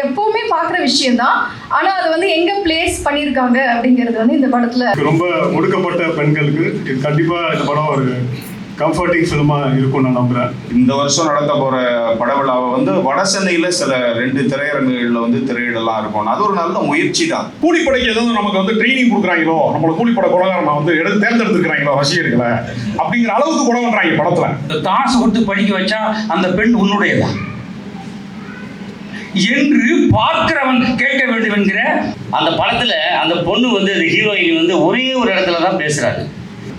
எப்பவுமே பார்க்குற விஷயம் தான். ஆனால் அது வந்து எங்கே பிளேஸ் பண்ணியிருக்காங்க அப்படிங்கிறது வந்து இந்த படத்தில் ரொம்ப ஒடுக்கப்பட்ட பெண்களுக்கு இது கண்டிப்பாக இந்த படம் ஒரு கம்ஃபர்டிங் ஃபிலிமாக இருக்கும் நான் நம்புகிறேன். இந்த வருஷம் நடத்த போகிற படவிழாவை வந்து வட சென்னையில் சில 2 திரையரங்குகளில் வந்து திரையிடலாம் இருக்கும். அது ஒரு நல்ல முயற்சி தான். கூலிப்படைக்கு எதுவும் நமக்கு வந்து ட்ரைனிங் கொடுக்குறாங்களோ, நம்மளை கூலிப்படை கொலகாரனை வந்து தேர்ந்தெடுத்துக்கிறாங்களோ ரசிகர்களை அப்படிங்கிற அளவுக்கு கொலை பண்ணுறாங்க படத்தில். காசு கொடுத்து படிக்க வச்சா அந்த பெண் உன்னுடையதான் என்று பார்க்கிறவன் கேட்க வேண்டும் என்கிற அந்த படத்தில் அந்த பொண்ணு வந்து ஹீரோயின் வந்து ஒரே ஒரு இடத்துல தான் பேசுகிறாரு.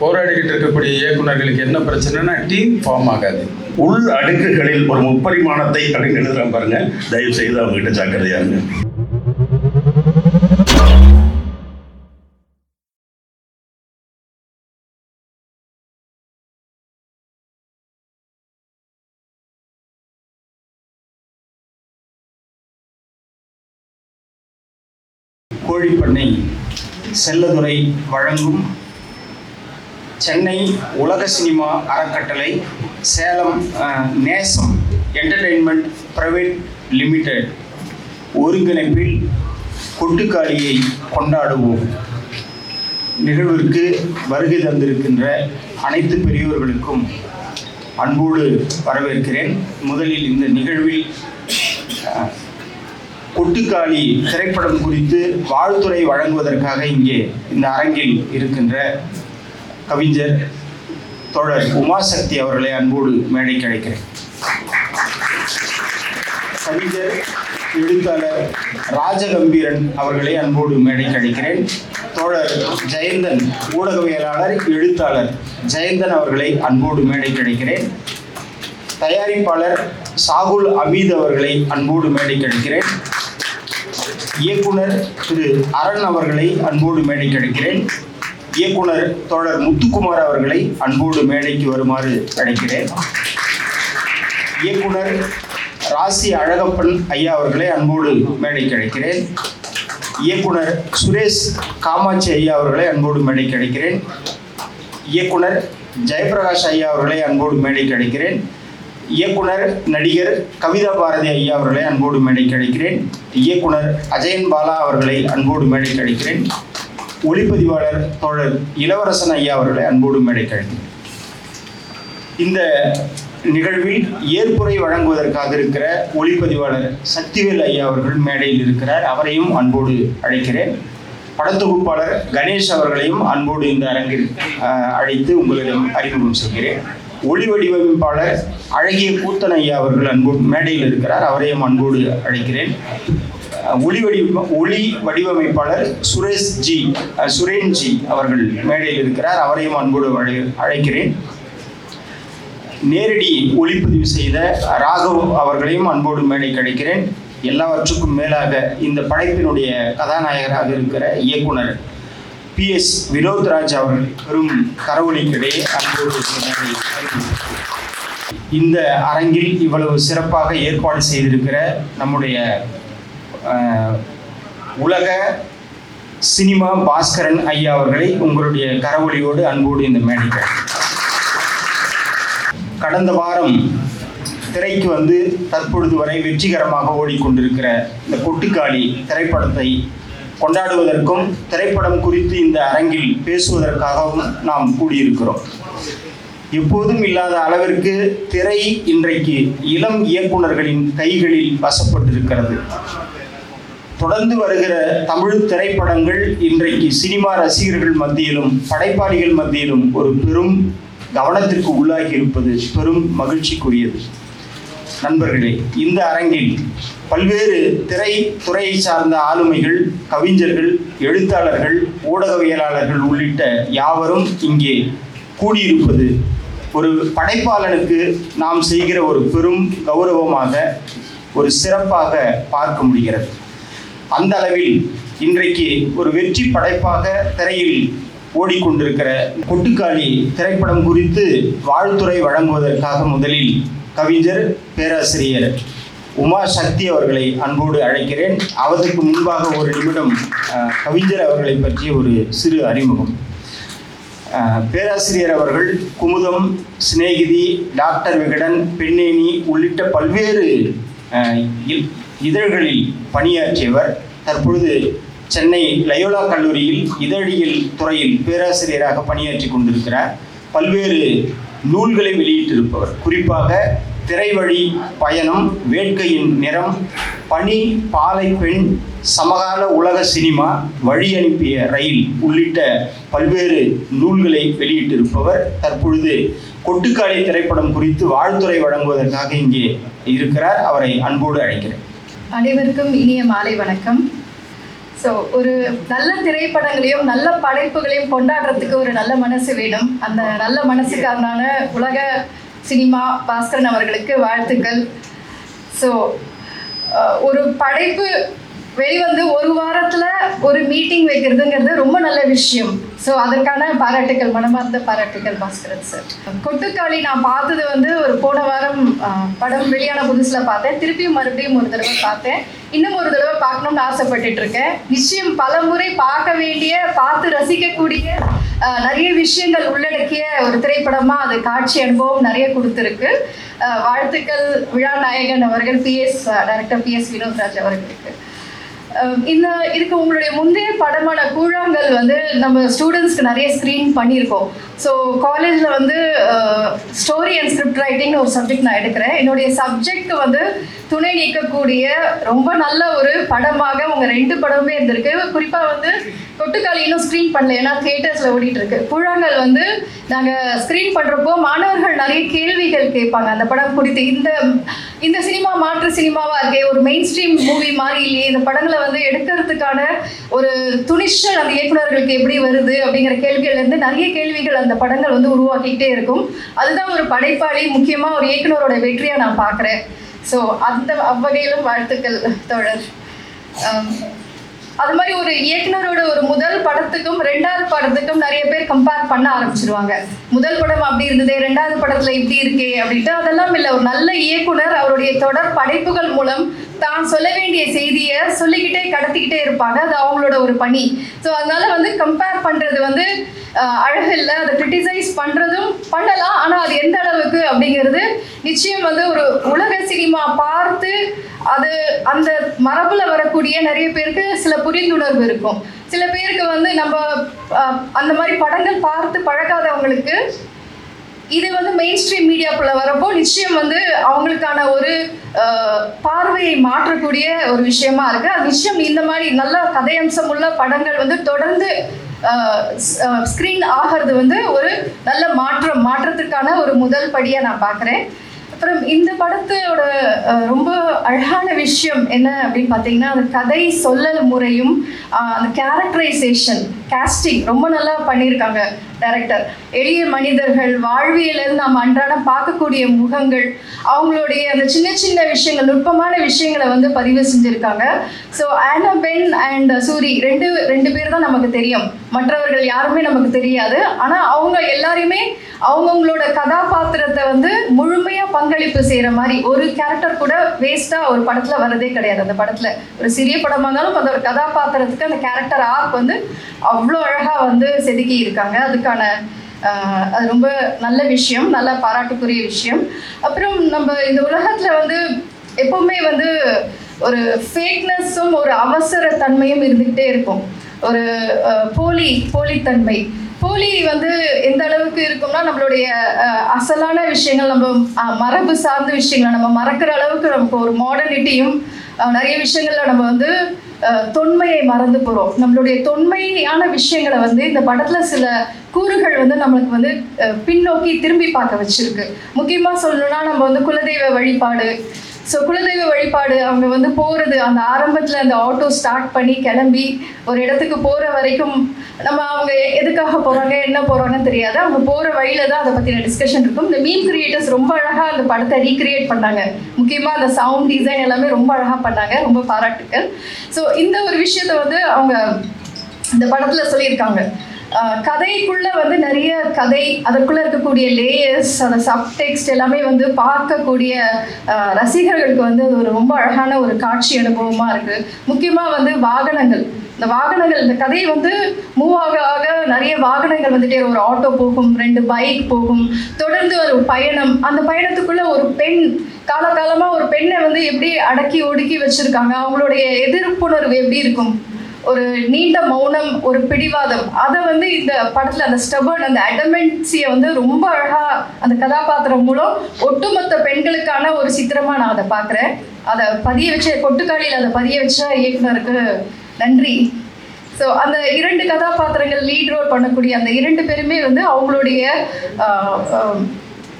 போராடிக்கிட்டு இருக்கக்கூடிய இயக்குநர்களுக்கு என்ன பிரச்சனைனா டீம் ஃபார்ம் ஆகாது. உள் அடுக்குகளில் ஒரு முப்பரிமாணத்தை அப்படின்னு எழுதுறான் பாருங்க, தயவு செய்து அவங்க கிட்ட ஜாக்கிரதையா இருங்க. கோழிப்பண்ணை செல்லதுரை வழங்கும் சென்னை உலக சினிமா அறக்கட்டளை, சேலம் நேசம் என்டர்டெயின்மெண்ட் பிரைவேட் லிமிடெட் ஒருங்கிணைப்பில் கொட்டுக்காளியை கொண்டாடுவோம் நிகழ்விற்கு வருகை தந்திருக்கின்ற அனைத்து பெரியோர்களுக்கும் அன்போடு வரவேற்கிறேன். முதலில் இந்த நிகழ்வில் கொட்டுக்காளி திரைப்படம் குறித்து வாழ்த்துரை வழங்குவதற்காக இங்கே இந்த அரங்கில் இருக்கின்ற கவிஞர் தோழர் உமாசக்தி அவர்களை அன்போடு மேடைக்கு அழைக்கிறேன். கவிஞர் எழுத்தாளர் ராஜகம்பீரன் அவர்களை அன்போடு மேடைக்கு அழைக்கிறேன். தோழர் ஜெயந்தன் ஊடகவியலாளர் எழுத்தாளர் ஜெயந்தன் அவர்களை அன்போடு மேடைக்கு அழைக்கிறேன். தயாரிப்பாளர் சாகுல் அமீத் அவர்களை அன்போடு மேடைக்கு அழைக்கிறேன். இயக்குனர் திரு அரண் அவர்களை அன்போடு மேடைக்கு அழைக்கிறேன். இயக்குனர் தோழர் முத்துக்குமார் அவர்களை அன்போடு மேடைக்கு வருமாறு அழைக்கிறேன். இயக்குனர் ராசி அழகப்பன் ஐயா அவர்களை அன்போடு மேடைக்கு அழைக்கிறேன். இயக்குனர் சுரேஷ் காமாட்சி ஐயா அவர்களை அன்போடு மேடைக்கு அழைக்கிறேன். இயக்குனர் ஜெயபிரகாஷ் ஐயா அவர்களை அன்போடு மேடைக்கு அழைக்கிறேன். இயக்குனர் நடிகர் கவிதா பாரதி ஐயா அவர்களை அன்போடு மேடைக்கு அழைக்கிறேன். இயக்குனர் அஜயன் பாலா அவர்களை அன்போடு மேடைக்கு அழைக்கிறேன். ஒளிப்பதிவாளர் தோழர் இளவரசன் ஐயா அவர்களை அன்போடு மேடைக்கு அழைக்கிறேன். இந்த நிகழ்வில் ஏற்புரை வழங்குவதற்காக இருக்கிற ஒளிப்பதிவாளர் சக்திவேல் ஐயா அவர்கள் மேடையில் இருக்கிறார். அவரையும் அன்போடு அழைக்கிறேன். படத்தொகுப்பாளர் கணேஷ் அவர்களையும் அன்போடு இந்த அரங்கில் அழைத்து உங்களிடம் அறிமுகம் செய்கிறேன். ஒளி வடிவமைப்பாளர் அழகிய கூத்தன் ஐயா அவர்கள் அன்போடு மேடையில் இருக்கிறார். அவரையும் அன்போடு அழைக்கிறேன். ஒளி வடிவமைப்பாளர் சுரேன்ஜி அவர்கள் மேடையில் இருக்கிறார். அவரையும் அன்போடு அழைக்கிறேன். நேரடி ஒளிப்பதிவு செய்த ராகவ் அவர்களையும் அன்போடு மேடைக்கு அழைக்கிறேன். எல்லாவற்றுக்கும் மேலாக இந்த படைப்பினுடைய கதாநாயகராக இருக்கிற இயக்குனர் PS வினோத்ராஜ் அவர்கள் பெரும் கரவொலிக்கிடையே அன்போடு இந்த அரங்கில் இவ்வளவு சிறப்பாக ஏற்பாடு செய்திருக்கிற நம்முடைய உலக சினிமா பாஸ்கரன் ஐயா அவர்களை உங்களுடைய கரவொலியோடு அன்போடு இந்த மேடைக்கு. கடந்த வாரம் திரைக்கு வந்து தற்பொழுது வரை வெற்றிகரமாக ஓடிக்கொண்டிருக்கிற இந்த கொட்டுக்காளி திரைப்படத்தை கொண்டாடுவதற்கும் திரைப்படம் குறித்து இந்த அரங்கில் பேசுவதற்காகவும் நாம் கூடியிருக்கிறோம். எப்போதும் இல்லாத அளவிற்கு திரை இன்றைக்கு இளம் இயக்குநர்களின் கைகளில் வசப்பட்டிருக்கிறது. தொடர்ந்து வருகிற தமிழ் திரைப்படங்கள் இன்றைக்கு சினிமா ரசிகர்கள் மத்தியிலும் படைப்பாளிகள் மத்தியிலும் ஒரு பெரும் கவனத்திற்கு உள்ளாகி இருப்பது பெரும் மகிழ்ச்சிக்குரியது. நண்பர்களே, இந்த அரங்கில் பல்வேறு திரைத்துறையை சார்ந்த ஆளுமைகள், கவிஞர்கள், எழுத்தாளர்கள், ஊடகவியலாளர்கள் உள்ளிட்ட யாவரும் இங்கே கூடியிருப்பது ஒரு படைப்பாளனுக்கு நாம் செய்கிற ஒரு பெரும் கௌரவமாக, ஒரு சிறப்பாக பார்க்க முடிகிறது. அந்த அளவில் இன்றைக்கு ஒரு வெற்றி படைப்பாக திரையில் ஓடிக்கொண்டிருக்கிற கொட்டுக்காளி திரைப்படம் குறித்து வாழ்த்துரை வழங்குவதற்காக முதலில் கவிஞர் பேராசிரியர் உமா சக்தி அவர்களை அன்போடு அழைக்கிறேன். அவருக்கு முன்பாக ஒரு நிமிடம் கவிஞர் அவர்களை பற்றிய ஒரு சிறு அறிமுகம். பேராசிரியர் அவர்கள் குமுதம், சிநேகிதி, டாக்டர் விகடன், பெண்ணேனி உள்ளிட்ட பல்வேறு இதழ்களில் பணியாற்றியவர். தற்பொழுது சென்னை லயோலா கல்லூரியில் இதழியல் துறையில் பேராசிரியராக பணியாற்றி கொண்டிருக்கிறார். பல்வேறு நூல்களை வெளியிட்டிருப்பவர். குறிப்பாக திரைவழி பயணம், வேட்கையின் நிறம், பனி, பாலை பெண், சமகால உலக சினிமா, வழி அனுப்பிய ரயில் உள்ளிட்ட பல்வேறு நூல்களை வெளியிட்டிருப்பவர். தற்பொழுது கொட்டுக்காளி திரைப்படம் குறித்து வாழ்த்துரை வழங்குவதற்காக இங்கே இருக்கிறார். அவரை அன்போடு அழைக்கிறேன். அனைவருக்கும் இனிய மாலை வணக்கம். ஸோ ஒரு நல்ல திரைப்படங்களையும் நல்ல படைப்புகளையும் கொண்டாடுறதுக்கு ஒரு நல்ல மனசு வேணும். அந்த நல்ல மனசுக்காரனான உலக சினிமா பாஸ்கரன் அவர்களுக்கு வாழ்த்துக்கள். ஸோ ஒரு படைப்பு வெளிவந்து ஒரு வாரத்தில் ஒரு மீட்டிங் வைக்கிறதுங்கிறது ரொம்ப நல்ல விஷயம். ஸோ அதற்கான பாராட்டுக்கள், மனமார்ந்த பாராட்டுக்கள் பாஸ்கரன் சார். கொட்டுக்காளி நான் பார்த்தது வந்து ஒரு போன வாரம் படம் வெளியான புதுசில் பார்த்தேன். திருப்பியும் மறுபடியும் ஒரு தடவை பார்த்தேன். இன்னும் ஒரு தடவை பார்க்கணும்னு ஆசைப்பட்டுட்டு இருக்கேன். நிச்சயம் பல முறை பார்க்க வேண்டிய, பார்த்து ரசிக்கக்கூடிய நிறைய விஷயங்கள் உள்ளடக்கிய ஒரு திரைப்படமாக அது காட்சி அனுபவம் நிறைய கொடுத்துருக்கு. வாழ்த்துக்கள் விழா நாயகன் அவர்கள், டைரக்டர் PS வினோத்ராஜ் அவர்களுக்கு. இதுக்கு உங்களுடைய முந்தைய படமான கூழாங்கல் வந்து நம்ம ஸ்டூடெண்ட்ஸ்க்கு நிறைய ஸ்க்ரீன் பண்ணியிருக்கோம். ஸோ காலேஜில் வந்து ஸ்டோரி அண்ட் ஸ்கிரிப்ட் ரைட்டிங்னு ஒரு சப்ஜெக்ட் நான் எடுக்கிறேன். என்னுடைய சப்ஜெக்ட் வந்து துணை நீக்கக்கூடிய ரொம்ப நல்ல ஒரு படமாக உங்கள் 2 படமுமே இருந்திருக்கு. குறிப்பாக வந்து கொட்டுக்காளி இன்னும் ஸ்க்ரீன் பண்ணல, ஏன்னா தியேட்டர்ஸில் ஓடிட்டு இருக்கு. கூழாங்கல் வந்து நாங்கள் ஸ்க்ரீன் பண்ணுறப்போ மாணவர்கள் நிறைய கேள்விகள் கேட்பாங்க அந்த படம் குறித்து. இந்த சினிமா மாற்று சினிமாவாக இருக்கே, ஒரு மெயின் ஸ்ட்ரீம் மூவி மாதிரி இல்லையே, இந்த படங்களை வந்து எடுக்கிறதுக்கான ஒரு துணிச்சல் அந்த இயக்குநர்களுக்கு எப்படி வருது அப்படிங்கிற கேள்விகள்லேருந்து நிறைய கேள்விகள் அந்த படங்கள் வந்து உருவாக்கிக்கிட்டே இருக்கும். அதுதான் ஒரு படைப்பாளி, முக்கியமாக ஒரு இயக்குனரோட வெற்றியாக நான் பார்க்குறேன். ஸோ அந்த அவ்வகையிலும் வாழ்த்துக்கள் தோழர். அது மாதிரி ஒரு இயக்குனரோட ஒரு முதல் படத்துக்கும் 2வது படத்துக்கும் நிறைய பேர் கம்பேர் பண்ண ஆரம்பிச்சிருவாங்க. முதல் படம் அப்படி இருந்ததே, 2வது படத்துல இப்படி இருக்கே அப்படின்ட்டு. அதெல்லாம் இல்லை. ஒரு நல்ல இயக்குனர் அவருடைய தொடர் படைப்புகள் மூலம் தான் சொல்ல வேண்டிய செய்தியை சொல்லிக்கிட்டே கடத்திக்கிட்டே இருப்பாங்க. அது அவங்களோட ஒரு பணி. ஸோ அதனால வந்து கம்பேர் பண்றது வந்து அழகு இல்லை. அதை கிரிட்டிசைஸ் பண்றதும் பண்ணலாம், ஆனால் அது எந்த அளவுக்கு அப்படிங்கிறது நிச்சயம் வந்து ஒரு உலக சினிமா பார்த்து அது அந்த மரபுல வரக்கூடிய நிறைய பேருக்கு சில புரிந்துணர்வு இருக்கும். சில பேருக்கு வந்து நம்ம அந்த மாதிரி படங்கள் பார்த்து பழகாதவங்களுக்கு இது வந்து மெயின் ஸ்ட்ரீம் மீடியாக்குள்ள வரப்போ நிச்சயம் வந்து அவங்களுக்கான ஒரு பார்வையை மாற்றக்கூடிய ஒரு விஷயமா இருக்கு. அது நிச்சயம் இந்த மாதிரி நல்ல கதையம்சம் உள்ள படங்கள் வந்து தொடர்ந்து ஸ்க்ரீன் ஆகிறது வந்து ஒரு நல்ல மாற்றத்துக்கான ஒரு முதல் படியாக நான் பார்க்குறேன். அப்புறம் இந்த படத்தோட ரொம்ப அழகான விஷயம் என்ன அப்படின்னு பார்த்தீங்கன்னா, அந்த கதை சொல்லல் முறையும் அந்த கேரக்டரைசேஷன், காஸ்டிங் ரொம்ப நல்லா பண்ணியிருக்காங்க டைரக்டர். எளிய மனிதர்கள், வாழ்வியலிருந்து நம்ம அன்றாடம் பார்க்கக்கூடிய முகங்கள், அவங்களுடைய அந்த சின்ன சின்ன விஷயங்கள், நுட்பமான விஷயங்களை வந்து பதிவு செஞ்சுருக்காங்க. ஸோ ஆனபென் அண்ட் சூரி ரெண்டு பேர் தான் நமக்கு தெரியும், மற்றவர்கள் யாருமே நமக்கு தெரியாது. ஆனால் அவங்க எல்லாரையுமே அவங்கவுங்களோட கதாபாத்திரத்தை வந்து முழுமையாக பங்களிப்பு செய்கிற மாதிரி ஒரு கேரக்டர் கூட வேஸ்ட்டாக ஒரு படத்தில் வரதே கிடையாது. அந்த படத்தில் ஒரு சிறிய படமாக இருந்தாலும் அந்த ஒரு கதாபாத்திரத்துக்கு அந்த கேரக்டர் ஆர்க் வந்து அவ்வளோ அழகாக வந்து செதுக்கி இருக்காங்க. அதுக்கான அது ரொம்ப நல்ல விஷயம், நல்ல பாராட்டுக்குரிய விஷயம். அப்புறம் நம்ம இந்த உலகத்தில் வந்து எப்பவுமே வந்து ஒரு ஃபேக்னஸும் ஒரு அவசர தன்மையும் இருந்துக்கிட்டே இருக்கும். ஒரு போலித்தன்மை போலி வந்து எந்த அளவுக்கு இருக்கும்னா, நம்மளுடைய அசலான விஷயங்கள், நம்ம மரபு சார்ந்த விஷயங்களை நம்ம மறக்கிற அளவுக்கு நமக்கு ஒரு மாடர்னிட்டியும் நிறைய விஷயங்கள்ல நம்ம வந்து தொன்மையை மறந்து போகிறோம். நம்மளுடைய தொன்மையான விஷயங்களை வந்து இந்த படத்தில் சில கூறுகள் வந்து நம்மளுக்கு வந்து பின்னோக்கி திரும்பி பார்க்க வச்சிருக்கு. முக்கியமாக சொல்லணும்னா நம்ம வந்து குலதெய்வ வழிபாடு. ஸோ குலதெய்வ வழிபாடு அவங்க வந்து போகிறது, அந்த ஆரம்பத்தில் அந்த ஆட்டோ ஸ்டார்ட் பண்ணி கிளம்பி ஒரு இடத்துக்கு போகிற வரைக்கும் நம்ம அவங்க எதுக்காக போகிறாங்க என்ன போகிறாங்கன்னு தெரியாது. அவங்க போகிற வழியில் தான் அதை பற்றின டிஸ்கஷன் இருக்கும். இந்த மீம் கிரியேட்டர்ஸ் ரொம்ப அழகாக அந்த படத்தை ரீக்ரியேட் பண்ணாங்க. முக்கியமாக அந்த சவுண்ட் டிசைன் எல்லாமே ரொம்ப அழகாக பண்ணாங்க. ரொம்ப பாராட்டுக்கள். ஸோ இந்த ஒரு விஷயத்தை வந்து அவங்க இந்த படத்தில் சொல்லியிருக்காங்க. கதைக்குள்ள வந்து நிறைய கதை, அதற்குள்ள இருக்கக்கூடிய லேயர்ஸ், அந்த சப்டெக்ஸ்ட் எல்லாமே வந்து பார்க்கக்கூடிய ரசிகர்களுக்கு வந்து அது ஒரு ரொம்ப அழகான ஒரு காட்சி அனுபவமாக இருக்குது. முக்கியமாக வந்து வாகனங்கள், இந்த வாகனங்கள், இந்த கதை வந்து மூவ் ஆக ஆக நிறைய வாகனங்கள் வந்துட்டே, ஒரு ஆட்டோ போகும், 2 பைக் போகும், தொடர்ந்து ஒரு பயணம். அந்த பயணத்துக்குள்ள ஒரு பெண், காலகாலமா ஒரு பெண்ணை வந்து எப்படி அடக்கி ஒடுக்கி வச்சிருக்காங்க, அவங்களுடைய எதிர்ப்புணர்வு எப்படி இருக்கும், ஒரு நீண்ட மௌனம், ஒரு பிடிவாதம், அதை வந்து இந்த படத்துல அந்த ஸ்டபர்ன், அந்த அடமென்சியை வந்து ரொம்ப அழகா அந்த கதாபாத்திரம் மூலம் ஒட்டுமொத்த பெண்களுக்கான ஒரு சித்திரமா நான் அதை பார்க்குறேன். அதை பதிய வச்ச கொட்டுக்காளியில் அதை பதிய வச்ச இயக்குனருக்கு நன்றி. ஸோ அந்த 2 கதாபாத்திரங்கள் லீட் ரோல் பண்ணக்கூடிய அந்த 2 பேருமே வந்து அவங்களுடைய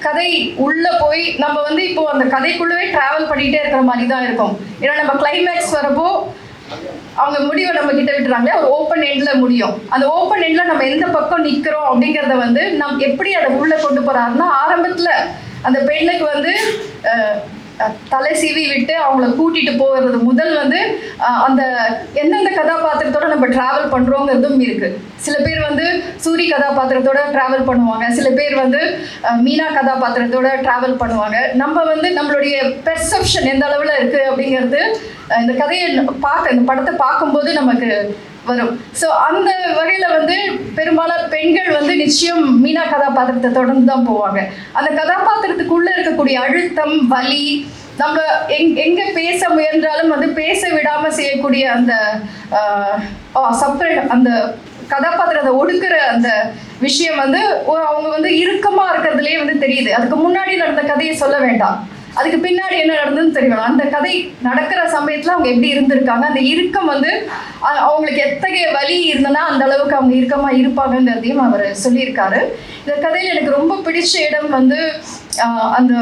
கதை உள்ள போய் நம்ம வந்து இப்போ அந்த கதைக்குள்ளவே டிராவல் பண்ணிகிட்டே இருக்கிற மாதிரி தான் இருக்கும். ஏன்னா நம்ம கிளைமேக்ஸ் வரப்போ அவங்க முடிவை நம்ம கிட்ட விட்டுறாங்களே, ஒரு ஓப்பன் எண்ட்ல முடியும். அந்த ஓப்பன் எண்ட்ல நம்ம எந்த பக்கம் நிற்கிறோம் அப்படிங்கிறத வந்து நம்ம எப்படி அதை உள்ள கொண்டு போறாருன்னா, ஆரம்பத்துல அந்த பெண்ணுக்கு வந்து தலை சீவி விட்டு அவங்கள கூட்டிட்டு போகிறது முதல் வந்து அந்த எந்தெந்த கதாபாத்திரத்தோட நம்ம டிராவல் பண்றோங்கிறதும் இருக்கு. சில பேர் வந்து சூரி கதாபாத்திரத்தோட டிராவல் பண்ணுவாங்க, சில பேர் வந்து மீனா கதாபாத்திரத்தோட டிராவல் பண்ணுவாங்க. நம்ம வந்து நம்மளுடைய பெர்செப்ஷன் எந்த அளவுல இருக்கு அப்படிங்கிறது இந்த கதையை இந்த படத்தை பார்க்கும்போது நமக்கு வரும். ஸோ அந்த வகையில் வந்து பெரும்பாலான பெண்கள் வந்து நிச்சயம் மீனா கதாபாத்திரத்தை தொடர்ந்து தான் போவாங்க. அந்த கதாபாத்திரத்துக்குள்ளே இருக்கக்கூடிய அழுத்தம், வலி, நம்ம எங்கே பேச முயன்றாலும் வந்து பேச விடாமல் செய்யக்கூடிய அந்த அந்த கதாபாத்திரத்தை ஒடுக்குற அந்த விஷயம் வந்து அவங்க வந்து இறுக்கமாக இருக்கிறதுலே வந்து தெரியுது. அதுக்கு முன்னாடி நடந்த கதையை சொல்ல வேண்டாம், அதுக்கு பின்னாடி என்ன நடந்ததுன்னு தெரியணும். அந்த கதை நடக்கிற சமயத்தில் அவங்க எப்படி இருந்திருக்காங்க, அந்த இறுக்கம் வந்து அவங்களுக்கு எத்தகைய வலி இருந்தனா அந்த அளவுக்கு அவங்க இறுக்கமாக இருப்பாங்கங்கிறதையும் அவர் சொல்லியிருக்காரு. இந்த கதையில் எனக்கு ரொம்ப பிடிச்ச இடம் வந்து அந்த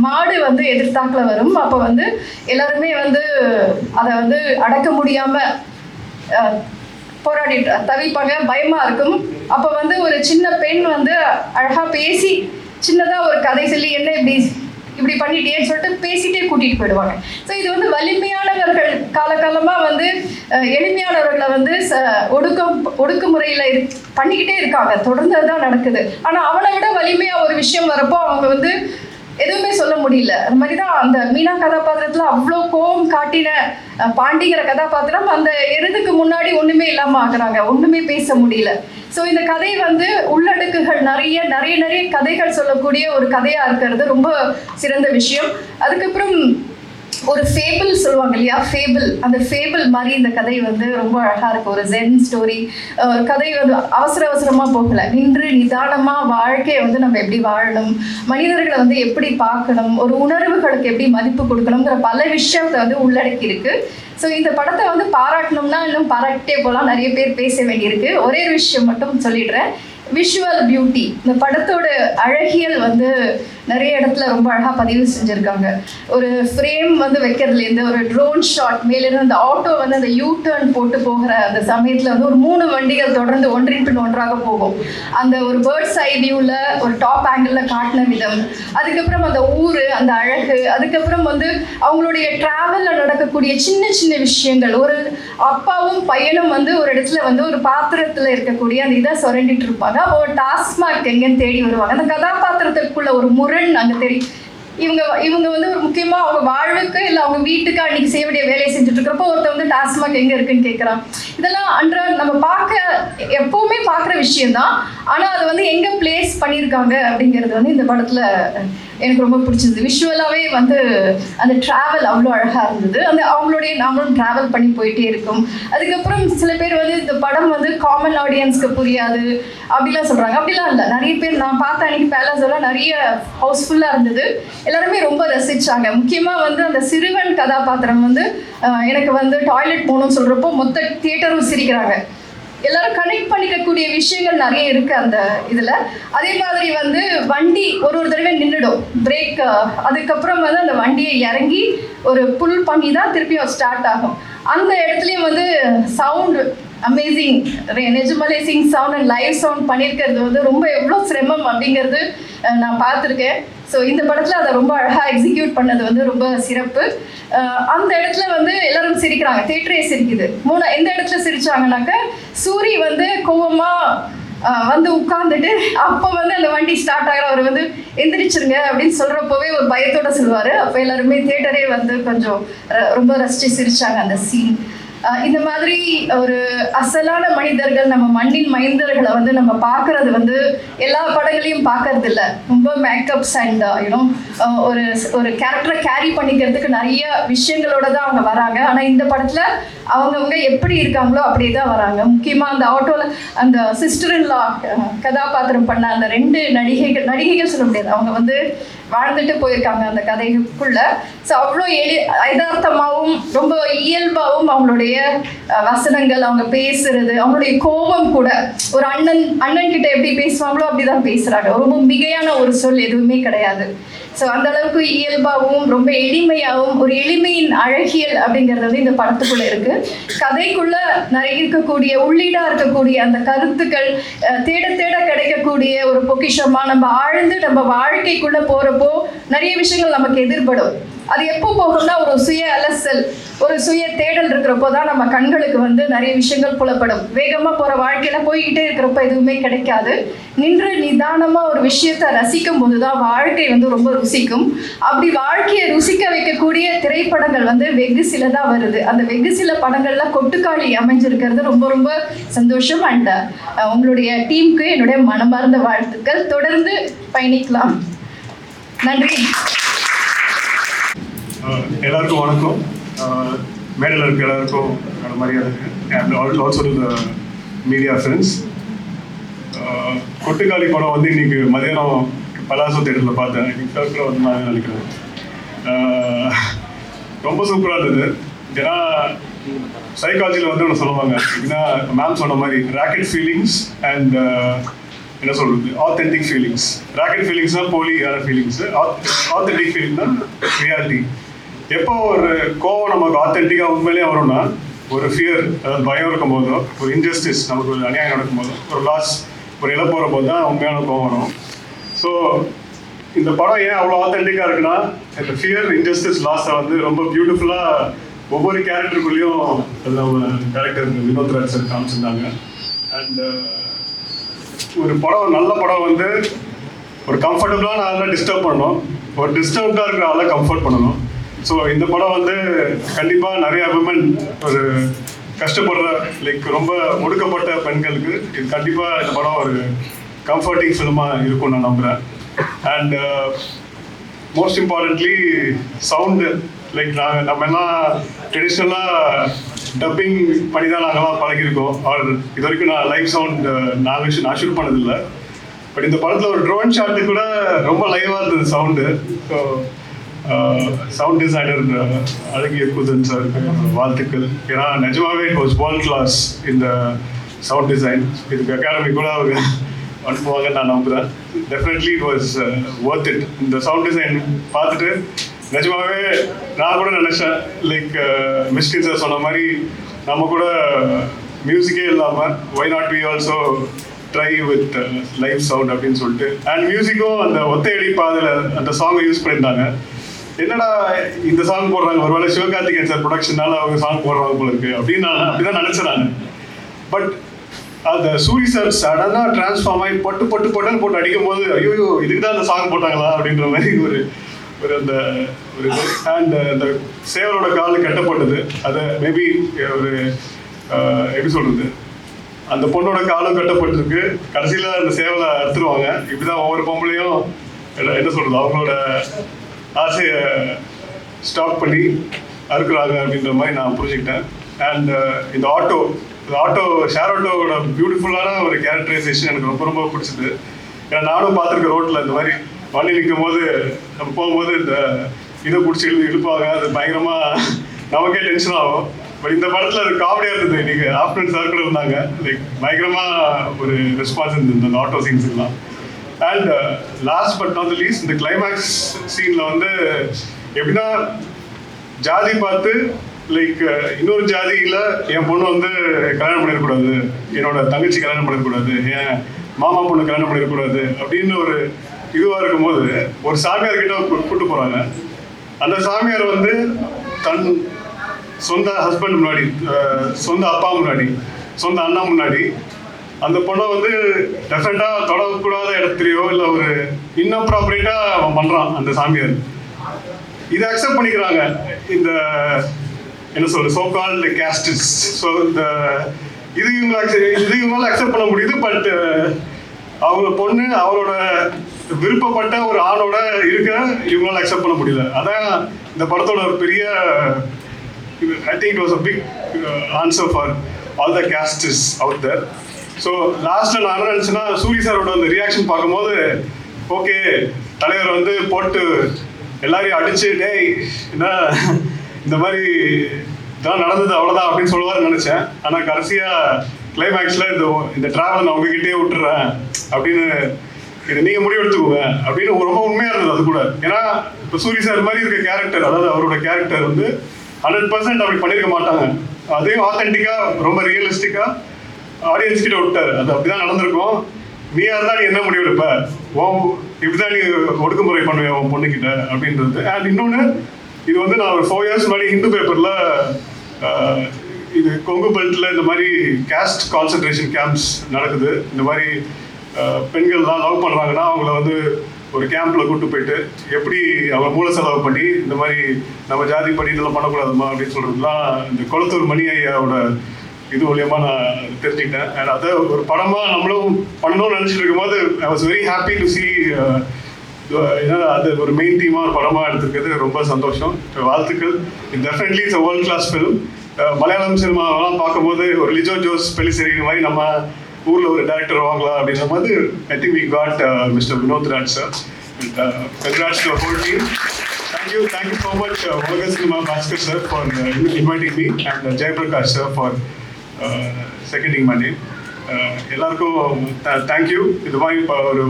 மாடு வந்து எதிர்த்தாக்கில் வரும். அப்போ வந்து எல்லாருமே வந்து அதை வந்து அடக்க முடியாமல் போராடிட்டு தவிப்பாங்க, பயமாக இருக்கும். அப்போ வந்து ஒரு சின்ன பெண் வந்து அழகாக பேசி சின்னதாக ஒரு கதை சொல்லி என்ன இப்படி பண்ணிட்டேன்னு சொல்லிட்டு பேசிட்டே கூட்டிகிட்டு போயிடுவாங்க. ஸோ இது வந்து வலிமையானவர்கள் காலகாலமாக வந்து எளிமையானவர்களை வந்து ஒடுக்குமுறையில் பண்ணிக்கிட்டே இருக்காங்க, தொடர்ந்து அதுதான் நடக்குது. ஆனால் அவனை விட வலிமையாக ஒரு விஷயம் வரப்போ அவங்க வந்து எதுவுமே சொல்ல முடியல. அது மாதிரி தான் அந்த மீனா கதாபாத்திரத்தில் அவ்வளோ கோபம் காட்டின பாண்டிங்கிற கதாபாத்திரம் அந்த எருதுக்கு முன்னாடி ஒன்றுமே இல்லாமல் ஆகுறாங்க, ஒன்றுமே பேச முடியல. ஸோ இந்த கதை வந்து உள்ளடுக்குகள் நிறைய கதைகள் சொல்லக்கூடிய ஒரு கதையாக இருக்கிறது ரொம்ப சிறந்த விஷயம். அதுக்கப்புறம் ஒரு ஃபேபிள் சொல்லுவாங்க இல்லையா, அந்த ஃபேபிள் மாதிரி இந்த கதை வந்து ரொம்ப அழகாக இருக்குது. ஒரு ஜென் ஸ்டோரி, ஒரு கதை வந்து அவசரமாக போகலை, நின்று நிதானமாக வாழ்க்கையை வந்து நம்ம எப்படி வாழணும், மனிதர்களை வந்து எப்படி பார்க்கணும், ஒரு உணர்வுகளுக்கு எப்படி மதிப்பு கொடுக்கணுங்கிற பல விஷயத்தை வந்து உள்ளடக்கி இருக்கு. ஸோ இந்த படத்தை வந்து பாராட்டணும்னா இன்னும் பாராட்டே போகலாம், நிறைய பேர் பேச வேண்டியிருக்கு. ஒரே ஒரு விஷயம் மட்டும் சொல்லிடுறேன், விஷுவல் பியூட்டி. இந்த படத்தோட அழகியல் வந்து நிறைய இடத்துல ரொம்ப அழகாக பதிவு செஞ்சுருக்காங்க. ஒரு ஃப்ரேம் வந்து வைக்கிறதுலேருந்து ஒரு ட்ரோன் ஷாட் மேலேருந்து அந்த ஆட்டோ வந்து அந்த யூ டர்ன் போட்டு போகிற அந்த சமயத்தில் வந்து ஒரு 3 வண்டிகள் தொடர்ந்து ஒன்றின் பின் ஒன்றாக போகும். அந்த ஒரு பேர்ட்ஸ் ஐ வியூவில் ஒரு டாப் ஆங்கிளில் காட்டின விதம், அதுக்கப்புறம் அந்த ஊர், அந்த அழகு, அதுக்கப்புறம் வந்து அவங்களுடைய ட்ராவலில் நடக்கக்கூடிய சின்ன சின்ன விஷயங்கள். ஒரு அப்பாவும் பையனும் வந்து ஒரு இடத்துல வந்து ஒரு பாத்திரத்தில் இருக்கக்கூடிய அந்த இதை சுரண்டிட்டு இருப்பாங்க. அப்போ ஒரு டாஸ்மாக் எங்கேன்னு தேடி வருவாங்க. அந்த கதாபாத்திரத்துக்குள்ள ஒரு முரண் அங்கே தெரியும். இவங்க வந்து ஒரு முக்கியமாக அவங்க வாழ்வுக்கு இல்லை அவங்க வீட்டுக்கு அன்னைக்கு செய்ய வேண்டிய வேலையை செஞ்சுட்டு இருக்கிறப்போ ஒருத்தர் வந்து டாஸ்மாக் எங்கே இருக்குன்னு கேட்குறான். இதெல்லாம் நம்ம எப்போவுமே பார்க்குற விஷயம்தான். ஆனால் அதை வந்து எங்கே பிளேஸ் பண்ணியிருக்காங்க அப்படிங்கிறது வந்து இந்த படத்தில் எனக்கு ரொம்ப பிடிச்சிருந்தது. விஷுவலாகவே வந்து அந்த ட்ராவல் அவ்வளோ அழகாக இருந்தது. நாமளும் ட்ராவல் பண்ணி போயிட்டே இருக்கும். அதுக்கப்புறம் சில பேர் வந்து இந்த படம் வந்து காமன் ஆடியன்ஸ்க்கு புரியாது அப்படிலாம் சொல்கிறாங்க. அப்படிலாம் இல்லை, நிறைய பேர் நான் பார்த்த அன்னைக்கு பேலஸெல்லாம் நிறைய ஹவுஸ்ஃபுல்லாக இருந்தது, எல்லாருமே ரொம்ப ரசித்தாங்க. முக்கியமாக வந்து அந்த சிறுவன் கதாபாத்திரம் வந்து எனக்கு வந்து டாய்லெட் போகணும்னு சொல்கிறப்போ மொத்த தியேட்டரும் சிரிக்கிறாங்க. எல்லாரும் கனெக்ட் பண்ணிக்கக்கூடிய விஷயங்கள் நிறைய இருக்கு அந்த இதில். அதே மாதிரி வந்து வண்டி ஒரு தடவை நின்றுடும், பிரேக், அதுக்கப்புறம் வந்து அந்த வண்டியை இறங்கி ஒரு புல் பண்ணி தான் திருப்பியும் ஸ்டார்ட் ஆகும். அந்த இடத்துலையும் வந்து சவுண்ட் அமேசிங், நிஜமாலே sync sound and live sound பண்ணியிருக்கிறது வந்து ரொம்ப எவ்வளோ சிரமம் அப்படிங்கிறது நான் பார்த்துருக்கேன். ஸோ இந்த படத்தில் அதை ரொம்ப அழகாக எக்ஸிக்யூட் பண்ணது வந்து ரொம்ப சிறப்பு. அந்த இடத்துல வந்து எல்லாரும் சிரிக்கிறாங்க, தியேட்டரே சிரிக்குது. எந்த இடத்துல சிரிச்சாங்கனாக்க, சூரி வந்து கோவமாக வந்து உட்கார்ந்துட்டு அப்போ வந்து அந்த வண்டி ஸ்டார்ட் ஆகிற அவர் வந்து எந்திரிச்சிருங்க அப்படின்னு சொல்கிறப்பவே ஒரு பயத்தோடு சொல்லுவார். அப்போ எல்லாருமே தியேட்டரே வந்து கொஞ்சம் ரொம்ப ரசித்து சிரித்தாங்க அந்த சீன். இந்த மாதிரி ஒரு அசலான மனிதர்கள், நம்ம மண்ணின் மைந்தர்களை வந்து நம்ம பார்க்கறது வந்து எல்லா படங்களையும் பார்க்கறது இல்லை. ரொம்ப மேக்கப்ஸ் அண்ட் யூனோ ஒரு ஒரு கேரக்டரை கேரி பண்ணிக்கிறதுக்கு நிறைய விஷயங்களோட தான் அவங்க வராங்க. ஆனால் இந்த படத்தில் அவங்கவுங்க எப்படி இருக்காங்களோ அப்படியே தான் வராங்க. முக்கியமாக அந்த ஆட்டோவில் அந்த சிஸ்டர் இன் லா கதாபாத்திரம் பண்ண அந்த 2 நடிகைகள் சொல்ல முடியாது, அவங்க வந்து வாழ்ந்துட்டு போயிருக்காங்க அந்த கதைக்குள்ள. ஸோ அவ்வளோ யதார்த்தமாகவும் ரொம்ப இயல்பாகவும் அவங்களுடைய வசனங்கள், அவங்க பேசுறது, அவங்களுடைய கோபம் கூட ஒரு அண்ணன் கிட்ட எப்படி பேசுவாங்களோ அப்படிதான் பேசுறாங்க. ரொம்ப மிகையான ஒரு சொல் எதுவுமே கிடையாது. ஸோ அந்த அளவுக்கு இயல்பாகவும் ரொம்ப எளிமையாகவும், ஒரு எளிமையின் அழகியல் அப்படிங்கிறது வந்து இந்த படத்துக்குள்ள இருக்கு. கதைக்குள்ள நிறைய இருக்கக்கூடிய உள்ளீடா இருக்கக்கூடிய அந்த கருத்துக்கள் தேட தேட கிடைக்கக்கூடிய ஒரு பொக்கிஷமா நம்ம ஆழ்ந்து நம்ம வாழ்க்கைக்குள்ள போறப்போ நிறைய விஷயங்கள் நமக்கு எதிர்படும். அது எப்போ போகும்னா ஒரு சுய அலசல், ஒரு சுய தேடல் இருக்கிறப்போ தான் நம்ம கண்களுக்கு வந்து நிறைய விஷயங்கள் புலப்படும். வேகமாக போகிற வாழ்க்கையில் போய்கிட்டே இருக்கிறப்ப எதுவுமே கிடைக்காது. நின்று நிதானமாக ஒரு விஷயத்தை ரசிக்கும் போது தான் வாழ்க்கை வந்து ரொம்ப ருசிக்கும். அப்படி வாழ்க்கையை ருசிக்க வைக்கக்கூடிய திரைப்படங்கள் வந்து வெகு சில தான் வருது. அந்த வெகு சில படங்கள்ல கொட்டுக்காளி அமைஞ்சிருக்கிறது ரொம்ப ரொம்ப சந்தோஷம். அண்ட் உங்களுடைய டீமுக்கு என்னுடைய மனமார்ந்த வாழ்த்துக்கள். தொடர்ந்து பயணிக்கலாம். நன்றி. எல்லாருக்கும் வணக்கம். மேடையில் இருக்க எல்லாருக்கும் மரியாதை and also to the media friends. Kottukkaali படம் வந்து இன்னைக்கு மதியானம் பலாசோ தேட்டரில் பார்த்தேன். இன்னைக்கு சர்க்கில் வந்து நான் நினைக்கிறேன் ரொம்ப சூப்பராக இருந்தது. ஏன்னா சைக்காலஜியில் வந்து ஒன்று சொல்லுவாங்க, எப்படின்னா மேம் சொன்ன மாதிரி ராக்கெட் ஃபீலிங்ஸ் அண்ட் என்ன சொல்கிறது ஆத்தென்டிக் ஃபீலிங்ஸ். ராக்கெட் ஃபீலிங்ஸ்னால் போலியான ஃபீலிங்ஸு, ஆத்தென்டிக் ஃபீலிங்னா ரியாலிட்டி. எப்போ ஒரு கோவம் நமக்கு ஆத்தென்டிக்காக உண்மையிலேயே வரும்னா ஒரு ஃபியர், அதாவது பயம் இருக்கும் போதோ, ஒரு இன்ஜஸ்டிஸ், நமக்கு ஒரு அநியாயம் நடக்கும் போதோ, ஒரு லாஸ், ஒரு இழப்பு வரும் போது தான் உண்மையான கோவம் வரும். ஸோ இந்த படம் ஏன் அவ்வளோ ஆத்தென்டிக்காக இருக்குன்னா, இந்த ஃபியர், இன்ஜஸ்டிஸ், லாஸை வந்து ரொம்ப பியூட்டிஃபுல்லாக ஒவ்வொரு கேரக்டருக்குள்ளேயும் நம்ம கேரக்டர் வினோத் ராஜ் சார் காமிச்சிருந்தாங்க. அண்ட் ஒரு படம், நல்ல படம் வந்து ஒரு கம்ஃபர்டபுளான ஆளை டிஸ்டர்ப் பண்ணணும், ஒரு டிஸ்டர்ப்டாக இருக்கிற ஆளை கம்ஃபர்ட் பண்ணணும். ஸோ இந்த படம் வந்து கண்டிப்பாக நிறைய விமன், ஒரு கஷ்டப்படுற லைக் ரொம்ப ஒடுக்கப்பட்ட பெண்களுக்கு இது கண்டிப்பாக இந்த படம் ஒரு கம்ஃபர்டிங் ஃபிலிமாக இருக்கும்னு நான் நம்புகிறேன். And most importantly sound. Like நம்ம எல்லாம் ட்ரெடிஷ்னலாக டப்பிங் பண்ணி தான் நாங்கள்லாம் பழகிருக்கோம். இது வரைக்கும் நான் லைவ் சவுண்ட் நான் ஷூட் பண்ணதில்லை. பட் இந்த படத்தில் ஒரு ட்ரோன் ஷாட்டு கூட ரொம்ப லைவாக இருந்தது சவுண்டு. ஸோ சவுண்ட் டிசைனர் அழகிய குதன் சாருக்கு வாழ்த்துக்கள். ஏன்னா நிஜமாவே இட் வாஸ் வேர்ல்ட் கிளாஸ் இந்த சவுண்ட் டிசைன். இதுக்கு அகாடமி கூட அவங்க அனுப்புவாங்கன்னு நான் நம்புகிறேன். Definitely it was worth it. இந்த சவுண்ட் டிசைன் பார்த்துட்டு நிஜமாவே நான் கூட நினச்சேன், லைக் மிஸ்கின் சார் சொன்ன மாதிரி நம்ம கூட மியூசிக்கே இல்லாமல் why not we also try with live sound அப்படின்னு சொல்லிட்டு. அண்ட் மியூசிக்கும் அந்த ஒத்தையடி பாதையில் அந்த சாங்கை யூஸ் பண்ணியிருந்தாங்க. என்னடா இந்த சாங் போடுறாங்க, ஒருவேளை சிவகார்த்திகேயன் சார் ப்ரொடக்ஷனால அவங்க சாங் போடுறாங்க போல இருக்கு அப்படின்னு நான் அப்படிதான் நினச்சிடாங்க. பட் அந்த சூரி சார் சடனாக டிரான்ஸ்ஃபார்ம் ஆகி பொட்டுன்னு போட்டு அடிக்கும் போது ஐயோ இதுக்கு தான் அந்த சாங் போட்டாங்களா அப்படின்ற மாதிரி ஒரு அந்த ஒரு இது. அண்ட் அந்த சேவலோட கால் கட்டப்பட்டது, அதை மேபி ஒரு எப்படி சொல்றது, அந்த பொண்ணோட காலம் கட்டப்பட்டிருக்கு, கடைசியில் அந்த சேவலை அறுத்துருவாங்க. இப்படிதான் ஒவ்வொரு பொம்பளையும் என்ன சொல்றது அவங்களோட ஆசையை ஸ்டாப் பண்ணி அறுக்குறாங்க அப்படின்ற மாதிரி நான் புரிஞ்சுக்கிட்டேன். அண்ட் இந்த ஆட்டோ ஷேர் ஆட்டோவோட பியூட்டிஃபுல்லான ஒரு கேரக்டரைசேஷன் எனக்கு ரொம்ப ரொம்ப பிடிச்சது. ஏன்னா நானும் பார்த்துருக்க ரோட்டில் இந்த மாதிரி வண்டி நிற்கும் போது நம்ம போகும்போது இந்த இதை பிடிச்சி இழுப்பாங்க, அது பயங்கரமாக நமக்கே டென்ஷன் ஆகும். பட் இந்த படத்தில் அது காமெடியாக இருந்தது. இன்னைக்கு ஆஃப்டர்நூன் சார் கூட இருந்தாங்க, லைக் பயங்கரமாக ஒரு ரெஸ்பான்ஸ் இருந்தது அந்த ஆட்டோ சீன்ஸுக்கெல்லாம். And last but not the least, இந்த கிளைமேக்ஸ் சீனில் வந்து எப்படின்னா ஜாதி பார்த்து லைக் இன்னொரு ஜாதியில் என் பொண்ணு வந்து கல்யாணம் பண்ணிடக்கூடாது, என்னோட தங்கச்சி கல்யாணம் பண்ணிடக்கூடாது, என் மாமா பொண்ணு கல்யாணம் பண்ணிடக்கூடாது அப்படின்னு ஒரு இதுவாக இருக்கும்போது ஒரு சாமியார்கிட்ட கூப்பிட்டு போகிறாங்க. அந்த சாமியார் வந்து தன் சொந்த ஹஸ்பண்ட் முன்னாடி, சொந்த அப்பா முன்னாடி, சொந்த அண்ணா முன்னாடி அந்த பொண்ணை வந்து டெஃபினட்டாக தொடக்கூடாத இடத்துலையோ இல்லை ஒரு இன்அப்ராப்ரேட்டாக அவன் பண்ணுறான் அந்த சாமியார். இதை அக்செப்ட் பண்ணிக்கிறாங்க இந்த என்ன சொல்றது சோ கால்டு கேஸ்டிஸ்ட். ஸோ இது இவங்களால அக்செப்ட் பண்ண முடியுது. பட் அவங்க பொண்ணு அவரோட விருப்பப்பட்ட ஒரு ஆணோட இருக்க இவங்களால அக்செப்ட் பண்ண முடியல. அதான் இந்த படத்தோட ஒரு பெரிய I think it was a big answer for all the castes out there. So லாஸ்ட்ல நான் என்ன நினச்சேன்னா சூரி சாரோட அந்த ரியாக்ஷன் பார்க்கும்போது ஓகே தலைவர் வந்து போட்டு எல்லாரையும் அடிச்சு டேய் என்ன இந்த மாதிரி இதெல்லாம் நடந்தது அவ்வளோதான் அப்படின்னு சொல்லுவாருன்னு நினச்சேன். ஆனால் கடைசியாக கிளைமேக்ஸில் இந்த ட்ராவலை நான் உங்ககிட்டே விட்டுறேன் அப்படின்னு இதை நீங்கள் முடிவெடுத்துக்கோங்க அப்படின்னு ரொம்ப உண்மையாக இருந்தது அது கூட. ஏன்னா இப்போ சூரி சார் மாதிரி இருக்க கேரக்டர், அதாவது அவரோட கேரக்டர் வந்து 100% அப்படி பண்ணியிருக்க மாட்டாங்க. அதையும் ஆத்தென்டிக்காக ரொம்ப ரியலிஸ்டிக்காக ஆடியன்ஸ் கிட்ட விட்டார். அது அப்படிதான் நடந்திருக்கும். நீயா இருந்தா நீ என்ன முடிவு எடுப்ப, இப்படிதான் நீ ஒடுக்குமுறை பண்ணுவேன் உன் பொண்ணுக்கிட்ட அப்படின்றது. அண்ட் இன்னொன்று இது வந்து நான் ஒரு 4 years முன்னாடி ஹிந்து பேப்பரில் இது கொங்கு பெல்ட்டில் இந்த மாதிரி கேஸ்ட் கான்சன்ட்ரேஷன் கேம்ப்ஸ் நடக்குது. இந்த மாதிரி பெண்கள்லாம் லவ் பண்ணுறாங்கன்னா அவங்கள வந்து ஒரு கேம்பில் கூப்பிட்டு போயிட்டு எப்படி அவங்க மூல செலவு பண்ணி இந்த மாதிரி நம்ம ஜாதி படி இதெல்லாம் பண்ணக்கூடாதுமா அப்படின்னு சொல்கிறதுலாம் இந்த கொளத்தூர் மணி ஐயாவோட இது மூலியமாக நான் தெரிஞ்சுக்கிட்டேன். அண்ட் அதை ஒரு படமாக நம்மளும் பண்ணணும்னு நினச்சிட்டு இருக்கும்போது I was very happy to C. ஏன்னா அது ஒரு மெயின் தீமாக ஒரு படமாக எடுத்துருக்கிறது ரொம்ப சந்தோஷம். வாழ்த்துக்கள். இது definitely it's world class film. Malayalam சினிமாவெல்லாம் பார்க்கும்போது ஒரு லிஜோ ஜோஸ் பெலிசேரி மாதிரி நம்ம ஊரில் ஒரு டேரக்டர் வாங்கலாம் அப்படின்ற மாதிரி I think we got mister Vinoth Raj sir. Congrats to whole team. Thank you so much Ullaga Cinema Bhaskar sir for inviting me and Jayaprakash sir for seconding my name. எல்லாருக்கும் தேங்க்யூ. இது மாதிரி ஒரு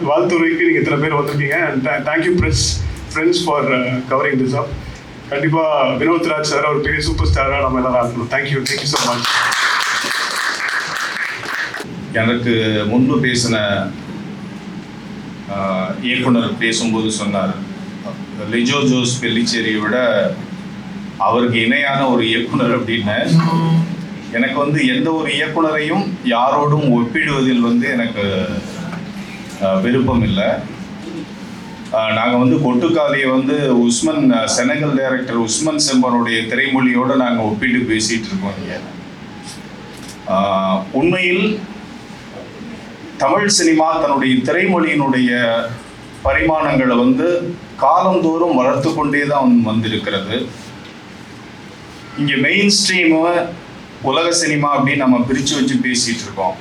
வாழ்த்துறைக்கு நீங்கள் இத்தனை பேர் வந்திருக்கீங்க. And thank you press friends for covering this up. கண்டிப்பாக Vinod Raj sir ஒரு பெரிய சூப்பர் ஸ்டாராக நம்ம எல்லாரும் ஆகணும். Thank you so much. எனக்கு முன்பு பேசின இயக்குனர் பேசும்போது சொன்னார், லிஜோ ஜோஸ் பெல்லிச்சேரியை விட அவருக்கு இணையான ஒரு இயக்குனர் அப்படின்னு. எனக்கு வந்து எந்த ஒரு இயக்குனரையும் யாரோடும் ஒப்பிடுவதில் வந்து எனக்கு விருப்பம் இல்லை. நாங்கள் வந்து கொட்டுக்காலியை வந்து உஸ்மன் செனகல் டைரக்டர் உஸ்மன் செம்பனுடைய திரைமொழியோடு நாங்கள் ஒப்பிட்டு பேசிகிட்டு இருக்கோம். இங்கே உண்மையில் தமிழ் சினிமா தன்னுடைய திரைமொழியினுடைய பரிமாணங்களை வந்து காலந்தோறும் வளர்த்து கொண்டே தான் வந்திருக்கிறது. இங்கே மெயின் ஸ்ட்ரீமு உலக சினிமா அப்படின்னு நம்ம பிரித்து வச்சு பேசிகிட்டு இருக்கோம்.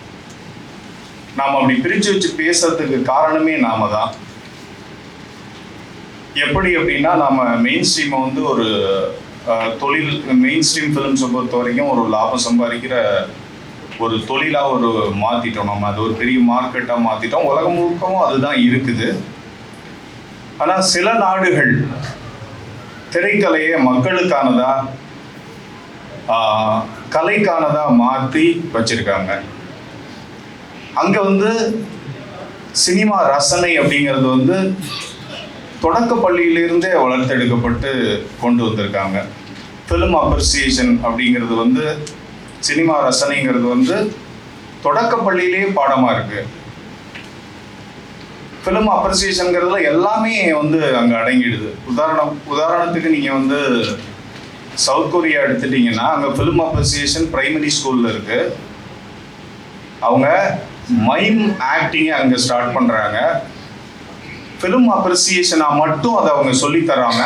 நாம் அப்படி பிரித்து வச்சு பேசுறதுக்கு காரணமே நாம தான். எப்படி அப்படின்னா நம்ம மெயின் ஸ்ட்ரீமை வந்து ஒரு தொழில், மெயின் ஸ்ட்ரீம் ஃபிலிம்ஸை பொறுத்த வரைக்கும் ஒரு லாபம் சம்பாதிக்கிற ஒரு தொழிலாக ஒரு மாற்றிட்டோம். நம்ம அது ஒரு பெரிய மார்க்கெட்டாக மாற்றிட்டோம். உலகம் முழுக்கவும் அதுதான் இருக்குது. ஆனால் சில நாடுகள் திரைக்கலையை மக்களுக்கானதா கலைக்கானதா மாற்றி வச்சிருக்காங்க. அங்கே வந்து சினிமா ரசனை அப்படிங்கிறது வந்து தொடக்க பள்ளியிலிருந்தே வளர்த்தெடுக்கப்பட்டு கொண்டு வந்திருக்காங்க. ஃபிலிம் அப்ரிசியேஷன் அப்படிங்கிறது வந்து சினிமா ரசனைங்கிறது வந்து தொடக்க பள்ளியிலே பாடமாக இருக்குது. ஃபிலிம் அப்ரிசியேஷனுங்கிறதுல எல்லாமே வந்து அங்கே அடங்கிடுது. உதாரணத்துக்கு நீங்கள் வந்து சவுத் கொரியா எடுத்துட்டிங்கன்னா அங்கே ஃபிலிம் அப்ரிசியேஷன் பிரைமரி ஸ்கூலில் இருக்குது. அவங்க மைம் ஆக்டிங்கை அங்கே ஸ்டார்ட் பண்ணுறாங்க. ஃபிலிம் அப்ரிசியேஷனாக மட்டும் அதை அவங்க சொல்லித்தராங்க,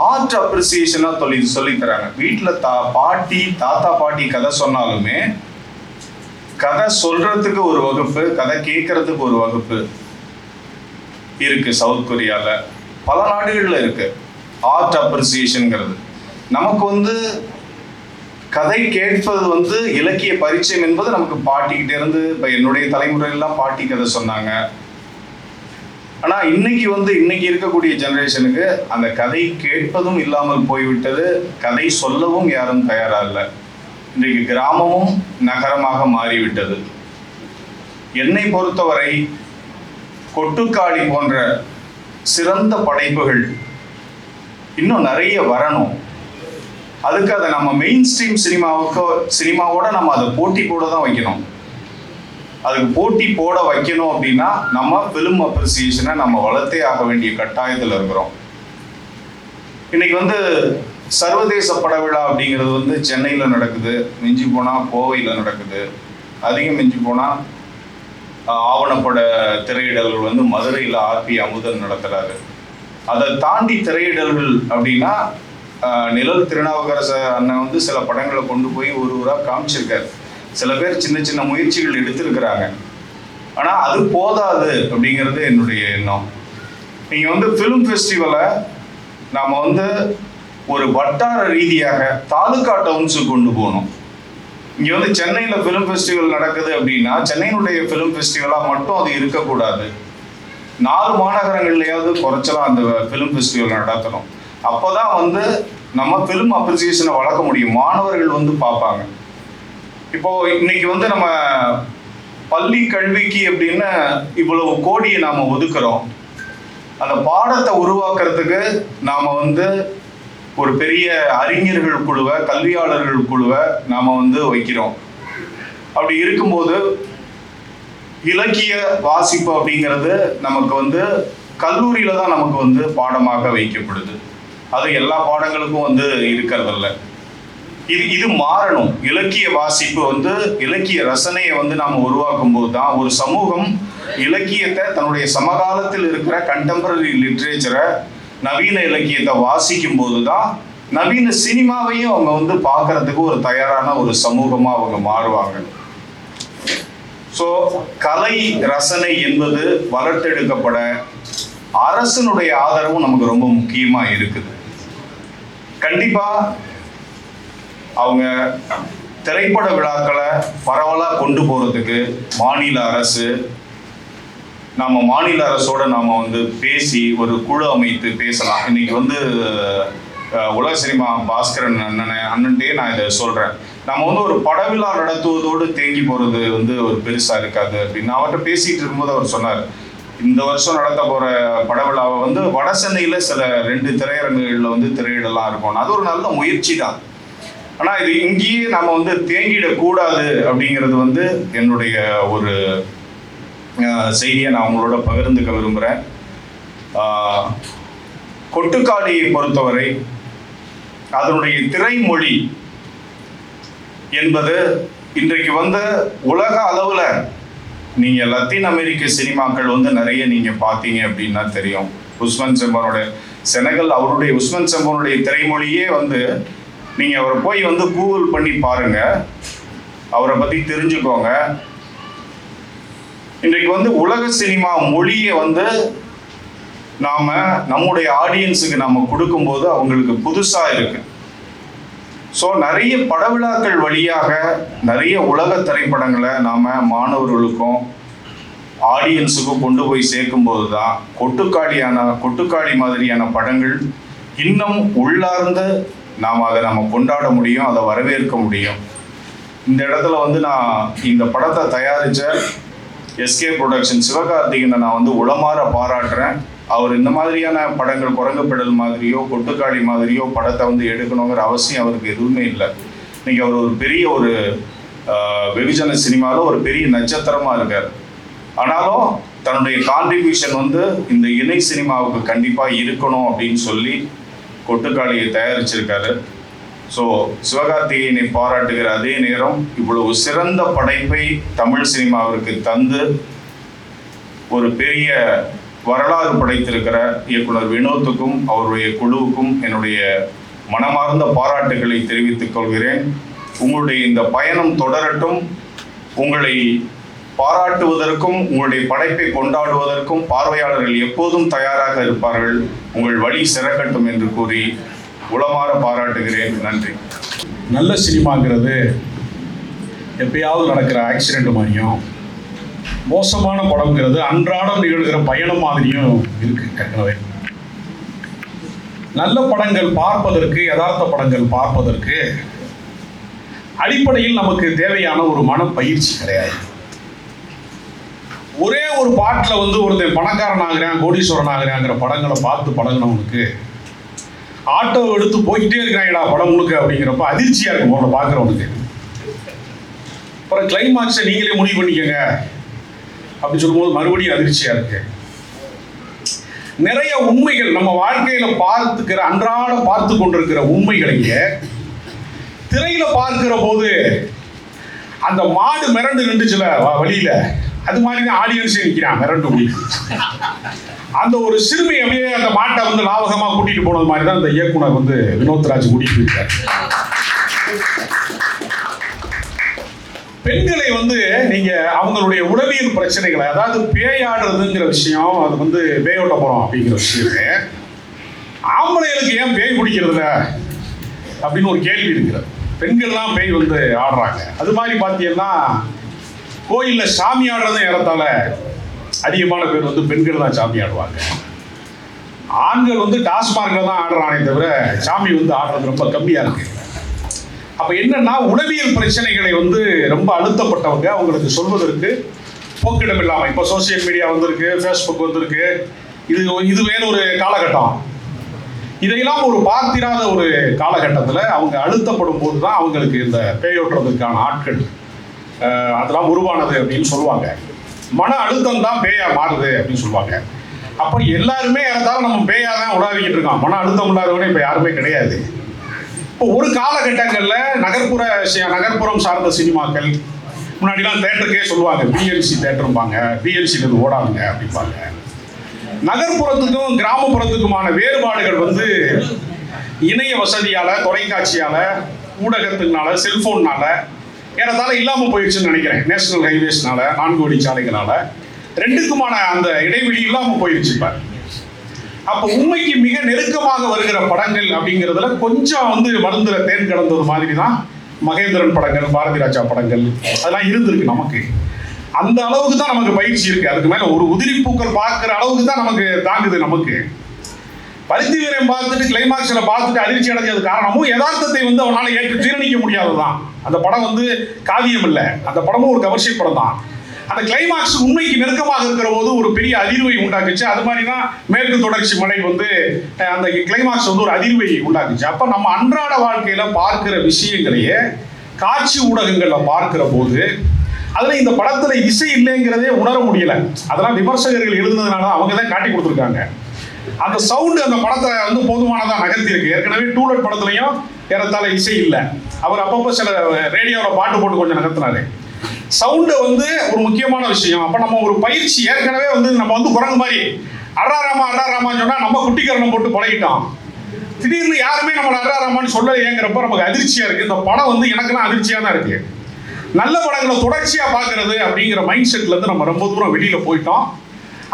ஆர்ட் அப்ரிசியேஷனாக சொல்லித்தராங்க. வீட்டில் தாத்தா பாட்டி கதை சொன்னாலுமே கதை சொல்கிறதுக்கு ஒரு வகுப்பு, கதை கேட்கறதுக்கு ஒரு வகுப்பு இருக்குது சவுத் கொரியாவில். பல நாடுகளில் இருக்குது ஆர்ட் அப்ரிசியேஷனுங்கிறது. நமக்கு வந்து கதை கேட்பது வந்து இலக்கிய பரிச்சயம் என்பது நமக்கு பாட்டிக்கிட்டே இருந்து, இப்போ என்னுடைய தலைமுறையெல்லாம் பாட்டி கதை சொன்னாங்க. ஆனால் இன்னைக்கு இருக்கக்கூடிய ஜெனரேஷனுக்கு அந்த கதை கேட்பதும் இல்லாமல் போய்விட்டது, கதை சொல்லவும் யாரும் தயாராக இல்லை. இன்றைக்கு கிராமமும் நகரமாக மாறிவிட்டது. என்னை பொறுத்தவரை கொட்டுக்காளி போன்ற சிறந்த படைப்புகள் இன்னும் நிறைய வரணும். அதுக்கு அதை நம்ம மெயின் ஸ்ட்ரீம் சினிமாவோட நம்ம அதை போட்டி போட தான் வைக்கணும். அதுக்கு போட்டி போட வைக்கணும் அப்படின்னா நம்ம ஃபிலிம் அப்ரிசியேஷனை நம்ம வளர்த்தே ஆக வேண்டிய கட்டாயத்தில் இருக்கிறோம். இன்னைக்கு வந்து சர்வதேச படவிழா அப்படிங்கிறது வந்து சென்னையில் நடக்குது, மிஞ்சி போனால் கோவையில் நடக்குது, அதிகம் மிஞ்சி போனால் ஆவணப்பட திரையிடல்கள் வந்து மதுரையில் ஆர்பி அமுதன் நடத்துகிறாரு. அதை தாண்டி திரையிடல்கள் அப்படின்னா நிழல் திருநாவுக்கரசு அண்ணன் வந்து சில படங்களை கொண்டு போய் ஒரு ஊராக காமிச்சிருக்காரு. சில பேர் சின்ன சின்ன முயற்சிகள் எடுத்திருக்கிறாங்க. ஆனால் அது போதாது அப்படிங்கிறது என்னுடைய எண்ணம். நீங்கள் வந்து ஃபிலிம் ஃபெஸ்டிவலை நாம் வந்து ஒரு வட்டார ரீதியாக தாலுகா டவுன்ஸுக்கு கொண்டு போகணும். இங்கே வந்து சென்னையில் ஃபிலிம் ஃபெஸ்டிவல் நடக்குது அப்படின்னா சென்னையினுடைய ஃபிலிம் ஃபெஸ்டிவலாக மட்டும் அது இருக்கக்கூடாது. 4 மாநகரங்கள்லையாவது குறைச்சலாம் அந்த ஃபிலிம் ஃபெஸ்டிவல் நடத்தணும். அப்போ தான் வந்து நம்ம ஃபிலிம் அப்ரிசியேஷனை வளர்க்க முடியும், மாணவர்கள் வந்து பார்ப்பாங்க. இப்போது இன்னைக்கு வந்து நம்ம பள்ளி கல்விக்கு அப்படின்னு இவ்வளவு கோடியை நாம் ஒதுக்குறோம். அந்த பாடத்தை உருவாக்குறதுக்கு நாம் வந்து ஒரு பெரிய அறிஞர்கள் குழுவை, கல்வியாளர்கள் குழுவை நாம் வந்து வைக்கிறோம். அப்படி இருக்கும்போது இலக்கிய வாசிப்பு அப்படிங்கிறது நமக்கு வந்து கல்லூரியில் தான் நமக்கு வந்து பாடமாக வைக்கப்படுது. அது எல்லா பாடங்களுக்கும் வந்து இருக்கிறதில்ல. இது மாறணும். இலக்கிய வாசிப்பு வந்து இலக்கிய ரசனையை வந்து நாம் உருவாக்கும் போது தான் ஒரு சமூகம் இலக்கியத்தை தன்னுடைய சமகாலத்தில் இருக்கிற கண்டெம்பரரி லிட்ரேச்சரை, நவீன இலக்கியத்தை வாசிக்கும் போது தான் நவீன சினிமாவையும் அவங்க வந்து பார்க்கறதுக்கு ஒரு தயாரான ஒரு சமூகமாக அவங்க மாறுவாங்க. ஸோ கலை ரசனை என்பது வளர்த்தெடுக்கப்பட அரசனுடைய ஆதரவும் நமக்கு ரொம்ப முக்கியமாக இருக்குது. கண்டிப்பாக அவங்க திரைப்பட விழாக்களை பரவலாக கொண்டு போகிறதுக்கு மாநில அரசு, மாநில அரசோட நாம் வந்து பேசி ஒரு குழு அமைத்து பேசலாம். இன்னைக்கு வந்து உலக சினிமா பாஸ்கரன் அண்ணன்ட்டே நான் இதை சொல்கிறேன். நம்ம வந்து ஒரு படவிழா நடத்துவதோடு தேங்கி போகிறது வந்து ஒரு பெருசாக இருக்காது அப்படின்னு அவர்கிட்ட பேசிகிட்டு இருக்கும்போது அவர் சொன்னார், இந்த வருஷம் நடத்த போகிற படவிழாவை வந்து வட சென்னையில் சில 2 திரையரங்குகளில் வந்து திரையிடலாம் இருக்கும். அது ஒரு நல்ல முயற்சி தான். ஆனால் இது இங்கேயே நம்ம வந்து தேங்கிடக்கூடாது அப்படிங்கிறது வந்து என்னுடைய ஒரு செய்தியை நான் உங்களோட பகிர்ந்துக்க விரும்புகிறேன். கொட்டுக்காளியை பொறுத்தவரை அதனுடைய திரைமொழி என்பது இன்றைக்கு வந்து உலக அளவில் நீங்கள் லத்தீன் அமெரிக்க சினிமாக்கள் வந்து நிறைய நீங்கள் பார்த்தீங்க அப்படின்னா தெரியும். உஸ்மன் செம்பனோட செனகல், அவருடைய உஸ்மன் செம்பனுடைய திரைமொழியே வந்து நீங்கள் அவரை போய் வந்து கூகுள் பண்ணி பாருங்கள், அவரை பற்றி தெரிஞ்சுக்கோங்க. இன்றைக்கு வந்து உலக சினிமா மொழியை வந்து நாம் நம்முடைய ஆடியன்ஸுக்கு நாம் கொடுக்கும்போது அவங்களுக்கு புதுசாக இருக்குது. ஸோ நிறைய படவிழாக்கள் வழியாக நிறைய உலக திரைப்படங்களை நாம் மாணவர்களுக்கும் ஆடியன்ஸுக்கும் கொண்டு போய் சேர்க்கும்போது தான் கொட்டுக்காளி மாதிரியான படங்கள் இன்னும் உள்ளார்ந்து நாம் அதை நம்ம கொண்டாட முடியும், அதை வரவேற்க முடியும். இந்த இடத்துல வந்து நான் இந்த படத்தை தயாரித்த எஸ்கே ப்ரொடக்ஷன் சிவகார்த்திகனை நான் வந்து உளமாற பாராட்டுறேன். அவர் இந்த மாதிரியான படங்கள் குரங்குப்படல் மாதிரியோ கொட்டுக்காளி மாதிரியோ படத்தை வந்து எடுக்கணுங்கிற அவசியம் அவருக்கு எதுவுமே இல்லை. இன்னைக்கு அவர் ஒரு பெரிய ஒரு வெகுஜன சினிமாவில் ஒரு பெரிய நட்சத்திரமாக இருக்கார். ஆனாலும் தன்னுடைய கான்ட்ரிபியூஷன் வந்து இந்த இணை சினிமாவுக்கு கண்டிப்பாக இருக்கணும் அப்படின்னு சொல்லி கொட்டுக்காளியை தயாரிச்சிருக்காரு. ஸோ சிவகார்த்திகேயனை பாராட்டுகிற அதே நேரம் இவ்வளவு சிறந்த படைப்பை தமிழ் சினிமாவிற்கு தந்து ஒரு பெரிய வரலாறு படைத்திருக்கிற இயக்குனர் வினோத்துக்கும் அவருடைய குழுவுக்கும் என்னுடைய மனமார்ந்த பாராட்டுகளை தெரிவித்துக் கொள்கிறேன். உங்களுடைய இந்த பயணம் தொடரட்டும். உங்களை பாராட்டுவதற்கும் உங்களுடைய படைப்பை கொண்டாடுவதற்கும் பார்வையாளர்கள் எப்போதும் தயாராக இருப்பார்கள். உங்கள் வழி சிறக்கட்டும் என்று கூறி உளமாற பாராட்டுகிறேன். நன்றி. நல்ல சினிமாங்கிறது எப்பயாவது நடக்கிற ஆக்சிடென்ட் மாதிரியும், மோசமான படம்ங்கிறது அன்றாடம் நிகழ்கிற பயணம் மாதிரியும் இருக்கு. ஏற்கனவே நல்ல படங்கள் பார்ப்பதற்கு, யதார்த்த படங்கள் பார்ப்பதற்கு அடிப்படையில் நமக்கு தேவையான ஒரு மனப்பயிற்சி கிடையாது. ஒரே ஒரு பாட்டில் வந்து ஒருத்தன் பணக்காரன் ஆகிறேன், கோடீஸ்வரன் ஆகிறேங்கிற படங்களை பார்த்து பழகினவனுக்கு ஆட்டோ எடுத்து போய்கிட்டே இருக்கிறாங்கடா படம் முழுக்க அப்படிங்கிறப்ப அதிர்ச்சியாக இருக்கும் முதல்ல பார்க்குறவனுக்கு. அப்புறம் கிளைமாக்ஸை நீங்களே முடிவு பண்ணிக்கங்க அப்படின்னு சொல்லும்போது மறுபடியும் அதிர்ச்சியாக இருக்கு. நிறைய உண்மைகள் நம்ம வாழ்க்கையில பார்த்துக்கிற அன்றாட பார்த்து கொண்டிருக்கிற உண்மைகளையே திரையில பார்க்கிற போது அந்த மாடு மிரண்டு நின்றுச்சுல வழியில, அது மாதிரி தான் ஆடியன்ஸே நிற்கிறான் மிரண்டு முடியும். அந்த ஒரு சிறுமி அப்படியே அந்த மாட்டை வந்து லாவகமா கூட்டிட்டு போனது மாதிரி தான் அந்த இயக்குனர் வந்து வினோத்ராஜ் கூட்டிட்டு போயிருக்காரு. பெண்களை வந்து நீங்க அவங்களுடைய உளவியல் பிரச்சனைகளை, அதாவது பேயாடுறதுங்கிற விஷயம், அது வந்து பேயோட்ட போறோம் அப்படிங்கிற விஷயமே ஆம்பளைகளுக்கு ஏன் பேய் பிடிக்கிறதுல அப்படின்னு ஒரு கேள்வி இருக்கிறது. பெண்கள் தான் பேய் வந்து ஆடுறாங்க. அது மாதிரி பார்த்தீங்கன்னா கோயில்ல சாமி ஆடுறதும் ஏறத்தால அதிகமான பேர் வந்து பெண்கள் தான் சாமி ஆடுவாங்க. ஆண்கள் வந்து டாஸ்மார்க்ல தான் ஆடுறானே தவிர சாமி வந்து ஆடுறது ரொம்ப கம்மியா இருக்கு. அப்ப என்னன்னா உளவியல் பிரச்சனைகளை வந்து ரொம்ப அழுத்தப்பட்டவங்க அவங்களுக்கு சொல்வதற்கு போக்கிடம் இல்லாம, இப்போ சோசியல் மீடியா வந்திருக்கு, ஃபேஸ்புக் வந்திருக்கு, இது வேற ஒரு காலகட்டம். இதையெல்லாம் ஒரு பார்த்திராத ஒரு காலகட்டத்தில் அவங்க அழுத்தப்படும் போது தான் அவங்களுக்கு இந்த பேயோட்டுறதுக்கான ஆட்கள் அதெல்லாம் உருவானது அப்படின்னு சொல்லுவாங்க. மன அழுத்தம் தான் பேயா மாறுது அப்படின்னு சொல்லுவாங்க. அப்போ எல்லாருமே இருந்தாலும் நம்ம பேயா தான் உலாவிக்கிட்டு இருக்கோம். மன அழுத்தம் இல்லாதவனே இப்போ யாருமே கிடையாது. இப்போ ஒரு காலகட்டங்களில் நகர்ப்புறம் சார்ந்த சினிமாக்கள் முன்னாடிலாம் தேட்டருக்கே சொல்லுவாங்க, பிஎல்சி தேட்டரும்பாங்க, பிஎல்சியில் ஓடாதுங்க அப்படிம்பாங்க. நகர்ப்புறத்துக்கும் கிராமப்புறத்துக்குமான வேறுபாடுகள் வந்து இணைய வசதியால, தொலைக்காட்சியால, ஊடகத்தினால, செல்போன்னால ஏறத்தாழ இல்லாமல் போயிடுச்சுன்னு நினைக்கிறேன். நேஷனல் ஹைவேஸ்னால, 4 வழி சாலைகளால ரெண்டுக்குமான அந்த இடைவெளி இல்லாமல் போயிடுச்சு. இப்போ அப்போ உண்மைக்கு மிக நெருக்கமாக வருகிற படங்கள் அப்படிங்கிறதுல கொஞ்சம் வந்து மருந்துல தேன் கலந்தது மாதிரி தான் மகேந்திரன் படங்கள், பாரதி ராஜா படங்கள் அதெல்லாம் இருந்திருக்கு. நமக்கு அந்த அளவுக்கு தான் நமக்கு பயிற்சி இருக்கு. அதுக்கு மேல ஒரு உதிரி பூக்கள் பார்க்குற அளவுக்கு தான் நமக்கு தாங்குது. நமக்கு பருத்தி வீரன் பார்த்துட்டு கிளைமாக்ஸில் பார்த்துட்டு அதிர்ச்சி அடைஞ்சது காரணமும் யதார்த்தத்தை வந்து அவனால் ஏற்று ஜீரணிக்க முடியாதுதான். அந்த படம் வந்து காவியம் இல்லை, அந்த படமும் ஒரு கமர்ஷியல் படம் தான். அந்த கிளைமாக்ஸ் உண்மைக்கு நெருக்கமாக இருக்கிற போது ஒரு பெரிய அதிர்வை உண்டாக்குச்சு. அது மாதிரி தான் மேற்கு தொடர்ச்சி மலை வந்து அந்த கிளைமாக்ஸ் வந்து ஒரு அதிர்வை உண்டாக்குச்சு. அப்போ நம்ம அன்றாட வாழ்க்கையில பார்க்கிற விஷயங்களையே காட்சி ஊடகங்களில் பார்க்கிற போது அதுல இந்த படத்துல இசை இல்லைங்கிறதே உணர முடியல. அதெல்லாம் விமர்சகர்கள் எழுதுனதுனால அவங்க தான் காட்டி கொடுத்துருக்காங்க. அந்த சவுண்டு அந்த படத்தை வந்து போதுமானதா நகர்த்தி இருக்கு. ஏற்கனவே டூலட் படத்துலையும் ஏறத்தாழ இசை இல்லை. அவர் அப்பப்போ சில ரேடியோவில் பாட்டு போட்டு கொஞ்சம் நகர்த்தினாரு. சவுண்டு வந்து ஒரு முக்கியமான விஷயம். அப்போ நம்ம ஒரு பயிற்சி ஏற்கனவே வந்து நம்ம வந்து குரங்கு மாதிரி அடாராமான்னு சொன்னா நம்ம குட்டிக்கரணம் போட்டு பழகிட்டோம். திடீர்னு யாருமே நம்மளை அடாராமான்னு சொல்லலையேங்கிறப்ப நமக்கு அதிர்ச்சியா இருக்கு. இந்த படம் வந்து எனக்குலாம் அதிர்ச்சியா தான் இருக்கு. நல்ல படங்களை தொடர்ச்சியா பார்க்கறது அப்படிங்கிற மைண்ட் செட்ல இருந்து நம்ம ரொம்ப தூரம் வெளியில போயிட்டோம்.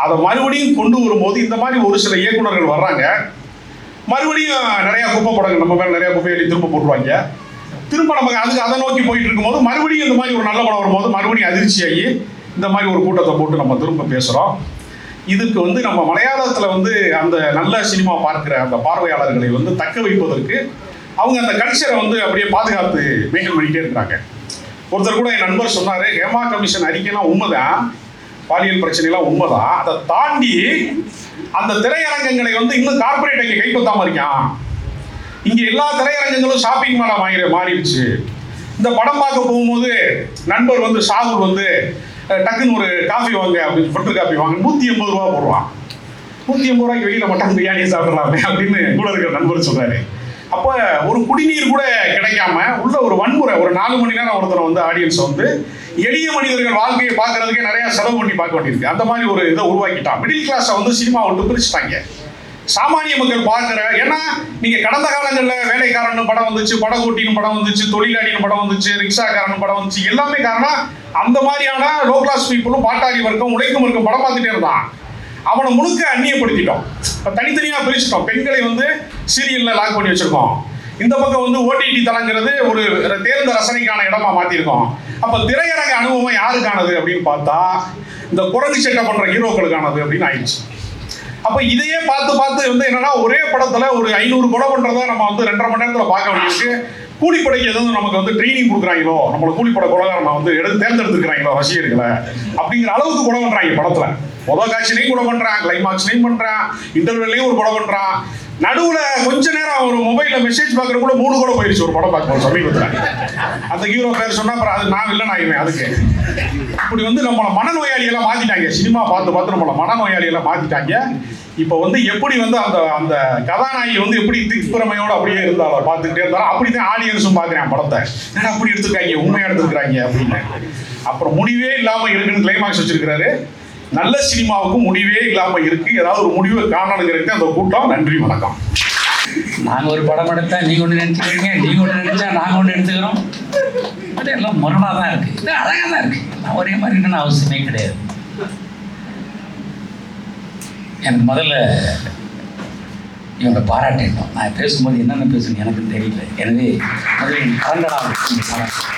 அதை மறுபடியும் கொண்டு வரும்போது இந்த மாதிரி ஒரு சில இயக்குனர்கள் வர்றாங்க. மறுபடியும் நிறைய குப்பை படங்கள் நம்ம மேல நிறைய குப்பையை திரும்ப போட்டுருவாங்க. திரும்ப நமக்கு அதை நோக்கி போயிட்டு இருக்கும்போது மறுபடியும் இந்த மாதிரி ஒரு நல்ல படம் வரும்போது மறுபடியும் அதிர்ச்சியாகி இந்த மாதிரி ஒரு கூட்டத்தை போட்டு நம்ம திரும்ப பேசுறோம். இதுக்கு வந்து நம்ம மலையாளத்துல வந்து அந்த நல்ல சினிமா பார்க்கிற அந்த பார்வையாளர்களை வந்து தக்க வைப்பதற்கு அவங்க அந்த கல்ச்சரை வந்து அப்படியே பாதுகாத்து மெயின்டைன் பண்ணிட்டே இருக்கிறாங்க. ஒருத்தர் கூட என் நண்பர் சொன்னாரு, ஹேமா கமிஷன் அறிக்கைலாம் உண்மைதான், பாலியல் பிரச்சனைலாம் உண்மைதான், அதை தாண்டி அந்த திரையரங்கங்களை வந்து இன்னும் கார்பரேட் இங்கே கைப்பற்றாம இருக்கான். இங்க எல்லா திரையரங்கங்களும் ஷாப்பிங் மாலா மாறிடுச்சு. இந்த படம் பார்க்க போகும்போது நண்பர் வந்து ஷாகுல் வந்து டக்குன்னு ஒரு காஃபி வாங்க அப்படின்னு ஃபில்டர் காஃபி வாங்க 180 ரூபா போடுவான். 180 ரூபாய்க்கு வெளியில மட்டன் பிரியாணி சாப்பிடலாமே அப்படின்னு கூட இருக்கிற நண்பர் சொல்றாரு. அப்போ ஒரு குடிநீர் கூட கிடைக்காம உள்ள ஒரு வன்முறை, ஒரு 4 மணி நேரம் ஒருத்தரை வந்து ஆடியன்ஸ் வந்து எளிய மனிதர்கள் வாழ்க்கையை பார்க்கறதுக்கே நிறைய செலவு பண்ணி பார்க்க வேண்டியிருக்கு. அந்த மாதிரி ஒரு இதை உருவாக்கிட்டான். மிடில் கிளாஸை வந்து சினிமா விட்டு பிரிச்சுட்டாங்க. சாமானிய மக்கள் பார்க்குற, ஏன்னா நீங்க கடந்த காலங்களில் வேலைக்காரன் படம் வந்துச்சு, படகோட்டின்னு படம் வந்துச்சு, தொழிலாளின்னு படம் வந்துச்சு, ரிக்ஷாக்காரன் படம் வந்துச்சு, எல்லாமே காரணம் அந்த மாதிரியான லோ கிளாஸ் பீப்புளும் பாட்டாளி வர்க்கம் உழைக்கும் வர்க்கம் படம் பார்த்துட்டே இருந்தான். அவனை முழுக்க அந்நியப்படுத்திட்டோம். இப்போ தனித்தனியாக பிரிச்சுட்டோம். பெண்களை வந்து சீரியலில் லாக் பண்ணி வச்சிருக்கோம். இந்த பக்கம் வந்து ஓடிடி தளங்கிறது ஒரு தேர்ந்த ரசனைக்கான இடமா மாற்றிருக்கோம். அப்போ திரையரங்க அனுபவம் யாருக்கானது அப்படின்னு பார்த்தா இந்த குரங்கு சட்டை பண்ணுற ஹீரோக்களுக்கானது அப்படின்னு ஆயிடுச்சு. அப்போ இதையே பார்த்து வந்து என்னன்னா ஒரே படத்தில் ஒரு 500 கொலை பண்ணுறத நம்ம வந்து 2.5 மணி நேரத்தில் பார்க்க வேண்டியிருக்கு. கூலிப்படைக்கு எதுவும் நமக்கு வந்து ட்ரைனிங் கொடுக்குறாங்களோ, நம்மளை கூலிப்படை கொலைகாரனை வந்து தேர்ந்தெடுத்துக்கிறாங்களோ ரசிகர்களை அப்படிங்கிற அளவுக்கு கொலை பண்ணுறாங்க படத்தில். முதல் காட்சிலையும் கூட பண்றான், கிளைமாக்ஸ்லையும் பண்றான், இன்டர்வெல்லையும் ஒரு கொலை பண்றான். நடுவுல கொஞ்ச நேரம் ஒரு மொபைல்ல மெசேஜ் பார்க்கறதுக்குள்ள 3 கூட போயிடுச்சு ஒரு படம் பார்க்க சமீபத்தில். அந்த ஹீரோ பேர் சொன்னா அப்புறம் அது நான் வில்லன் ஆகிடுவேன். அதுக்கு இப்படி வந்து நம்மளை மனநோயாளியெல்லாம் மாத்திட்டாங்க. சினிமா பார்த்து நம்மளை மனநோயாளியெல்லாம் மாத்திட்டாங்க. இப்போ வந்து எப்படி வந்து அந்த அந்த கதாநாயகி வந்து எப்படி திக்பிரமையோடு அப்படியே இருந்தாலும் பார்த்துக்கிட்டே இருந்தாலும் அப்படித்தான் ஆடியன்ஸும் பார்க்குறேன் படத்தை. ஏன்னா அப்படி எடுத்துருக்காங்க, உண்மையாக எடுத்துருக்காங்க அப்படின்னு. அப்புறம் முடிவே இல்லாமல் இருக்குன்னு கிளைமாக்ஸ் வச்சிருக்கிறாரு. நல்ல சினிமாவுக்கும் முடிவே இல்லாமல் இருக்கு. ஏதாவது ஒரு முடிவை காணணுங்கிறது அந்த கூட்டம். நன்றி, வணக்கம். நாங்கள் ஒரு படம் எடுத்தா நீங்கள் ஒன்று நினச்சிக்கிறீங்க, நீங்கள் ஒன்று நினச்சா நாங்கள் ஒன்று எடுத்துக்கிறோம். அது எல்லாம் முரணாக தான் இருக்குது. இது அழகாக தான் இருக்குது. எல்லாம் ஒரே மாதிரி இருக்கணும்னு அவசியமே கிடையாது. எனக்கு முதல்ல இவங்க பாராட்டணும். நான் பேசும்போது என்னென்ன பேசணும் எனக்கு தெரியல. எனவே முதல்ல என் கலங்கடா பாராட்டு.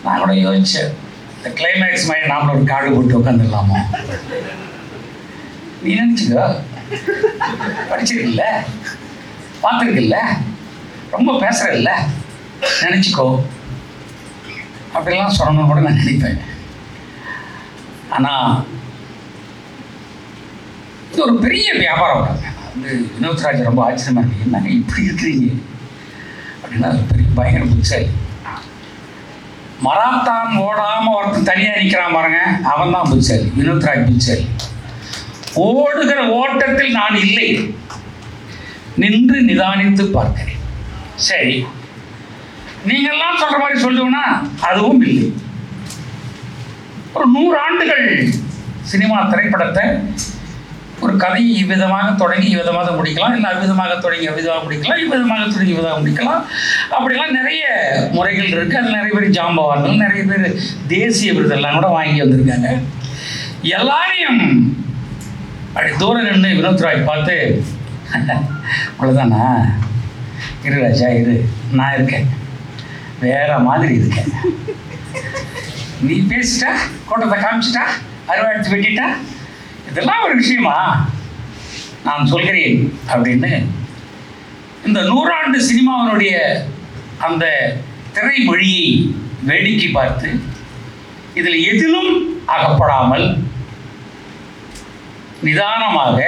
நான் கூட யோசிச்சேன், இந்த கிளைமேக்ஸ் மாதிரி நாமளும் ஒரு காடு போட்டு உட்காந்துடலாமோ. நீ நினச்சிக்கோ, படிச்சிருக்கில்ல, பார்த்துருக்கில்ல, ரொம்ப பேசுறதில்ல, நினச்சிக்கோ அப்படிலாம் சொல்லணும்னு கூட நான் நினைப்பேன். ஆனால் இது ஒரு பெரிய வியாபாரம். வந்து வினோத்ராஜ் ரொம்ப ஆச்சரியமா இருக்கு, என்னங்க இப்படி இருக்கிறீங்க அப்படின்னா பெரிய பயங்கர புத்திசாலி. மராத்தான் ஓடாமல் ஒருத்தன் தனியாக நிற்கிறான் பாருங்க, அவன் தான் புத்திசாலி. வினோத்ராஜ் புத்திசாலி. ஓடுகிற ஓட்டத்தில் நான் இல்லை, நின்று நிதானித்து பார்க்கிறேன். சரி, நீங்கள்லாம் சொல்ற மாதிரி சொல்லுவோம்னா அதுவும் இல்லை. ஒரு 100 ஆண்டுகள் சினிமா திரைப்படத்தை ஒரு கதையை இவ்விதமாக தொடங்கி இவ்விதமாக முடிக்கலாம், இல்லை அவ்விதமாக தொடங்கி அவ்விதமாக முடிக்கலாம், இவ்விதமாக தொடங்கி இவ்விதமாக முடிக்கலாம். அப்படிலாம் நிறைய முறைகள் இருக்குது. அதில் நிறைய பேர் ஜாம்பவான்கள், நிறைய பேர் தேசிய விருதெல்லாம் கூட வாங்கி வந்திருக்காங்க. எல்லாரையும் அப்படி தூரம் நின்று வினோத்ராஜ் பார்த்து, அவ்வளோதானா, இரு ராஜா இரு, நான் இருக்கேன், வேற மாதிரி இருக்கேன், நீ பேசிட்டா, கூட்டத்தை காமிச்சிட்டா, அறுவாழ்த்து வெட்டிட்டா, இதெல்லாம் ஒரு விஷயமா, நான் சொல்கிறேன் அப்படின்னு இந்த 100 ஆண்டு சினிமாவினுடைய அந்த திரைமொழியை வேடிக்கை பார்த்து இதில் எதிலும் அகப்படாமல் நிதானமாக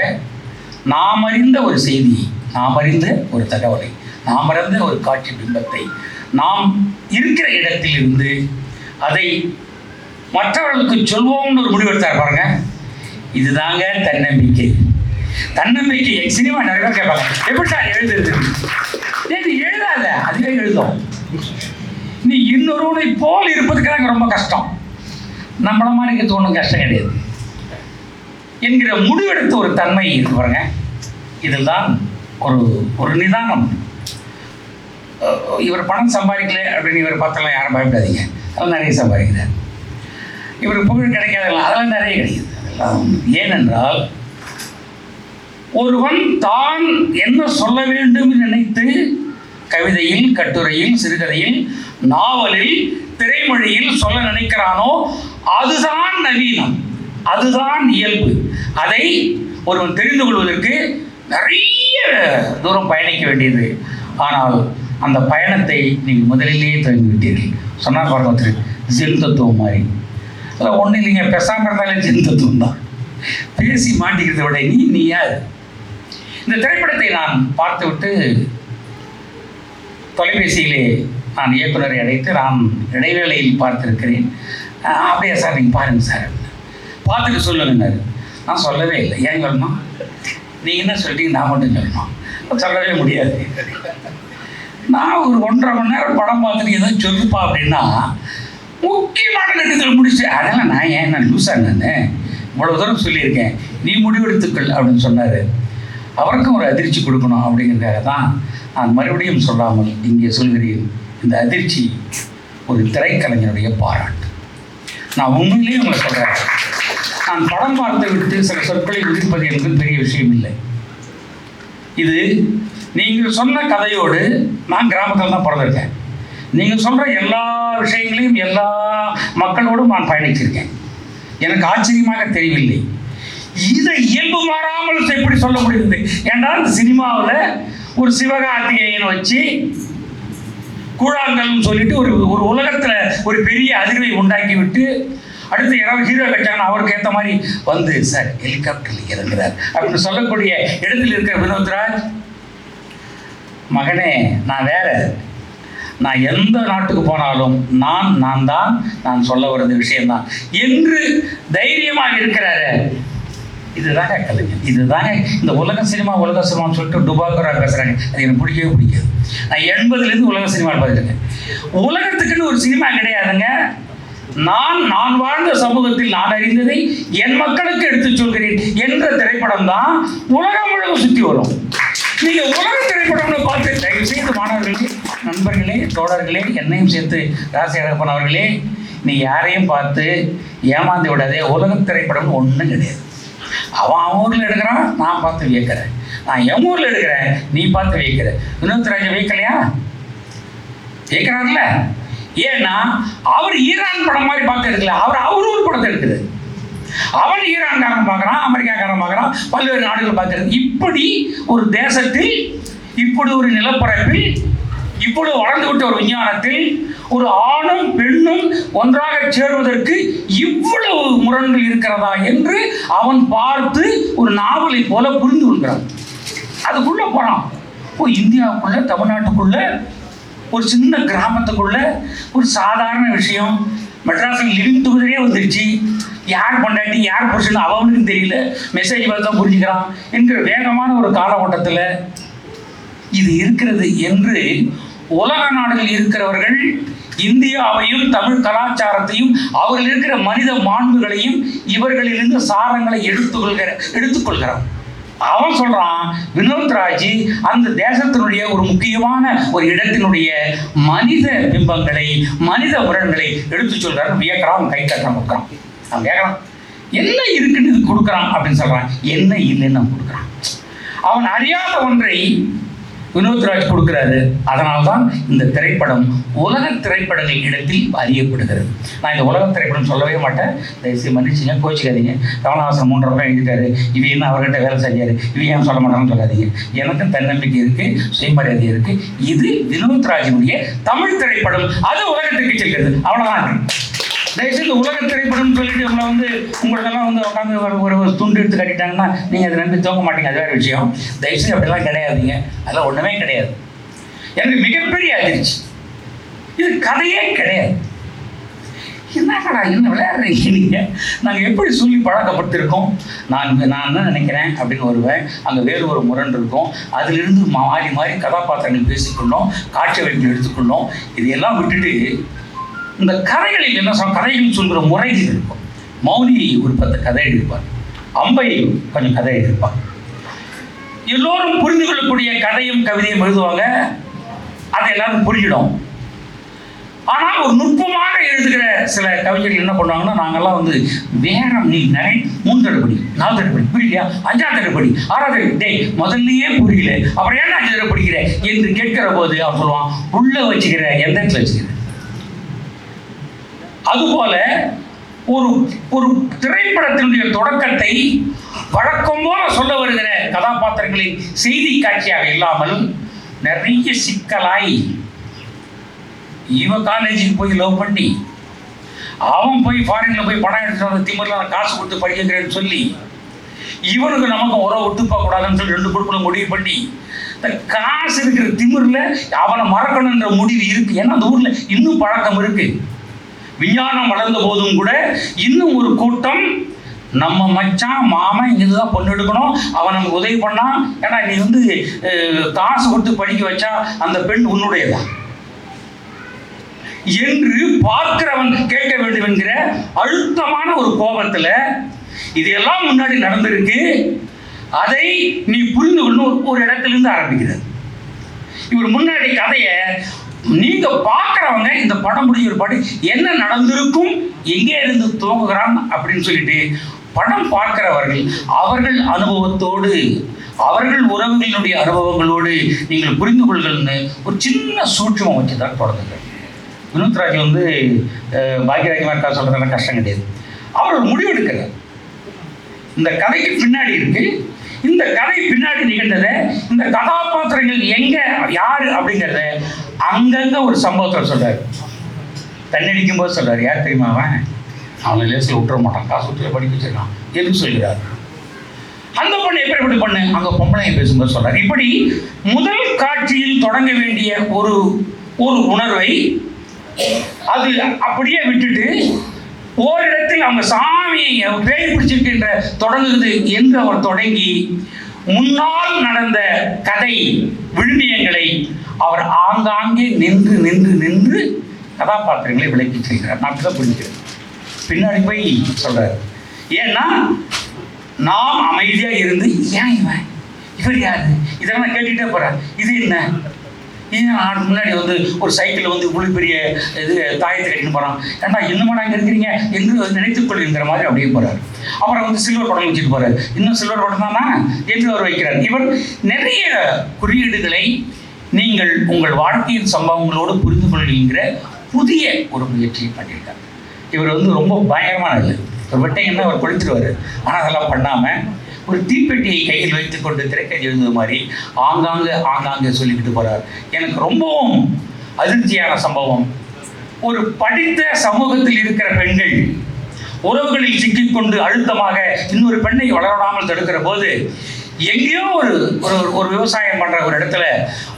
நாம் அறிந்த ஒரு செய்தியை, நாம் அறிந்த ஒரு தகவலை, நாம் அறிந்த ஒரு காட்சி பிம்பத்தை, நாம் இருக்கிற இடத்திலிருந்து அதை மற்றவர்களுக்கு சொல்வோம்னு ஒரு முடிவெடுத்தார் பாருங்க. இதுதாங்க தன்னம்பிக்கை. தன்னம்பிக்கை சினிமா நிறைய பேர் கேட்பாங்க, எப்படி சார் எழுதுறது? நீ எழுதாத, அதுவே எழுதும். நீ இன்னொருவனை போல் இருப்பதுக்கு ரொம்ப கஷ்டம், நம்மள மாதிரி இருக்கிறது ஒன்றும் கஷ்டம் கிடையாது என்கிற முடிவெடுத்த ஒரு தன்மை இருக்கு பாருங்க. இதில் தான் ஒரு நிதானம். இவர் பணம் சம்பாதிக்கல அப்படின்னு இவர் பார்த்தெல்லாம் யாரும் பயப்படாதீங்க, அதெல்லாம் நிறைய சம்பாதிக்கிறார். இவருக்கு புகழ் கிடைக்காதெல்லாம் அதெல்லாம் நிறைய கிடைக்குது. அதெல்லாம் ஏனென்றால் ஒருவன் தான் என்ன சொல்ல வேண்டும் நினைத்து கவிதையில், கட்டுரையில், சிறுகதையில், நாவலில், திரைமொழியில் சொல்ல நினைக்கிறானோ அதுதான் நவீனம், அதுதான் இயல்பு. அதை ஒருவன் தெரிந்து கொள்வதற்கு நிறைய தூரம் பயணிக்க வேண்டியது. ஆனால் அந்த பயணத்தை நீங்கள் முதலிலேயே தொடங்கிவிட்டீர்கள். சொன்னார் பாருங்க, ஜென் தத்துவம் மாதிரி. அதில் ஒன்றும் இல்லைங்க, பேசாமல் இருந்தாலே ஜென் தத்துவம் தான். பேசி மாட்டிக்கிறத விட நீ யார்? இந்த திரைப்படத்தை நான் பார்த்துவிட்டு தொலைபேசியிலே நான் இயக்குனரை அழைத்து நான் இடைவேளையில் பார்த்துருக்கிறேன். அப்படியே சார் நீங்கள் பாருங்கள் சார், பார்த்துட்டு சொல்லுங்கன்னாரு. நான் சொல்லவே இல்லை. ஏன் சொல்லணும்? நீங்கள் என்ன சொல்லிட்டீங்க, நான் மட்டும் சொல்லணும்? சொல்லவே முடியாது. நான் ஒரு 1.5 மணி நேரம் படம் பார்த்துட்டு ஏதோ சொல்லுப்பா அப்படின்னா முக்கியமான கட்டத்தில் முடிச்சு, அதெல்லாம் நான் ஏன் நான் லூஸா நான் இவ்வளோ தூரம் சொல்லியிருக்கேன், நீ முடிவெடுத்துக்கள் அப்படின்னு சொன்னார். அவருக்கும் ஒரு அதிர்ச்சி கொடுக்கணும் அப்படிங்கிறதுக்காக தான் நான் மறுபடியும் சொல்லாமல் இங்கே சொல்கிறேன். இந்த அதிர்ச்சி ஒரு திரைக்கலைஞருடைய பாராட்டு. நான் உண்மையிலேயே உங்களை சொல்கிறேன், நான் படம் பார்த்து விட்டு சில சொற்களை விதிப்பது என்பது பெரிய விஷயம் இல்லை. இது நீங்கள் சொன்ன கதையோடு நான் கிராமத்தில் தான் பிறந்திருக்கேன். நீங்கள் சொல்கிற எல்லா விஷயங்களையும் எல்லா மக்களோடும் நான் பயணிச்சிருக்கேன். எனக்கு ஆச்சரியமாக தெரியவில்லை, இதை இயல்பு மாறாமல் எப்படி சொல்ல முடியுது? ஏன்னால் இந்த சினிமாவில் ஒரு சிவகார்த்திகேயனை வச்சு கூழாங்கல்னு சொல்லிட்டு ஒரு ஒரு உலகத்துல ஒரு பெரிய அதிர்வை உண்டாக்கி விட்டு அடுத்து யாராவது ஹீரோ கட்டாங்கன்னா அவருக்கு ஏற்ற மாதிரி வந்து சார் ஹெலிகாப்டரில் இறங்குறார் அப்படின்னு சொல்லக்கூடிய இடத்தில் இருக்கிற வினோத்ராஜ், மகனே நான் வேற, நான் எந்த நாட்டுக்கு போனாலும் நான் சொல்ல வர்றது விஷயம்தான் என்று தைரியமாக இருக்கிறாரு. இதுதாங்க கலைஞர், இதுதாங்க இந்த உலக சினிமான்னு சொல்லிட்டு டுபாக்கராக பேசுறாங்க. அது எனக்கு பிடிக்கவே பிடிக்காது. நான் 80லேருந்து உலக சினிமாவில் பார்த்துருக்கேன். உலகத்துக்குன்னு ஒரு சினிமா கிடையாதுங்க. நான் வாழ்ந்த சமூகத்தில் நான் அறிந்ததை என் மக்களுக்கு எடுத்துச் சொல்கிறேன் என்ற திரைப்படம் தான் உலகம் முழுவதும் சுற்றி வரும். நீங்க உலக திரைப்படம்னு பார்த்து தயவு செய்து மாணவர்களே, நண்பர்களே, தோழர்களே, என்னையும் சேர்த்து ராசி அழகப்பன் அவர்களே, நீ யாரையும் பார்த்து ஏமாந்து விடாதே. உலக திரைப்படம் ஒன்றும் கிடையாது. அவன் ஊரில் எடுக்கிறான், நான் பார்த்து வியக்கிறேன். நான் என் ஊரில் எடுக்கிறேன், நீ பார்த்து வியக்கிற. வினோத்ராஜை வியக்கலையா? வியக்கிறார்ல. ஏன்னா அவர் ஈரான் படம் மாதிரி பார்த்து எடுக்கல, அவர் ஊர் படத்தை எடுக்குது. அவன் ஈரான்காரன் பார்க்குறான், அமெரிக்காக்காரன் பார்க்குறான், பல்வேறு நாடுகள் பார்க்குறது. இப்படி ஒரு தேசத்தில், இப்படி ஒரு நிலப்பரப்பில், இப்பொழுது வளர்ந்துவிட்ட ஒரு விஞ்ஞானத்தில் ஒரு ஆணும் பெண்ணும் ஒன்றாக சேர்வதற்கு இவ்வளவு முரண்கள் இருக்கிறதா என்று அவன் பார்த்து ஒரு நாவலை போல புரிந்து கொள்கிறான். அதுக்குள்ள போறான். இந்தியாவுக்குள்ள, தமிழ்நாட்டுக்குள்ள, ஒரு சின்ன கிராமத்துக்குள்ள ஒரு சாதாரண விஷயம். மெட்ராஸில் லிவிங் டுகெதரே வந்துருச்சு. யார் பொண்டாட்டி யார் புருஷன் அவனுக்கு தெரியல, மெசேஜ் பார்த்து தான் புரிஞ்சுக்கிறான் என்கிற வேகமான ஒரு காலகட்டத்தில் இது இருக்கிறது என்று உலக நாடுகளில் இருக்கிறவர்கள் இந்தியாவையும் தமிழ் கலாச்சாரத்தையும் அவர்கள் இருக்கிற மனித மாண்புகளையும் இவர்களிலிருந்து சாரங்களை எடுத்துக்கொள்கிறான். அவன் சொல்றான், வினோத்ராஜ் அந்த தேசத்தினுடைய ஒரு முக்கியமான ஒரு இடத்தினுடைய மனித பிம்பங்களை, மனித முரண்களை எடுத்து சொல்றாரு. வியக்கிறான், கை கட்டுறான், கொடுக்குறான். அவன் கேட்கறான், என்ன இருக்குன்னு இது கொடுக்குறான் அப்படின்னு சொல்றான். என்ன இல்லைன்னு அவன் கொடுக்குறான். அவன் அறியாத ஒன்றை வினோத்ராஜ் கொடுக்கிறாரு. அதனால்தான் இந்த திரைப்படம் உலக திரைப்படங்கள் இடத்தில் அறியப்படுகிறது. நான் இந்த உலக திரைப்படம் சொல்லவே மாட்டேன், தயவுசெய்து மன்னிச்சுங்க, கோச்சிக்காதீங்க. கமலஹாசன் 3 ரூபாய் எழுதிட்டாரு, இவ என்ன அவர்கிட்ட வேலை செஞ்சாரு, இவ ஏன் சொல்ல மாட்டாங்கன்னு சொல்லாதீங்க. எனக்கும் தன்னம்பிக்கை இருக்கு, சுயமரியாதை இருக்கு. இது வினோத்ராஜினுடைய தமிழ் திரைப்படம், அது உலகத்துக்கு செல்கிறது. அவ்வளவுதான். தயவுசெய்து உலக திரைப்படம் சொல்லிட்டு உங்களை உங்களுக்கெல்லாம் உட்காந்து ஒரு துண்டு எடுத்து கட்டிட்டாங்கன்னா நீங்கள் அதை நம்பி தூங்க மாட்டீங்க, அது வேறு விஷயம். தயவுசெய்து அப்படிலாம் கிடையாதுங்க, அதெல்லாம் ஒன்றுமே கிடையாது. எனக்கு மிகப்பெரிய அதிர்ச்சி, இது கதையே கிடையாது. என்னடா என்ன விளையாடுறீங்க நீங்கள்? நாங்கள் எப்படி சொல்லி பழக்கப்பட்டிருக்கோம். நான் என்ன நினைக்கிறேன் அப்படின்னு வருவேன், அங்கே வேறு ஒரு முரண் இருக்கும். அதிலிருந்து மாறி மாறி கதாபாத்திரங்கள் பேசிக்கொள்ளோம், காட்சி அமைப்புகள் எடுத்துக்கொள்ளோம். இதையெல்லாம் விட்டுட்டு இந்த கதைகளில் என்ன கதைகள் சொல்கிற முறைகள் இருக்கும். மௌனி ஒரு 10 கதை எழுதியிருப்பார், அம்பை கொஞ்சம் கதை எழுதியிருப்பார். எல்லோரும் புரிந்து கொள்ளக்கூடிய கதையும் கவிதையும் எழுதுவாங்க, அதை எல்லாரும் புரிஞ்சிடும். ஆனால் ஒரு நுட்பமாக எழுதுகிற சில கவிஞர்கள் என்ன பண்ணுவாங்கன்னா, நாங்கள்லாம் வேறம் நீ 3 தடவைப்படி 4 தடவைப்படி புரியலையா, 5ஆம் தடவைப்படி 6ஆம் தடவை, டேய் முதல்லயே புரியல அப்புறம் ஏன் 5 தடவை படிக்கிற என்று கேட்கிற போது அவன் சொல்லுவான், உள்ள வச்சுக்கிற எந்த இடத்துல வச்சுக்கிற. அதுபோல ஒரு ஒரு திரைப்படத்தினுடைய தொடக்கத்தை வழக்கம் போல சொல்ல வருகிற கதாபாத்திரங்களின் செய்தி காட்சியாக இல்லாமல் நிறைய சிக்கலாய், இவன் காலேஜுக்கு போய் லவ் பண்ணி, அவன் போய் ஃபாரின்ல போய் பணம் எடுத்துட்டு வந்து திமிரில் நான் காசு கொடுத்து படிக்கிறேன்னு சொல்லி, இவனுக்கு நமக்கு உறவு ஒத்துப்பா கூடாதுன்னு சொல்லி 2 பொருட்களும் முடிவு பண்ணி, இந்த காசு இருக்கிற திமிரில் அவனை மறக்கணுன்ற முடிவு இருக்கு. ஏன்னா அந்த ஊர்ல இன்னும் பழக்கம் இருக்கு. விஞ்ஞானம் வளர்ந்த போதும் கூட இன்னும் ஒரு கூட்டம் நம்ம மச்சான் மாமன் இதுதான் பொண்ணு எடுக்கணும், அவன் நமக்கு உதவி பண்ணான், ஏன்னா நீ காசு கொடுத்து படிக்க வச்சா அந்த பெண் உன்னுடையதான் என்று பார்க்கிறவன் கேட்க வேண்டும் என்கிற அழுத்தமான ஒரு கோபத்துல இதெல்லாம் முன்னாடி நடந்திருக்கு. அதை நீ புரிந்து கொள்ளணும் ஒரு இடத்திலிருந்து ஆரம்பிக்கிறது. இவர் முன்னாடி கதையை நீங்க பார்க்கிறவங்க இந்த படம் முடிஞ்ச ஒரு பாட்டு என்ன நடந்திருக்கும், எங்கே இருந்து துவங்குகிறான் அப்படின்னு சொல்லிட்டு படம் பார்க்கிறவர்கள் அவர்கள் அனுபவத்தோடு, அவர்கள் உறவுகளினுடைய அனுபவங்களோடு நீங்கள் புரிந்து கொள்கள்னு ஒரு சின்ன சூட்சமம் வச்சு தான் தொடங்குங்க. வினோத்ராஜ் பாக்யராஜ்மார்க்கா சொல்றதுல கஷ்டம் கிடையாது. அவர் ஒரு முடிவு எடுக்கிறார். இந்த கதைக்கு பின்னாடி இருக்கு, இந்த கதை பின்னாடி நிகழ்ந்ததை, இந்த கதாபாத்திரங்கள் எங்க யாரு அப்படிங்கிறத அங்கங்கே ஒரு சம்பவத்தில் சொல்கிறார். தண்ணி அடிக்கும்போது சொல்கிறார், யார் தெரியுமா அவனை லேசில் விட்டுற மாட்டான், காசு விட்டு படிக்க வச்சிருக்கான் என்று சொல்கிறார். அந்த பொண்ணு எப்படி பண்ணு அங்கே பொம்பளை பேசும்போது சொல்கிறார். இப்படி முதல் காட்சியில் தொடங்க வேண்டிய ஒரு ஒரு உணர்வை அது அப்படியே விட்டுட்டு ஓரிடத்தில் அவங்க சாமியை பேய் பிடிச்சிருக்கின்ற தொடங்குது என்று அவர் தொடங்கி முன்னால் நடந்த கதை விழுமியங்களை அவர் ஆங்காங்கே நின்று நின்று நின்று கதாபாத்திரங்களை விளக்கி செய்கிறார். நான் தான் புரிஞ்சுக்கிறேன். பின்னாடி போய் சொல்றாரு, ஏன்னா நாம் அமைதியா இருந்து ஏன் இவர் யாரு இதெல்லாம் நான் கேட்டுக்கிட்டே போறேன், இது என்ன ஏன் முன்னாடி வந்து ஒரு சைக்கிள் வந்து இவ்வளோ பெரிய இது தாயத்தை கட்டின்னு போகிறான், ஏன்னா இன்னுமா நாங்கள் இருக்கிறீங்க என்று நினைத்துக் கொள்கிற மாதிரி அப்படியே போகிறார். அப்புறம் வந்து சில்வர் படம் வச்சுட்டு போகிறார், இன்னும் சில்வர் படம் தானா என்று அவர் வைக்கிறார். இவர் நிறைய குறியீடுகளை நீங்கள் உங்கள் வாழ்க்கையின் சம்பவங்களோடு புரிந்து கொள்கின்ற புதிய ஒரு முயற்சியை பண்ணியிருக்கார். இவர் வந்து ரொம்ப பயங்கரமான இல்லை, ஒரு வெட்டைங்கன்னா அவர் கொளுத்துருவார். ஆனால் அதெல்லாம் பண்ணாமல் ஒரு தீப்பெட்டியை கையில் வைத்துக்கொண்டு திரைக்கதை எழுதுவது மாதிரி ஆங்காங்கே சொல்லிக்கிட்டு போகிறார். எனக்கு ரொம்பவும் அதிர்ச்சியான சம்பவம், ஒரு படித்த சமூகத்தில் இருக்கிற பெண்கள் உறவுகளில் சிக்கிக்கொண்டு அழுத்தமாக இன்னொரு பெண்ணை வளராமல் தடுக்கிற போது எங்கேயோ ஒரு விவசாயம் பண்ணுற ஒரு இடத்துல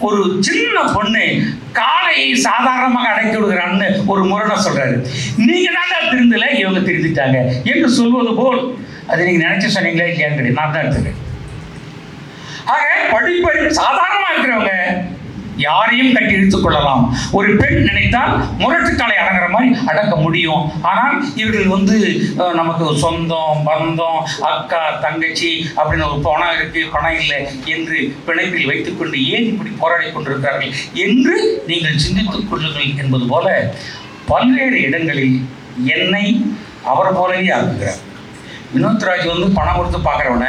ஒரு சின்ன பொண்ணு காலையை சாதாரணமாக அடக்கி விடுகிறான்னு ஒரு முரணை சொல்கிறாரு. நீங்கள் தான் திருந்தலை, இவங்க திருந்திட்டாங்க என்று சொல்வது போல் அது நீங்கள் நினைச்சு சொன்னீங்களே இல்லையான்னு கிடையாது, நான் தான் எடுத்துக்கிறேன். ஆக படிப்பறிவு சாதாரணமாக இருக்கிறவங்க யாரையும் கட்டி இழுத்துக் கொள்ளலாம். ஒரு பெண் நினைத்தால் முரட்டுக்காலை அடங்குற மாதிரி அடக்க முடியும். ஆனால் இவர்கள் வந்து நமக்கு சொந்தம் பந்தம் அக்கா தங்கச்சி அப்படின்னு ஒரு பணம் இருக்கு பணம் இல்லை என்று பிணைப்பில் வைத்துக்கொண்டு ஏன் இப்படி போராடி கொண்டிருக்கிறார்கள் என்று நீங்கள் சிந்தித்துக் கொள்ளுங்கள் என்பது போல பல்வேறு இடங்களில் என்னை அவர் போலவே ஆக்குகிறார். வினோத்ராஜ் வந்து பணம் கொடுத்து பார்க்குறவன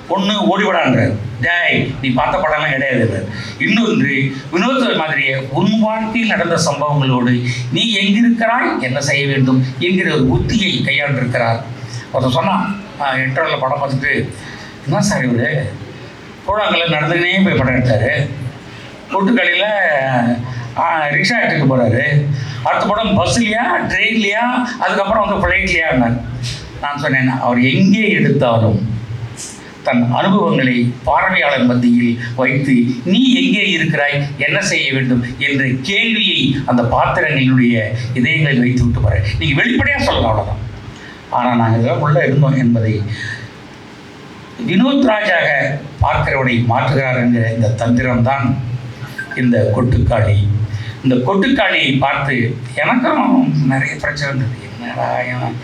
பொண்ணு ஓடிவிடான்றார், டேய் நீ பார்த்த படம்லாம் கிடையாது. இன்னொன்று வினோத்ராஜ் மாதிரியே உன் வாழ்க்கையில் நடந்த சம்பவங்களோடு நீ எங்கிருக்கிறாய் என்ன செய்ய வேண்டும் என்கிற ஒரு உத்தியை கையாண்டிருக்கிறார். ஒருத்தர் சொன்னான் இன்டர்வலில் படம் பார்த்துட்டு, என்ன சார் இவர் கூழாங்கல்ல நடந்துக்கினே போய் படம் எடுத்தார், கூட்டுக்கடையில் ரிக்ஷா எடுத்துட்டு போகிறாரு, அடுத்த படம் பஸ்லையா ட்ரெயின்லையா அதுக்கப்புறம் வந்து ஃப்ளைட்லையான்னார். நான் சொன்னேன், அவர் எங்கே எடுத்தாலும் தன் அனுபவங்களை பார்வையாளர் மத்தியில் வைத்து நீ எங்கே இருக்கிறாய் என்ன செய்ய வேண்டும் என்ற கேள்வியை அந்த பாத்திரங்களுடைய இதயங்களில் வைத்து விட்டு போகிறேன். நீங்கள் வெளிப்படையாக சொல்லலாம், அவ்வளோதான். ஆனால் நாங்கள் இதெல்லாம் உள்ளே இருந்தோம் என்பதை வினோத்ராஜாக பார்க்கிறவனை மாற்றுகிறார் என்கிற இந்த தந்திரம்தான் இந்த கொட்டுக்காளி. இந்த கொட்டுக்காளியை பார்த்து எனக்கும் நிறைய பிரச்சனை இருந்தது. என்னடா இவன்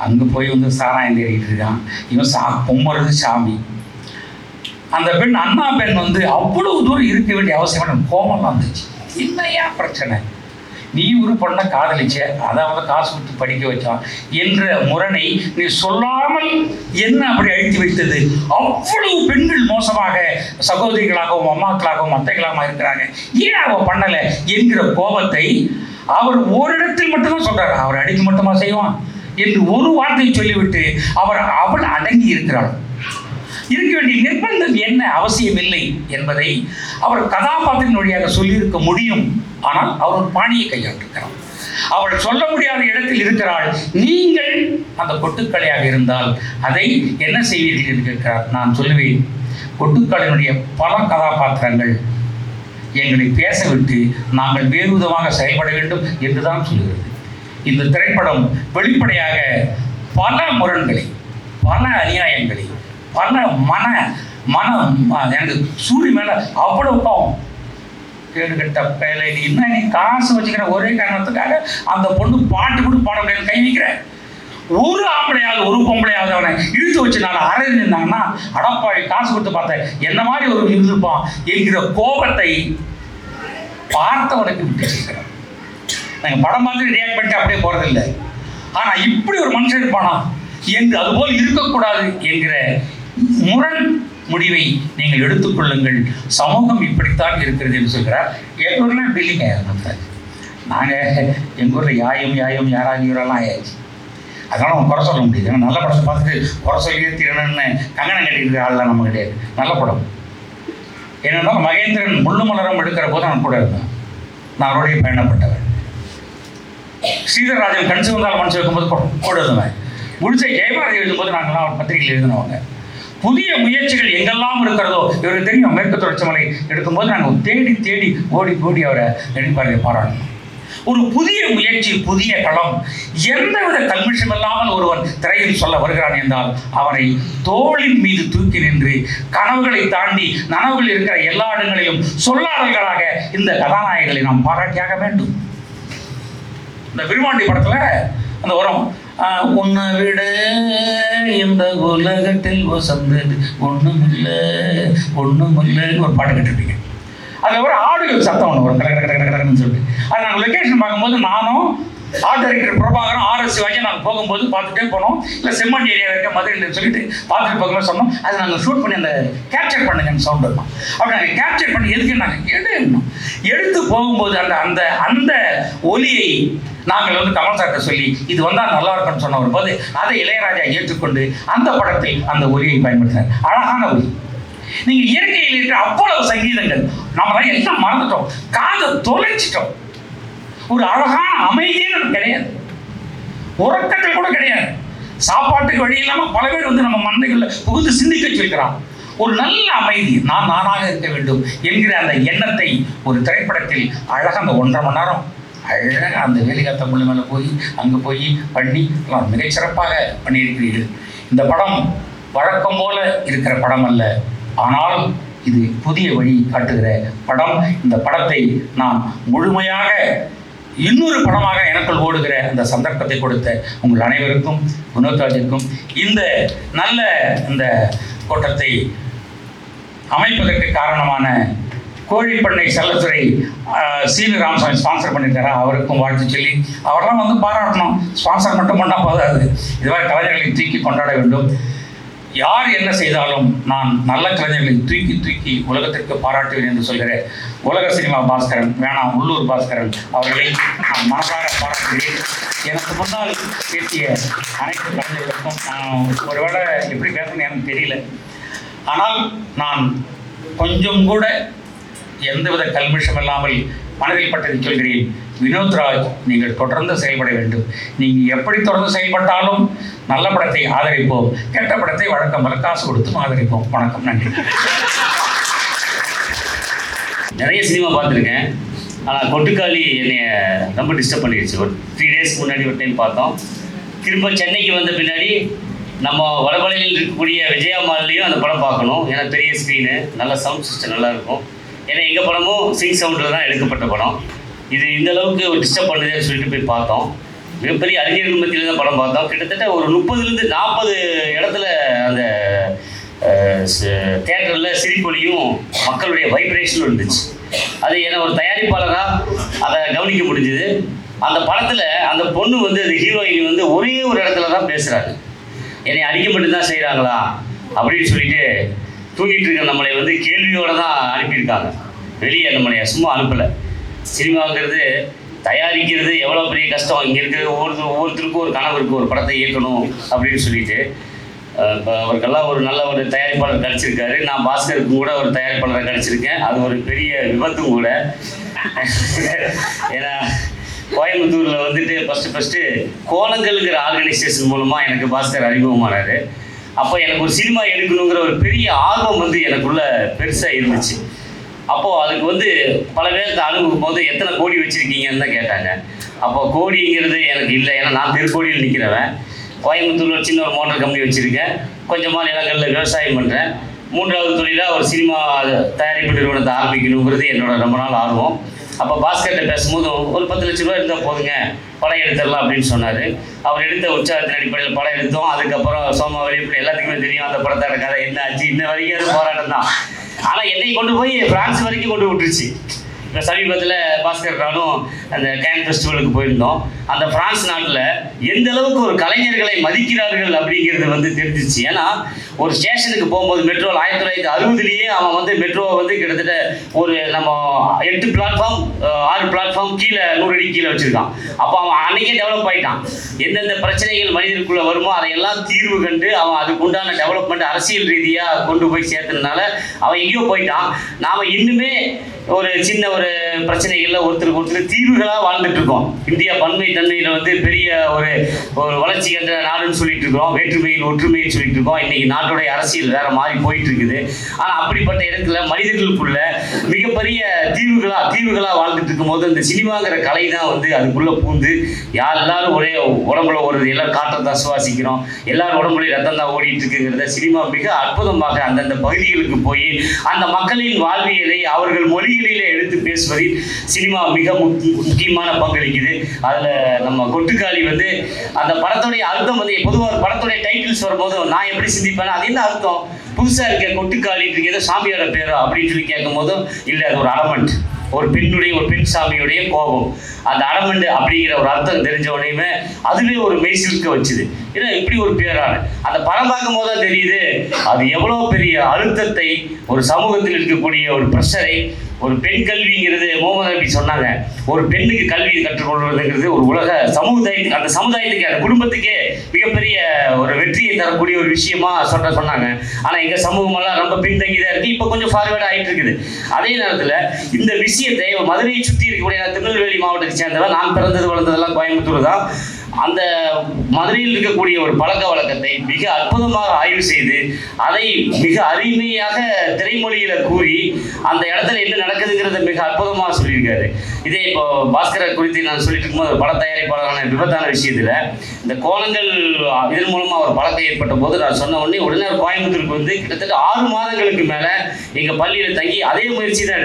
அங்கே போய் வந்து சாராயம் தேடிட்டு இருக்கான், இவன் பொம்மறது சாமி. அந்த பெண் அண்ணா பெண் வந்து அவ்வளவு தூரம் இருக்க வேண்டிய அவசியமான கோபம்லாம் இருந்துச்சு. என்னையா பிரச்சனை, நீ ஒரு பொண்ணை காதலிச்ச, அதாவது காசு கொடுத்து படிக்க வச்சான் என்ற முரணை நீ சொல்லாமல் என்ன அப்படி அழுத்தி வைத்தது? அவ்வளவு பெண்கள் மோசமாக சகோதரிகளாகவும் அம்மாக்களாகவும் அத்தைகளாகவும் இருக்கிறாங்க, ஏன் அவ பண்ணலை என்கிற கோபத்தை அவர் ஓரிடத்தில் மட்டும்தான் சொல்றாரு. அவர் அடிக்க மட்டுமா செய்வான் என்று ஒரு வார்த்தையை சொல்லிவிட்டு அவள் அடங்கி இருக்கிறாள். இருக்க வேண்டிய நிர்பந்தம் என்ன அவசியம் இல்லை என்பதை அவர் கதாபாத்திரின் வழியாக சொல்லியிருக்க முடியும். ஆனால் அவர் ஒரு பாணியை கையாண்டிருக்கிறார். அவள் சொல்ல முடியாத இடத்தில் இருக்கிறாள். நீங்கள் அந்த கொட்டுக்கலையாக இருந்தால் அதை என்ன செய்வீர்கள் என்று கேட்கிறார். நான் சொல்லுவேன், கொட்டுக்கலையினுடைய பல கதாபாத்திரங்கள் எங்களை பேசவிட்டு நாங்கள் வேறு விதமாக செயல்பட வேண்டும் என்றுதான் சொல்லுகிறது. இந்த திரைப்படம் வெளிப்படையாக பல முரண்களை, பல அநியாயங்களை, பல மனம் எனக்கு சூரிய மேலே அவ்வளவு கோவம். கேடுகட்ட பேலை, நீ என்ன நீ காசு வச்சுக்கிற ஒரே காரணத்துக்காக அந்த பொண்ணு பாட்டு கூட பாட முடியாது கை வைக்கிற. ஒரு ஆம்பளையாவது ஒரு பொம்பளையாவது அவனை இழுத்து வச்சு நான் அரை நின்னாங்கன்னா அடப்பாவி காசு கொடுத்து பார்த்தேன் என்ன மாதிரி ஒரு இருந்திருப்பான் என்கிற கோபத்தை பார்த்தவனுக்கு விட்டு செய்கிறேன். நாங்கள் படம் பார்த்து ரியாக்ட் பண்ணிட்டு அப்படியே போகிறதில்லை. ஆனால் இப்படி ஒரு மனுஷன் இருப்பானா என்று அதுபோல் இருக்கக்கூடாது என்கிற முரண் முடிவை நீங்கள் எடுத்துக்கொள்ளுங்கள். சமூகம் இப்படித்தான் இருக்கிறது என்று சொல்கிறார். எங்கள் ஊரில் இப்படி இல்லைங்க. நாங்கள் எங்கள் ஊரில் யாயும் யாராக இவரெல்லாம் ஆயாச்சு. அதனால் நம்ம குறை சொல்ல முடியுது. நல்ல படத்தை பார்த்துட்டு குறை சொல்லியே தீரணும்னு கங்கணம் கட்டிக்கிற ஆள்லாம் நம்ம கிடையாது. நல்ல படம் என்னென்னா மகேந்திரன் முள்ளு மலரம் எடுக்கிற போது நான் கூட இருந்தேன். நான் அவருடைய பயணப்பட்டவன். ஸ்ரீதர்ராஜன் கண் சிவந்தால் மனசு வைக்கும்போது கூட எழுதுவேன். முடிச்ச ஜெயபாரதி எழுதும்போது நாங்கள்லாம் ஒரு பத்திரிகையில் எழுதினவங்க. புதிய முயற்சிகள் எங்கெல்லாம் இருக்கிறதோ இவருக்கு தெரியும். மேற்கு தொடர்ச்சி மலை எடுக்கும்போது நாங்கள் தேடி தேடி ஓடி ஓடி அவரை நெடும்பாறையை பாராட்டணும். ஒரு புதிய முயற்சி, புதிய களம், எந்தவித கல்மிஷம் இல்லாமல் ஒருவன் திரையில் சொல்ல வருகிறான் என்றால் அவனை தோளின் மீது தூக்கி நின்று கனவுகளை தாண்டி நனவுகள் இருக்கிற எல்லா இடங்களிலும் சொல்லாடல்களாக இந்த கதாநாயகர்களை நாம் பாராட்டியாக வேண்டும். இந்த விருமாண்டி படத்துல அந்த உரம் உன்னை விட இந்த உலகத்தில் வசந்தது ஒண்ணுமில்லை ஒண்ணுமில்லைன்னு ஒரு பாட்டு கேட்டுருப்பீங்க. அதில் ஒரு ஆடியோ சத்தம் ஒன்று வரும் கடன்னு சொல்லிட்டு. அது நாங்கள் லொக்கேஷன் பார்க்கும்போது நானும் ஆர்ட் டைரக்டர் பிரபாகரும் RS சிவாஜி நாங்கள் போகும்போது பார்த்துட்டே போனோம். இல்லை செம்மண் ஏரியா இருக்க மதுரையில் சொல்லிட்டு பார்த்துட்டு போகலாம் சொன்னோம். அதை நாங்கள் ஷூட் பண்ணி அந்த கேப்சர் பண்ணுங்கன்னு சவுண்ட் இருக்கும். அப்படி நாங்கள் கேப்சர் பண்ணி எதுக்கு நாங்கள் எடுத்து போகும்போது அந்த அந்த அந்த ஒலியை நாங்கள் வந்து கமல் சார்ட்ட சொல்லி இது வந்தால் நல்லா இருக்குன்னு சொன்ன ஒரு போது அதை இளையராஜா ஏற்றுக்கொண்டு அந்த படத்தில் அந்த ஒலியை பயன்படுத்தினார். அழகான ஒலி. நீங்க இயற்கையில் இருக்கிற அவ்வளவு சங்கீதங்கள் நாம எல்லாம் மறந்துட்டோம், காதை தொலைச்சிட்டோம். ஒரு அழகான அமைதியே நமக்கு கிடையாது, உறக்கத்தில் கூட கிடையாது. சாப்பாட்டுக்கு வழி இல்லாம பல பேர் வந்து நம்ம மண்டைக்குள்ள புகுந்து சிந்திக்க சொல்கிறான். ஒரு நல்ல அமைதி, நான் நானாக இருக்க வேண்டும் என்கிற அந்த எண்ணத்தை ஒரு திரைப்படத்தில் அழகாக அந்த 1.5 மணி நேரம் அழகாக அந்த வேலிகாத்த முள்ளு மேலே போய் அங்கே போய் பண்ணி மிகச்சிறப்பாக பண்ணியிருக்கிறீர்கள். இந்த படம் வழக்கம் போல இருக்கிற படம் அல்ல, ஆனால் இது புதிய வழி காட்டுகிற படம். இந்த படத்தை நான் முழுமையாக இன்னொரு படமாக எனக்குள் ஓடுகிற அந்த சந்தர்ப்பத்தை கொடுத்த உங்கள் அனைவருக்கும், வினோத்ராஜிற்கும், இந்த நல்ல இந்த கூட்டத்தை அமைப்பதற்கு காரணமான கோழிப்பண்ணை செல்லத்துறை CV ராமசாமி ஸ்பான்சர் பண்ணியிருக்காரா, அவருக்கும் வாழ்த்து சொல்லி அவரெல்லாம் வந்து பாராட்டணும். ஸ்பான்சர் மட்டும் பண்ணால் போதாது, இதுவரை கலைஞர்களை தூக்கி கொண்டாட வேண்டும். யார் என்ன செய்தாலும் நான் நல்ல கலைஞர்களை தூக்கி தூக்கி உலகத்திற்கு பாராட்டுவேன் என்று சொல்கிற உலக சினிமா பாஸ்கரன், வேணாம் உள்ளூர் பாஸ்கரன் அவர்களை நான் மனசார பாராட்டுகிறேன். எனக்கு முன்னால் பேசிய அனைத்து கலைஞர்களுக்கும் நான் ஒருவேளை எப்படி பேசணும்னு எனக்கு தெரியல, ஆனால் நான் கொஞ்சம் கூட எந்தவித கல்மிஷம் இல்லாமல் மனதில் பட்டதை சொல்கிறேன். வினோத்ராஜ், நீங்கள் தொடர்ந்து செயல்பட வேண்டும். நீங்கள் எப்படி தொடர்ந்து செயல்பட்டாலும் நல்ல படத்தை ஆதரிப்போம், கெட்ட படத்தை வழக்கம் போல காசு கொடுத்தும் ஆதரிப்போம். வணக்கம், நன்றி. நிறைய சினிமா பார்த்துருக்கேன், ஆனால் கொட்டுக்காளி என்னைய ரொம்ப டிஸ்டர்ப் பண்ணிடுச்சு. ஒரு 3 டேஸ்க்கு முன்னாடி ஒரு டைம் பார்த்தோம். திரும்ப சென்னைக்கு வந்த பின்னாடி நம்ம வடபழனியில் இருக்கக்கூடிய விஜயா மால்லையும் அந்த படம் பார்க்கணும். ஏன்னா பெரிய ஸ்க்ரீனு, நல்ல சவுண்ட் சிஸ்டம் நல்லாயிருக்கும். ஏன்னா எங்கள் படமும் சிங் சவுண்டில் தான் எடுக்கப்பட்ட படம். இது இந்த அளவுக்கு ஒரு டிஸ்டர்ப் பண்ணுதுன்னு சொல்லிட்டு போய் பார்த்தோம். மிகப்பெரிய அறிஞர்கள் மத்தியில் தான் படம் பார்த்தோம். கிட்டத்தட்ட ஒரு 30லேருந்து 40 இடத்துல அந்த தியேட்டரில் சிரிப்பொலியும் மக்களுடைய வைப்ரேஷனும் இருந்துச்சு. அது ஏன்னா ஒரு தயாரிப்பாளராக அதை கவனிக்க முடிஞ்சுது. அந்த படத்தில் அந்த பொண்ணு வந்து அது ஹீரோயின் வந்து ஒரே ஒரு இடத்துல தான் பேசுகிறாங்க. என்னை அடிக்க மட்டும்தான் செய்கிறாங்களா அப்படின்னு சொல்லிட்டு தூங்கிட்டு இருக்க நம்மளை வந்து கேள்வியோடு தான் அனுப்பியிருக்காங்க. வெளியே நம்மளை சும்மா அனுப்பலை. சினிமாங்கிறது தயாரிக்கிறது எவ்வளோ பெரிய கஷ்டம். இங்கே இருக்கிற ஒவ்வொருத்தருக்கும் ஒரு கனவு இருக்குது, ஒரு படத்தை இயக்கணும் அப்படின்னு சொல்லிட்டு. இப்போ அவருக்கெல்லாம் ஒரு நல்ல ஒரு தயாரிப்பாளர் கிடச்சிருக்காரு. நான் பாஸ்கருக்கும் கூட ஒரு தயாரிப்பாளரை கிடச்சிருக்கேன். அது ஒரு பெரிய விபத்தும் கூட. ஏன்னா கோயம்புத்தூரில் வந்துட்டு ஃபஸ்ட்டு கோலங்கள்ங்கிற ஆர்கனைசேஷன் மூலமாக எனக்கு பாஸ்கர் அறிமுகமானார். அப்போ எனக்கு ஒரு சினிமா எடுக்கணுங்கிற ஒரு பெரிய ஆர்வம் வந்து எனக்குள்ளே பெருசாக இருந்துச்சு. அப்போது அதுக்கு வந்து பல பேருக்கு அனுப்பும் போது எத்தனை கோடி வச்சுருக்கீங்கன்னு தான் கேட்டாங்க. அப்போ கோடிங்கிறது எனக்கு இல்லை, ஏன்னா நான் திருக்கோடியில் நிற்கிறவன். கோயம்புத்தூரில் ஒரு சின்ன ஒரு மோட்டார் கம்பெனி வச்சுருக்கேன், கொஞ்சமாக நிலங்களில் விவசாயம் பண்ணுறேன். 3வது தொழிலாக ஒரு சினிமா தயாரிப்பு நிறுவனத்தை ஆரம்பிக்கணுங்கிறது என்னோட ரொம்ப நாள் ஆர்வம். அப்போ பாஸ்கர்கிட்ட பேசும்போது ஒரு 10 லட்ச ரூபா இருந்தால் போதுங்க, படம் எடுத்துடலாம் அப்படின்னு சொன்னார். அவர் எடுத்த உற்சாகத்தின் அடிப்படையில் படம் எடுத்தோம். அதுக்கப்புறம் சோமாவளி இப்படி எல்லாத்துக்குமே தெரியும் அந்த படத்தோட கதை என்ன ஆச்சு. இன்ன வரைக்கும் அது போராட்டம் தான். ஆனால் என்னை கொண்டு போய் பிரான்ஸ் வரைக்கும் கொண்டு விட்டுருச்சு. இப்போ சமீபத்தில் பாஸ்கர் நானும் அந்த கேன் ஃபெஸ்டிவலுக்கு போயிருந்தோம். அந்த பிரான்ஸ் நாட்டில் எந்த அளவுக்கு ஒரு கலைஞர்களை மதிக்கிறார்கள் அப்படிங்கிறது வந்து தெரிஞ்சிச்சு. ஏன்னா ஒரு ஸ்டேஷனுக்கு போகும்போது மெட்ரோவில் 1960 அவன் வந்து மெட்ரோவை வந்து கிட்டத்தட்ட ஒரு நம்ம 8 பிளாட்ஃபார்ம் 6 பிளாட்ஃபார்ம் கீழே 100 அடி கீழே வச்சுருக்கான். அப்போ அவன் அன்றைக்கே டெவலப் ஆகிட்டான். எந்தெந்த பிரச்சனைகள் மனிதனுக்குள்ளே வருமோ அதையெல்லாம் தீர்வு கண்டு அவன் அதுக்கு உண்டான டெவலப்மெண்ட் அரசியல் ரீதியாக கொண்டு போய் சேர்த்ததுனால அவன் எங்கேயோ போயிட்டான். நாம் இன்னுமே ஒரு சின்ன ஒரு பிரச்சனைகளில் ஒருத்தருக்கு தீர்வுகளாக வாழ்ந்துட்டு இருக்கோம். இந்தியா பன்மை தன்மையில் வந்து பெரிய ஒரு வளர்ச்சி கண்ட நாடுன்னு சொல்லிட்டு இருக்கோம். வேற்றுமையில் ஒற்றுமைன்னு சொல்லிட்டு இருக்கோம். இன்னைக்கு நாட்டுடைய அரசியல் வேற மாறி போயிட்டு இருக்குது. ஆனால் அப்படிப்பட்ட இடத்துல மனிதர்களுக்குள்ள மிகப்பெரிய தீர்வுகளாக வாழ்ந்துட்டு இருக்கும் போது அந்த சினிமாங்கிற கலை தான் வந்து அதுக்குள்ள பூந்து எல்லாரும் ஒரே உடம்புல ஓடுறது, எல்லாரும் காற்றத்தான் சுவாசிக்கிறோம், எல்லாரும் உடம்புல ரத்தம் தான் ஓடிட்டு இருக்குங்கிறத சினிமா மிக அற்புதமாக அந்தந்த பகுதிகளுக்கு போய் அந்த மக்களின் வாழ்வியலை அவர்கள் மொழிகளிலே எடுத்து பேசுவதில் சினிமா மிக முக்கியமான பங்களிக்குது. அதில் நம்ம கொட்டுக்காளி வந்து அந்த படத்துடைய அர்த்தம் வந்து பொதுவாக ஒரு படத்துடைய டைட்டில்ஸ் வரும்போது நான் எப்படி சிந்திப்பேன்னா அது என்ன அர்த்தம், புதுசாக இருக்க கொட்டுக்காளிட்டு இருக்க ஏதோ சாமியோட பேரோ அப்படின்னு சொல்லி கேட்கும் போதும் இல்லை, அது ஒரு அடமெண்ட், ஒரு பெண் சாமியுடைய கோபம். அந்த அடமெண்ட் அப்படிங்கிற ஒரு அர்த்தம் தெரிஞ்ச உடனேயுமே அதுவே ஒரு மெய்சிலுக்க வச்சுது. ஏன்னா இப்படி ஒரு பேரான அந்த படம் பார்க்கும் போது தான் தெரியுது அது எவ்வளோ பெரிய அழுத்தத்தை ஒரு சமூகத்தில் இருக்கக்கூடிய ஒரு ப்ரெஷரை ஒரு பெண் கல்விங்கிறது முகமது நபி சொன்னாங்க. ஒரு பெண்ணுக்கு கல்வி கற்றுக்கொள்வதுங்கிறது ஒரு உலக சமுதாயத்துக்கு அந்த சமுதாயத்துக்கு அந்த குடும்பத்துக்கே மிகப்பெரிய ஒரு வெற்றியை தரக்கூடிய ஒரு விஷயமா சொன்னாங்க. ஆனால் எங்கள் சமூகமெல்லாம் ரொம்ப பின்தங்கி தான் இருக்குது. இப்போ கொஞ்சம் ஃபார்வேர்ட் ஆகிட்டு இருக்குது. அதே நேரத்தில் இந்த விஷயத்தை மதுரையை சுற்றி இருக்கக்கூடிய திருநெல்வேலி மாவட்டத்தை சேர்ந்தவன், நான் பிறந்தது வளர்ந்ததெல்லாம் கோயம்புத்தூர் தான். அந்த மதுரையில் இருக்கக்கூடிய ஒரு பழக்க வழக்கத்தை மிக அற்புதமாக ஆய்வு செய்து அதை மிக அருமையாக திரைமொழியில கூறி அந்த இடத்துல என்ன நடக்குதுங்கிறத மிக அற்புதமாக சொல்லியிருக்காரு. இதே இப்போ பாஸ்கரர் குறித்து நான் சொல்லிட்டு இருக்கும்போது ஒரு பட தயாரிப்பாளரான விபத்தான விஷயத்துல இந்த கோலங்கள் இதன் மூலமா ஒரு பழக்கம் ஏற்பட்ட போது நான் சொன்ன உடனே கோயம்புத்தூருக்கு வந்து கிட்டத்தட்ட 6 மாதங்களுக்கு மேல எங்க பள்ளியில தங்கி அதே முயற்சி தான்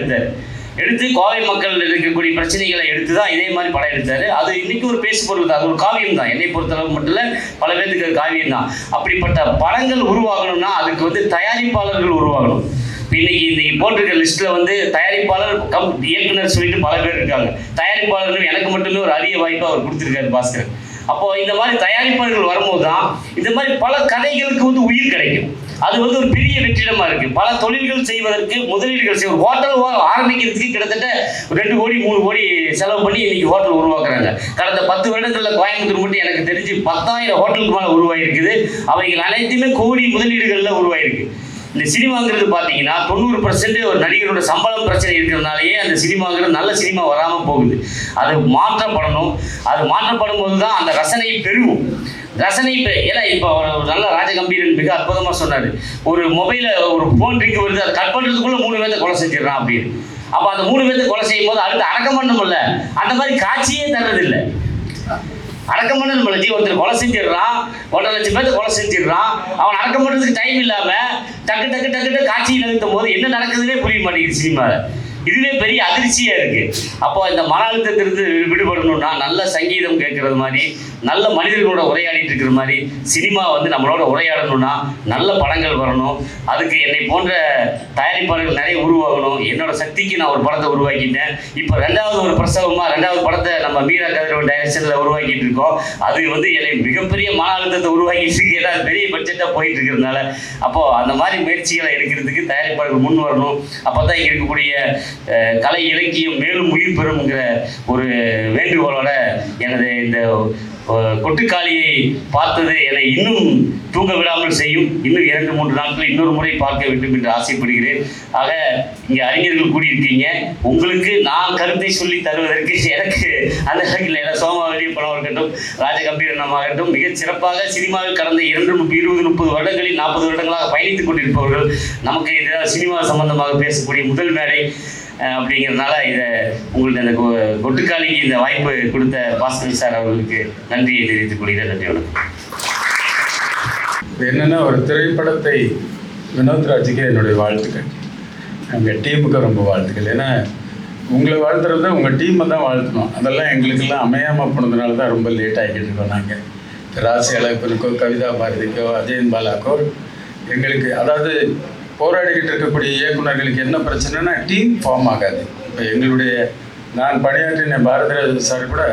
எடுத்து கோவை மக்கள் இருக்கக்கூடிய பிரச்சனைகளை எடுத்து தான் இதே மாதிரி படம் எடுத்தாரு. அது இன்னைக்கு ஒரு பேசு பொருள் தான், அது ஒரு காவியம் தான். என்னை பொறுத்தளவு மட்டும் இல்லை, பல பேருக்கு அது காவியம் தான். அப்படிப்பட்ட படங்கள் உருவாகணும்னா அதுக்கு வந்து தயாரிப்பாளர்கள் உருவாகணும். இன்னைக்கு போட்டிருக்க லிஸ்ட்ல வந்து தயாரிப்பாளர் இயக்குனர் சொல்லிட்டு பல பேர் இருக்காங்க. தயாரிப்பாளர்கள் எனக்கு மட்டுமே ஒரு அரிய வாய்ப்பு அவர் கொடுத்துருக்காரு பாஸ்கர். அப்போ இந்த மாதிரி தயாரிப்பாளர்கள் வரும்போது தான் இந்த மாதிரி பல கதைகளுக்கு வந்து உயிர் கிடைக்கும். அது வந்து ஒரு பெரிய வெற்றிடமா இருக்கு. பல தொழில்கள் செய்வதற்கு முதலீடுகள் செய்யும். ஹோட்டல் ஆரம்பிக்கிறதுக்கு கிட்டத்தட்ட 2 கோடி 3 கோடி செலவு பண்ணி இன்னைக்கு ஹோட்டல் உருவாக்குறாங்க. கடந்த 10 வருடங்களில் கோயம்புத்தூர் மட்டும் எனக்கு தெரிஞ்சு 10,000 ஹோட்டலுக்கு மேலே உருவாகிருக்குது. அவைகள் அனைத்துமே கோடி முதலீடுகளில் உருவாயிருக்கு. இந்த சினிமாங்கிறது பார்த்தீங்கன்னா 90% ஒரு நடிகரோட சம்பளம் பிரச்சனை இருக்கிறதுனாலேயே அந்த சினிமாங்கிறது நல்ல சினிமா வராமல் போகுது. அது மாற்றப்படணும். அது மாற்றப்படும் போது தான் அந்த ரசனை பெருகும். ரசனை ஏன்னா இப்போ ஒரு நல்ல ராஜகம்பீரன் மிக அற்புதமாக சொன்னார். ஒரு மொபைலில் ஒரு ஃபோன் ரிங்கு வருது, அதை கட் பண்ணுறதுக்குள்ளே 3 பேர்த்த கொலை செஞ்சிடறான் அப்படின்னு. அப்போ அந்த 3 பேர்த்த கொலை செய்யும் போது அடுத்து அடக்கம் பண்ணணும்ல, அந்த மாதிரி காட்சியே தர்றதில்லை. அடக்கம் பண்ண நம்மள ஒருத்தர் கொலை செஞ்சிடறான், 1.5 லட்சம் பேர்த்த கொலை செஞ்சிடறான். அவன் அடக்கம் பண்ணுறதுக்கு டைம் இல்லாமல் டக்கு காட்சியில் நிறுத்தும் போது என்ன நடக்குதுன்னே புரிய மாட்டேங்குது சினிமாவில். இதுவே பெரிய அதிர்ச்சியா இருக்கு. அப்போ இந்த மன அழுத்தத்திலிருந்து விடுபடணும்னா நல்ல சங்கீதம் கேட்கறது மாதிரி, நல்ல மனிதர்களோட உரையாடிட்டு இருக்கிற மாதிரி சினிமா வந்து நம்மளோட உரையாடணும்னா நல்ல படங்கள் வரணும். அதுக்கு என்னை போன்ற தயாரிப்பாளர்கள் நிறைய உருவாகணும். என்னோட சக்திக்கு நான் ஒரு படத்தை உருவாக்கிட்டேன். இப்போ 2வது ஒரு பிரசவமா 2வது படத்தை நம்ம மீரா கதிரவன் டைரக்ஷன்ல உருவாக்கிட்டு இருக்கோம். அது வந்து என்னை மிகப்பெரிய மன அழுத்தத்தை உருவாக்கிட்டு இருக்கு. ஏன்னா பெரிய பட்ஜெட்டா போயிட்டு இருக்கிறதுனால. அப்போ அந்த மாதிரி முயற்சிகளை எடுக்கிறதுக்கு தயாரிப்பாளர்கள் முன் வரணும். அப்போதான் இங்க இருக்கக்கூடிய கலை இலக்கியம் மேலும் உயிர் பெறும்ங்கிற ஒரு வேண்டுகோளோட எனது இந்த கொட்டுக்காளியை பார்த்தது என்னை இன்னும் தூங்க விடாமல் செய்யும். இன்னும் 2-3 நாட்கள் இன்னொரு முறை பார்க்க வேண்டும் என்று ஆசைப்படுகிறேன். ஆக இங்கே அறிஞர்கள் கூடியிருக்கீங்க. உங்களுக்கு நான் கருத்தை சொல்லி தருவதற்கு எனக்கு அந்த வகையில் என சோமாவளி பணம் இருக்கட்டும், ராஜகம்பீரனமாகட்டும், மிகச் சிறப்பாக சினிமாவில் கடந்த 20-30 வருடங்களில் 40 வருடங்களாக பயணித்துக் கொண்டிருப்பவர்கள் நமக்கு இதில் சினிமா சம்பந்தமாக பேசக்கூடிய முதல் மேடை அப்படிங்கிறதுனால இதை உங்களுக்கு அந்த கொட்டுக்காளிக்கு இந்த வாய்ப்பு கொடுத்த பாஸ்கர் சார் அவர்களுக்கு நன்றியை தெரிவித்துக் கொள்கிறேன். நன்றி, வணக்கம். என்னென்னா ஒரு திரைப்படத்தை வினோத்ராஜுக்கு என்னுடைய வாழ்த்துக்கள், எங்கள் டீமுக்கு ரொம்ப வாழ்த்துக்கள். ஏன்னா உங்களை வாழ்த்துறது தான் உங்கள் டீமை தான் வாழ்த்தணும். அதெல்லாம் எங்களுக்கெல்லாம் அமையாமல் போனதுனால தான் ரொம்ப லேட் ஆகிக்கிட்டு இருக்கோம். நாங்கள் ராசி அழகப்பனுக்கோ, கவிதா பாரதிக்கோ, அஜயன் பாலாக்கோ எங்களுக்கு, அதாவது போராடிக்கிட்டு இருக்கக்கூடிய இயக்குநர்களுக்கு என்ன பிரச்சனைனா டீம் ஃபார்ம் ஆகாது. இப்போ எங்களுடைய நான் பணியாற்றின பாரதிராஜ சார் கூட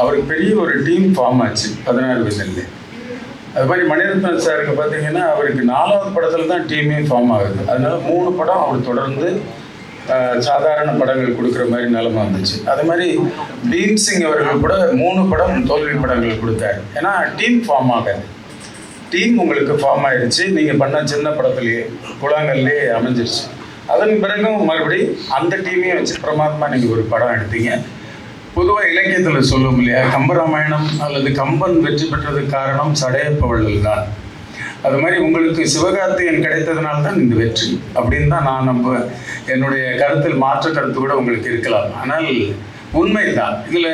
அவருக்கு பெரிய ஒரு டீம் ஃபார்ம் ஆச்சு 16 வயதுலேயே. அது மாதிரி மணிரத்னம் சாருக்கு பார்த்தீங்கன்னா அவருக்கு 4வது படத்தில் தான் டீமே ஃபார்ம் ஆகுது. அதனால 3 படம் அவர் தொடர்ந்து சாதாரண படங்கள் கொடுக்குற மாதிரி நிலைமை வந்துச்சு. அது மாதிரி பீம் சிங் அவர்கள் கூட 3 படம் தோல்வி படங்கள் கொடுத்தாரு. ஏன்னா டீம் ஃபார்ம் ஆகாது. டீம் உங்களுக்கு ஃபார்ம் ஆயிடுச்சு, நீங்கள் பண்ண சின்ன படத்துலேயே குளங்கள்லேயே அமைஞ்சிருச்சு. அதன் பிறகும் மறுபடியும் அந்த டீமையும் வச்சு பிரமாதமாக நீங்கள் ஒரு படம் எடுத்தீங்க. பொதுவாக இலக்கியத்தில் சொல்லும் இல்லையா, கம்பராமாயணம் அல்லது கம்பன் வெற்றி பெற்றதுக்கு காரணம் சடையப்பவள்ளல் தான். அது மாதிரி உங்களுக்கு சிவகார்த்திகேயன் கிடைத்ததுனால தான் இந்த வெற்றி அப்படின்னு தான் நான் என்னுடைய கருத்தில் மாற்று கருத்து கூட உங்களுக்கு இருக்கலாம். ஆனால் உண்மை தான். இதில்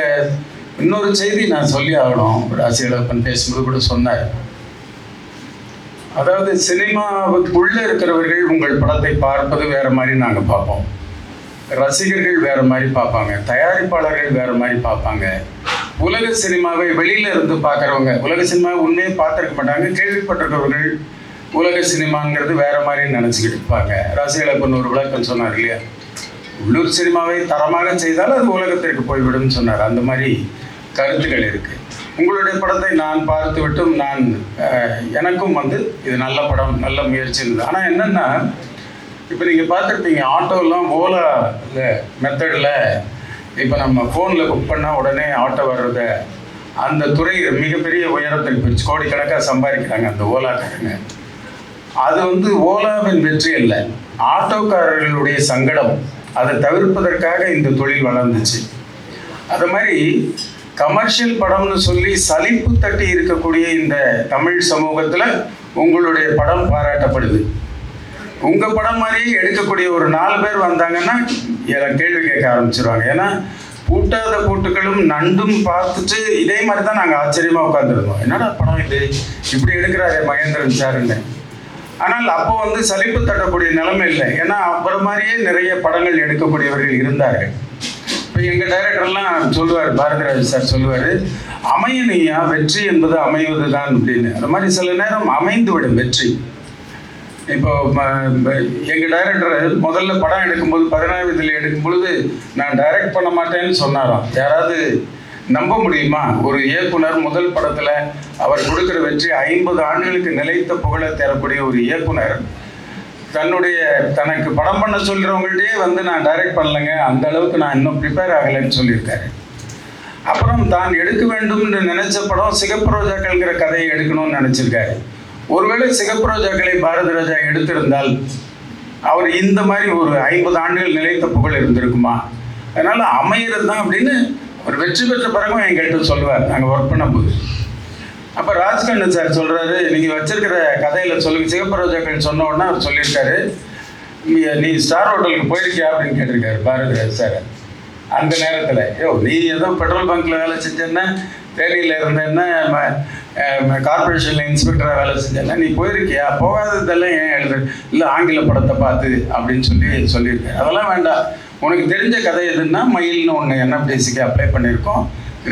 இன்னொரு செய்தி நான் சொல்லி ஆகணும். ராசி அழகப்பன் பேசும்போது கூட சொன்னார். அதாவது சினிமாவுக்குள்ளே இருக்கிறவர்கள் உங்கள் படத்தை பார்ப்பது வேறு மாதிரி நாங்கள் பார்ப்போம், ரசிகர்கள் வேறு மாதிரி பார்ப்பாங்க, தயாரிப்பாளர்கள் வேறு மாதிரி பார்ப்பாங்க. உலக சினிமாவை வெளியில இருந்து பார்க்குறவங்க, உலக சினிமாவை உண்மையை பார்த்துருக்க மாட்டாங்க, கேள்விப்பட்டிருக்கிறவர்கள் உலக சினிமாங்கிறது வேற மாதிரி நினச்சிக்கிட்டு இருப்பாங்க. ரசிகலப்பன் ஒரு விளக்கம் சொன்னார் இல்லையா, உள்ளூர் சினிமாவை தரமாக செய்தால் அது உலகத்திற்கு போய்விடும் சொன்னார். அந்த மாதிரி கருத்துக்கள் இருக்கு. உங்களுடைய படத்தை நான் பார்த்து விட்டும் எனக்கும் இது நல்ல படம், நல்ல முயற்சி இருந்தது. ஆனால் என்னன்னா, இப்போ நீங்கள் பார்த்துருப்பீங்க ஆட்டோலாம் ஓலா மெத்தடில் இப்போ நம்ம ஃபோனில் புக் பண்ணால் உடனே ஆட்டோ வர்றத அந்த துறை மிகப்பெரிய உயரத்துக்கு போயிடுச்சு. கோடிக்கணக்காக சம்பாதிக்கிறாங்க அந்த ஓலாக்காரங்க. அது ஓலாவின் வெற்றி இல்லை, ஆட்டோக்காரர்களுடைய சங்கடம். அதை தவிர்ப்பதற்காக இந்த தொழில் வளர்ந்துச்சு. அது மாதிரி கமர்ஷியல் படம்னு சொல்லி சலிப்பு தட்டி இருக்கக்கூடிய இந்த தமிழ் சமூகத்தில் உங்களுடைய படம் பாராட்டப்படுது. உங்கள் படம் மாதிரியே எடுக்கக்கூடிய ஒரு 4 பேர் வந்தாங்கன்னா கேள்வி கேட்க ஆரம்பிச்சிருவாங்க. ஏன்னா பூட்டாத பூட்டுகளும் நண்டும் பார்த்துட்டு இதே மாதிரி தான் நாங்கள் ஆச்சரியமாக உட்காந்துருந்தோம். என்னடா படம் இது இப்படி எடுக்கிறாரே மகேந்திரன் சாருன்னு. ஆனால் அப்போ சலிப்பு தட்டக்கூடிய நிலைமை இல்லை. ஏன்னா அப்புறம் மாதிரியே நிறைய படங்கள் எடுக்கக்கூடியவர்கள் இருந்தார்கள். இப்போ எங்கள் டைரக்டர்லாம் சொல்லுவார், பாரதிராஜ் சார் சொல்லுவார், அமையனையா வெற்றி என்பது அமைவது தான் அப்படின்னு. அது மாதிரி சில நேரம் அமைந்து விடும் வெற்றி. இப்போ எங்கள் டைரக்டர் முதல்ல படம் எடுக்கும்போது 16 வயதில் எடுக்கும் பொழுது நான் டைரக்ட் பண்ண மாட்டேன்னு சொன்னாராம். யாராவது நம்ப முடியுமா? ஒரு இயக்குனர் முதல் படத்தில் அவர் கொடுக்குற வெற்றி 50 ஆண்டுகளுக்கு நிலைத்த புகழை தரக்கூடிய ஒரு இயக்குனர் தனக்கு படம் பண்ண சொல்கிறவங்கள்ட்டே நான் டைரக்ட் பண்ணலைங்க, அந்த அளவுக்கு நான் இன்னும் ப்ரிப்பேர் ஆகலைன்னு சொல்லியிருக்காரு. அப்புறம் தான் எடுக்க வேண்டும்னு நினைச்ச படம் சிகப்பு ரோஜாக்கள்ங்கிற கதையை எடுக்கணும்னு நினச்சிருக்காரு. ஒருவேளை சிகப்பு ரோஜாக்களை பாரதி ராஜா எடுத்திருந்தால் அவர் இந்த மாதிரி ஒரு 50 ஆண்டுகள் நிலைத்த புகழ் இருந்திருக்குமா? அதனால் அமையிறது தான் அப்படின்னு ஒரு வெற்றி பெற்ற பிறகும் எங்கள்கிட்ட சொல்லுவார் நாங்கள் ஒர்க் பண்ணும்போது. அப்போ ராஜ்கண்ணன் சார் சொல்கிறாரு, நீங்கள் வச்சிருக்கிற கதையில் சொல்லுங்கள். சிகப்பு ரோஜாக்கள் சொன்ன உடனே அவர் சொல்லியிருக்காரு, நீ ஸ்டார் ஹோட்டலுக்கு போயிருக்கியா அப்படின்னு கேட்டிருக்காரு பாரதிராஜ் சார். அந்த நேரத்தில் நீ ஏதோ பெட்ரோல் பங்க்கில் வேலை செஞ்சேன்னா, தேனியில் இருந்தேன்னா, கார்பரேஷனில் இன்ஸ்பெக்டராக வேலை செஞ்சேன்னா நீ போயிருக்கியா? போகாததெல்லாம் ஏன் எழுது? இல்லை ஆங்கில படத்தை பார்த்து அப்படின்னு சொல்லியிருக்கேன். அதெல்லாம் வேண்டாம், உனக்கு தெரிஞ்ச கதை எதுன்னா மயில்னு ஒன்று NFDCக்கு அப்ளை பண்ணியிருக்கோம்,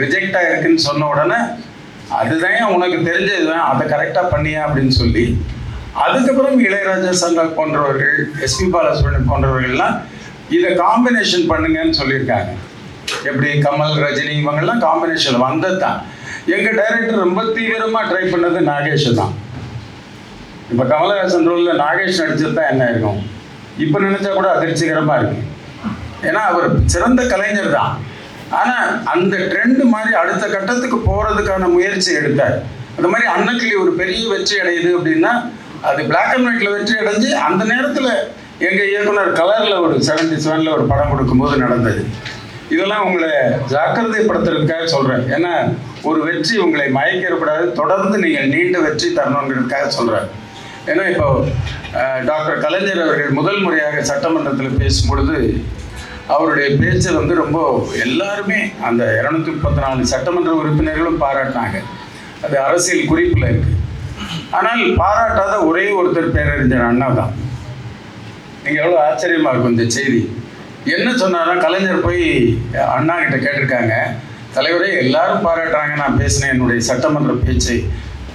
ரிஜெக்ட் ஆகிருக்குன்னு சொன்ன உடனே அதுதான் உனக்கு தெரிஞ்சது தான், அதை கரெக்டாக பண்ணியா அப்படின்னு சொல்லி அதுக்கப்புறம் இளையராஜா சங்கர் போன்றவர்கள், SP பாலசுப்ரமணியம் போன்றவர்கள்லாம் இதை காம்பினேஷன் பண்ணுங்கன்னு சொல்லியிருக்காங்க. எப்படி கமல், ரஜினி இவங்கெல்லாம் காம்பினேஷன் வந்தது தான். எங்கள் டைரக்டர் ரொம்ப தீவிரமாக ட்ரை பண்ணது நாகேஷ் தான். இப்போ கமலஹாசன் ரோலில் நாகேஷ் நடிச்சது தான் என்ன இருக்கும் இப்போ நினச்சா கூட அதிர்ச்சிகரமாக இருக்கு. ஏன்னா அவர் சிறந்த கலைஞர் தான். ஆனால் அந்த ட்ரெண்டு மாதிரி அடுத்த கட்டத்துக்கு போகிறதுக்கான முயற்சி எடுத்தார். அந்த மாதிரி அன்னக்கிளி ஒரு பெரிய வெற்றி அடையுது அப்படின்னா அது பிளாக் அண்ட் ஒயிட்டில் வெற்றி அடைஞ்சு அந்த நேரத்தில் எங்கள் இயக்குனர் கலரில் ஒரு 77 ஒரு படம் கொடுக்கும்போது நடந்தது. இதெல்லாம் உங்களை ஜாக்கிரதைப்படுத்துறதுக்காக சொல்கிறேன். ஏன்னா ஒரு வெற்றி உங்களை மயக்கிடக்கூடாது, தொடர்ந்து நீங்கள் நீண்ட வெற்றி தரணுங்கிறதுக்காக சொல்கிறேன். ஏன்னா இப்போ டாக்டர் கலைஞர் அவர்கள் முதல் முறையாக சட்டமன்றத்தில் பேசும்பொழுது அவருடைய பேச்சை ரொம்ப எல்லாருமே அந்த 234 சட்டமன்ற உறுப்பினர்களும் பாராட்டினாங்க. அது அரசியல் குறிப்பில் இருக்குது. ஆனால் பாராட்டாத ஒரே ஒருத்தர் பேரறிஞர் அண்ணா தான். நீங்கள் எவ்வளோ ஆச்சரியமாக இருக்கும் இந்த செய்தி. என்ன சொன்னாலும் கலைஞர் போய் அண்ணா கிட்ட கேட்டிருக்காங்க, தலைவரே எல்லாரும் பாராட்டுறாங்க நான் பேசினேன் என்னுடைய சட்டமன்ற பேச்சை,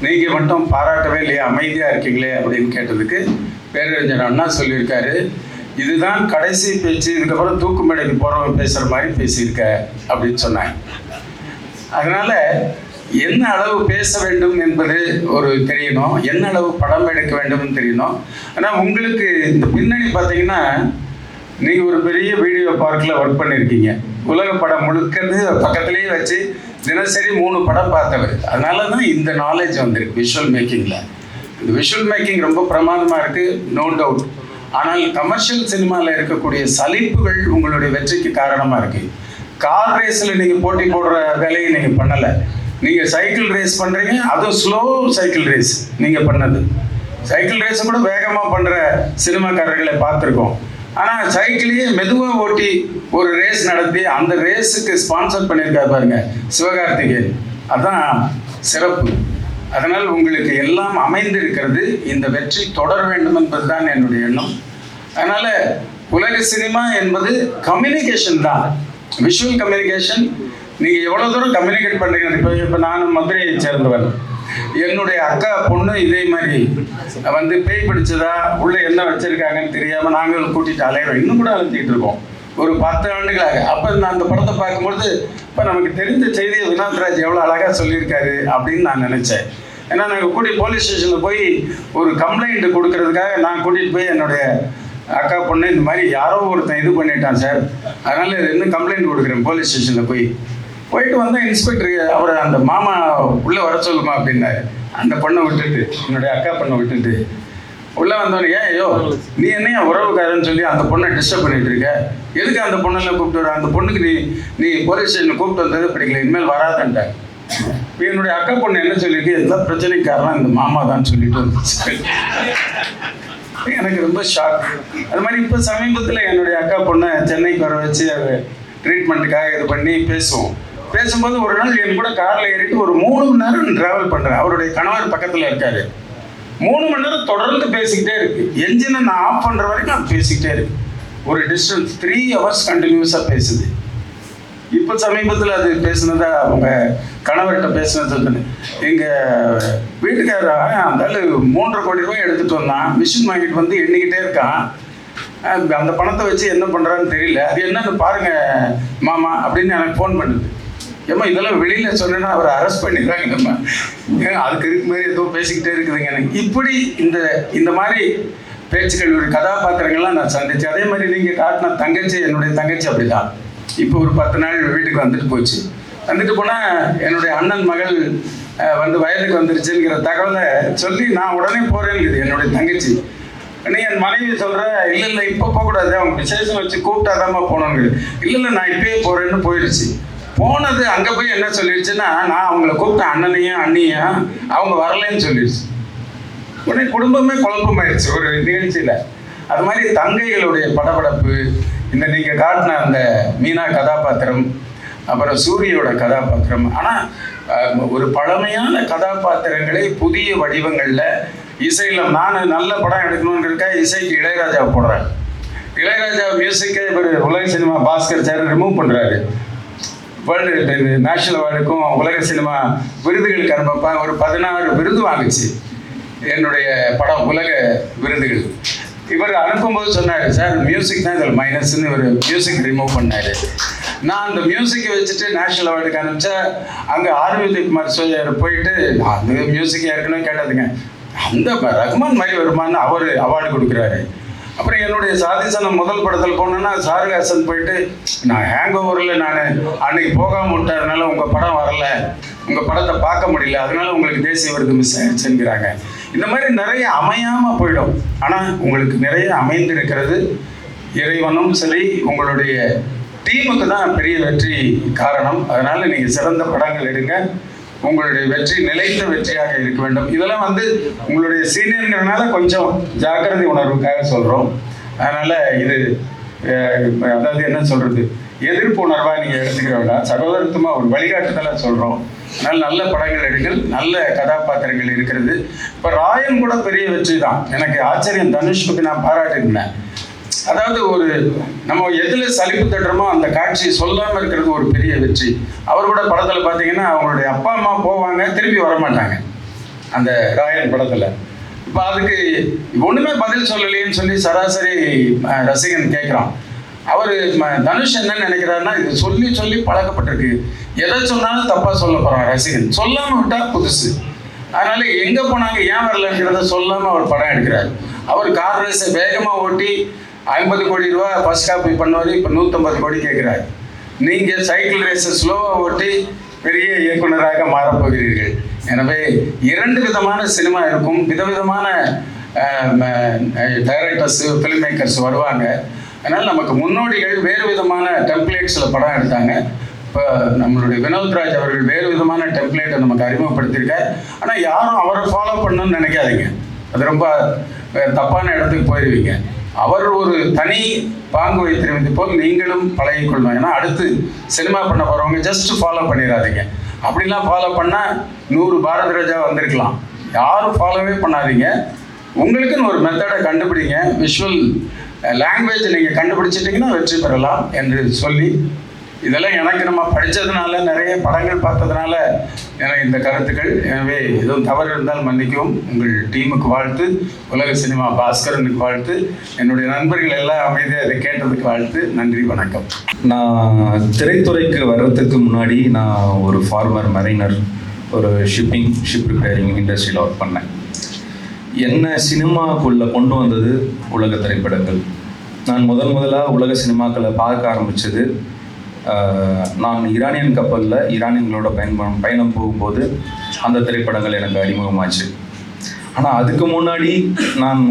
நீங்கள் மட்டும் பாராட்டவே இல்லையா, அமைதியாக இருக்கீங்களே அப்படின்னு கேட்டதுக்கு பேரறிஞர் அண்ணா சொல்லியிருக்காரு, இதுதான் கடைசி பேச்சு, இதுக்கப்புறம் தூக்கு மேடைக்கு போகிறவங்க பேசுகிற மாதிரி பேசியிருக்க அப்படின்னு சொன்னாங்க. அதனால் என்ன அளவு பேச வேண்டும் என்பது ஒரு தெரியணும், என்ன அளவு படம் எடுக்க வேண்டும்னு தெரியணும். ஆனால் உங்களுக்கு இந்த பின்னணி பார்த்தீங்கன்னா, நீங்கள் ஒரு பெரிய வீடியோ பார்க்கில் ஒர்க் பண்ணியிருக்கீங்க. உலக படம் முழுக்கிறது பக்கத்துலேயே வச்சு தினசரி 3 படம் பார்த்தவர். அதனால தான் இந்த நாலேஜ் வந்திருக்கு விஷுவல் மேக்கிங்கில். இந்த விஷுவல் மேக்கிங் ரொம்ப பிரமாதமாக இருக்குது, நோ டவுட். ஆனால் கமர்ஷியல் சினிமாவில் இருக்கக்கூடிய சலிப்புகள் உங்களுடைய வெற்றிக்கு காரணமாக இருக்குது. கார் ரேஸில் நீங்கள் போட்டி போடுற வேலையை நீங்கள் பண்ணலை. நீங்கள் சைக்கிள் ரேஸ் பண்ணுறீங்க, அதுவும் ஸ்லோ சைக்கிள் ரேஸ் நீங்கள் பண்ணது. சைக்கிள் ரேஸை கூட வேகமாக பண்ணுற சினிமாக்காரர்களை பார்த்துருக்கோம். ஆனால் சைக்கிளையே மெதுவாக ஓட்டி ஒரு ரேஸ் நடத்தி அந்த ரேஸுக்கு ஸ்பான்சர் பண்ணியிருக்காரு பாருங்க சிவகார்த்திகேயன். அதுதான் சிறப்பு. அதனால் உங்களுக்கு எல்லாம் அமைந்திருக்கிறது. இந்த வெற்றி தொடர வேண்டும் என்பது தான் என்னுடைய எண்ணம். அதனால் உலக சினிமா என்பது கம்யூனிகேஷன் தான், விஷுவல் கம்யூனிகேஷன். நீங்கள் எவ்வளோ தூரம் கம்யூனிகேட் பண்ணுறீங்க. இப்போ நான் மதுரையை சேர்ந்தவன். என்னுடைய அக்கா பொண்ணு இதே மாதிரி வந்து பேய் பிடிச்சதா உள்ள என்ன வச்சிருக்காங்கன்னு தெரியாமல் நாங்கள் கூட்டிகிட்டு அலையிறோம். இன்னும் கூட அலைஞ்சிக்கிட்டு இருக்கோம் ஒரு 10 ஆண்டுகளாக. அப்போ நான் அந்த படத்தை பார்க்கும்பொழுது இப்போ நமக்கு தெரிஞ்ச செய்தியை வினோத்ராஜ் எவ்வளோ அழகாக சொல்லியிருக்காரு அப்படின்னு நான் நினச்சேன். ஏன்னா நாங்கள் போலீஸ் ஸ்டேஷனில் போய் ஒரு கம்ப்ளைண்ட் கொடுக்கறதுக்காக நான் கூட்டிகிட்டு போய் என்னுடைய அக்கா பொண்ணு இந்த மாதிரி யாரோ ஒருத்தன் இது பண்ணிட்டான் சார், அதனால் இன்னும் கம்ப்ளைண்ட் கொடுக்குறேன் போலீஸ் ஸ்டேஷனில் போயிட்டு வந்தால் இன்ஸ்பெக்டர் அவர் அந்த மாமா உள்ளே வர சொல்லுமா அப்படின்னாரு. அந்த பொண்ணை விட்டுட்டு, என்னுடைய அக்கா பொண்ணை விட்டுட்டு உள்ளே வந்தோன்னே, ஐயோ நீ என்னையா உறவுக்காரன்னு சொல்லி அந்த பொண்ணை டிஸ்டர்ப் பண்ணிட்டு இருக்க, எதுக்கு அந்த பொண்ணெல்லாம் கூப்பிட்டு வர, அந்த பொண்ணுக்கு நீ போலீஸ் ஸ்டேஷன் கூப்பிட்டு வந்தது பிடிக்கல, இனிமேல் வராதன்ட்டாங்க. என்னுடைய அக்கா பொண்ணு என்ன சொல்லியிருக்கு, எல்லா பிரச்சனைக்கு காரணம் இந்த மாமா தான் சொல்லிட்டு வந்துச்சு. எனக்கு ரொம்ப ஷாக். அது மாதிரி இப்போ சமீபத்தில் என்னுடைய அக்கா பொண்ணை சென்னைக்கு வர வச்சு அது ட்ரீட்மெண்ட்டுக்காக இது பண்ணி பேசும்போது ஒரு நாள் என் கூட காரில் ஏறிட்டு ஒரு 3 மணி நேரம் ட்ராவல் பண்ணுறேன். அவருடைய கணவர் பக்கத்தில் இருக்காரு. 3 மணி நேரம் தொடர்ந்து பேசிக்கிட்டே இருக்கு. என்ஜினை நான் ஆஃப் பண்ணுற வரைக்கும் அது பேசிக்கிட்டே இருக்கு. ஒரு டிஸ்டன்ஸ் 3 hours கண்டினியூஸாக பேசுது. இப்போ சமீபத்தில் அது பேசுனதா அவங்க கணவர்கிட்ட பேசுனது சொன்னேன். எங்கள் வீட்டுக்காரர் அந்த 3.5 கோடி ரூபாய் எடுத்துகிட்டு வந்தான், மிஷின் வாங்கிட்டு வந்து எண்ணிக்கிட்டே இருக்கான். அந்த பணத்தை வச்சு என்ன பண்ணுறான்னு தெரியல, அது என்னன்னு பாருங்க மாமா அப்படின்னு எனக்கு ஃபோன் பண்ணுது. ஏம்மா இதெல்லாம் வெளியில் சொன்னேன்னா அவரை அரெஸ்ட் பண்ணிடுறாங்க, நம்ம அதுக்கு இருக்கு மாதிரி ஏதோ பேசிக்கிட்டே இருக்குதுங்க. எனக்கு இப்படி இந்த மாதிரி பேச்சுக்கள் ஒரு கதாபாத்திரங்கள்லாம் நான் சந்தித்தேன். அதே மாதிரி நீங்கள் காட்டின தங்கச்சி, என்னுடைய தங்கச்சி அப்படி தான். இப்போ ஒரு 10 நாள் வீட்டுக்கு வந்துட்டு போச்சு. வந்துட்டு போனால் என்னுடைய அண்ணன் மகள் வந்து வயதுக்கு வந்துருச்சுங்கிற தகவலை சொல்லி நான் உடனே போகிறேன்னு என்னுடைய தங்கச்சி. நீ என் மனைவி சொல்கிற, இல்லை இப்போ போகக்கூடாது, அவங்க விசேஷம் வச்சு கூப்பிட்டாதாம்மா போகணுங்க. இல்லை நான் இப்பயே போகிறேன்னு போயிடுச்சு. போனது அங்கே போய் என்ன சொல்லிடுச்சுன்னா, நான் அவங்கள கூப்பிட்டேன் அண்ணனையும் அண்ணியும், அவங்க வரலன்னு சொல்லிடுச்சு. உடனே குடும்பமே குழப்பமாயிடுச்சு ஒரு நிகழ்ச்சியில். அது மாதிரி தங்கைகளுடைய படபடப்பு, இந்த நீங்கள் காட்டின அந்த மீனா கதாபாத்திரம், அப்புறம் சூரியோட கதாபாத்திரம். ஆனால் ஒரு பழமையான கதாபாத்திரங்களை புதிய வடிவங்களில் இசையில் நான் நல்ல படம் எடுக்கணுங்கிறதுக்காக இசைக்கு இளையராஜா போடுறேன். இளையராஜா மியூசிக்கை இப்போ உலக சினிமா பாஸ்கர் சார் ரிமூவ் பண்ணுறாரு. வேர்ல்டு நேஷனல் அவார்டுக்கும் உலக சினிமா விருதுகளுக்கு அனுப்பப்பா ஒரு 16 விருது வாங்குச்சு என்னுடைய படம், உலக விருதுகள். இவர் அனுப்பும்போது சொன்னார், சார் மியூசிக் தான் இதில் மைனஸ்ன்னு இவர் மியூசிக் ரிமூவ் பண்ணார். நான் அந்த மியூசிக்கை வச்சுட்டு நேஷனல் அவார்டுக்கு அனுப்பிச்சா அங்கே ஆர்விஜயகுமார் சோழர் போயிட்டு அந்த மியூசிக்கை ஏற்கனவே கேட்டதுங்க, அந்த ரஹ்மான் மாதிரி வருமானு அவர் அவார்டு கொடுக்குறாரு. அப்புறம் என்னுடைய சாதிசனம் முதல் படத்தில் போனோன்னா ஷாருஹாசன் போயிட்டு, நான் ஹேங் ஓவரில் நான் அன்னைக்கு போகாமல் விட்டதுனால உங்கள் படம் வரல, உங்கள் படத்தை பார்க்க முடியல, அதனால உங்களுக்கு தேசிய விருது மிஸ் ஆயிடுச்சுங்கிறாங்க. இந்த மாதிரி நிறைய அமையாமல் போயிடும். ஆனால் உங்களுக்கு நிறைய அமைந்திருக்கிறது. இறைவனும் சரி உங்களுடைய டீமுக்கு தான் பெரிய வெற்றி காரணம். அதனால் நீங்கள் சிறந்த படங்கள் எடுங்க. உங்களுடைய வெற்றி நிலைத்த வெற்றியாக இருக்க வேண்டும். இதெல்லாம் வந்து உங்களுடைய சீனியர்ங்கிறனால கொஞ்சம் ஜாக்கிரதை உணர்வுக்காக சொல்கிறோம். அதனால் இது அதாவது என்ன சொல்கிறது, எதிர்ப்பு உணர்வாக நீங்கள் எடுத்துக்கிற வேண்டாம், சகோதரத்துவமாக ஒரு வழிகாட்டுதலாக சொல்கிறோம். அதனால் நல்ல படங்கள் எடுங்கள், நல்ல கதாபாத்திரங்கள் இருக்கிறது. இப்போ ராயன் கூட பெரிய வெற்றி தான். எனக்கு ஆச்சரியம், தனுஷ்க்கு நான் பாராட்டியிருந்தேன். அதாவது ஒரு நம்ம எதில் சலிப்பு தட்டுறோமோ அந்த காட்சியை சொல்லாமல் இருக்கிறது ஒரு பெரிய வெற்றி. அவர் கூட படத்தில் பார்த்தீங்கன்னா அவங்களுடைய அப்பா அம்மா போவாங்க, திரும்பி வரமாட்டாங்க அந்த ராயன் படத்தில். இப்போ அதுக்கு ஒன்றுமே பதில் சொல்லலையேன்னு சொல்லி சராசரி ரசிகன் கேட்குறான். அவர் தனுஷ் என்ன நினைக்கிறாருன்னா, இது சொல்லி சொல்லி பழக்கப்பட்டிருக்கு, எதை சொன்னாலும் தப்பாக சொல்ல போகிறான் ரசிகன், சொல்லாமல் விட்டால் புதுசு. அதனால எங்கே போனாங்க ஏன் வரலங்கிறத சொல்லாமல் அவர் படம் எடுக்கிறார். அவர் கார் ரேஸை வேகமாக ஓட்டி 50 கோடி ரூபா ஃபர்ஸ்ட் காப்பி பண்ணுவார், இப்போ 150 கோடி கேட்குறாரு. நீங்கள் சைக்கிள் ரேஸை ஸ்லோவாக ஓட்டி பெரிய இயக்குனராக மாறப்போகிறீர்கள். எனவே 2 விதமான சினிமா இருக்கும், விதவிதமான டைரக்டர்ஸு ஃபிலிம் மேக்கர்ஸ் வருவாங்க. அதனால் நமக்கு முன்னோடிகள் வேறு விதமான டெம்ப்ளேட்ஸில் படம் எடுத்தாங்க. இப்போ நம்மளுடைய வினோத்ராஜ் அவர்கள் வேறு விதமான டெம்ப்ளேட்டை நமக்கு அறிமுகப்படுத்தியிருக்கார். ஆனால் யாரும் அவரை ஃபாலோ பண்ணணும்னு நினைக்காதீங்க, அது ரொம்ப தப்பான இடத்துக்கு போயிடுவீங்க. அவர் ஒரு தனி பாங்கு வைத்திருப்பது போல் நீங்களும் பழகிக்கொள்ளணும். ஏன்னா அடுத்து சினிமா பண்ண போகிறவங்க ஜஸ்ட் ஃபாலோ பண்ணிடாதீங்க. அப்படிலாம் ஃபாலோ பண்ணால் 100 பாரத ராஜா வந்திருக்கலாம். யாரும் ஃபாலோவே பண்ணாதீங்க. உங்களுக்குன்னு ஒரு மெத்தடை கண்டுபிடிங்க. விஷுவல் லாங்குவேஜை நீங்கள் கண்டுபிடிச்சிட்டிங்கன்னா வெற்றி பெறலாம் என்று சொல்லி, இதெல்லாம் எனக்கு நம்ம படித்ததுனால, நிறைய படங்கள் பார்த்ததுனால எனக்கு இந்த கருத்துக்கள். எனவே எதுவும் தவறு இருந்தால் மன்னிக்கவும். உங்கள் டீமுக்கு வாழ்த்து, உலக சினிமா பாஸ்கரனுக்கு வாழ்த்து, என்னுடைய நண்பர்கள் எல்லாம் அமைதியாக அதை கேட்டதுக்கு வாழ்த்து. நன்றி, வணக்கம். நான் திரைத்துறைக்கு வர்றதுக்கு முன்னாடி நான் ஒரு ஃபார்மர் மரைனர், ஒரு ஷிப் ரிப்பேரிங் இண்டஸ்ட்ரியில் ஒர்க் பண்ணேன். என்ன சினிமாக்குள்ளே கொண்டு வந்தது உலக திரைப்படங்கள். நான் முதலாக உலக சினிமாக்களை பார்க்க ஆரம்பித்தது நான் ஈரானியன் கப்பலில் ஈரானியங்களோட பயணம் போகும்போது அந்த திரைப்படங்கள் எனக்கு அறிமுகமாச்சு. ஆனால் அதுக்கு முன்னாடி நான்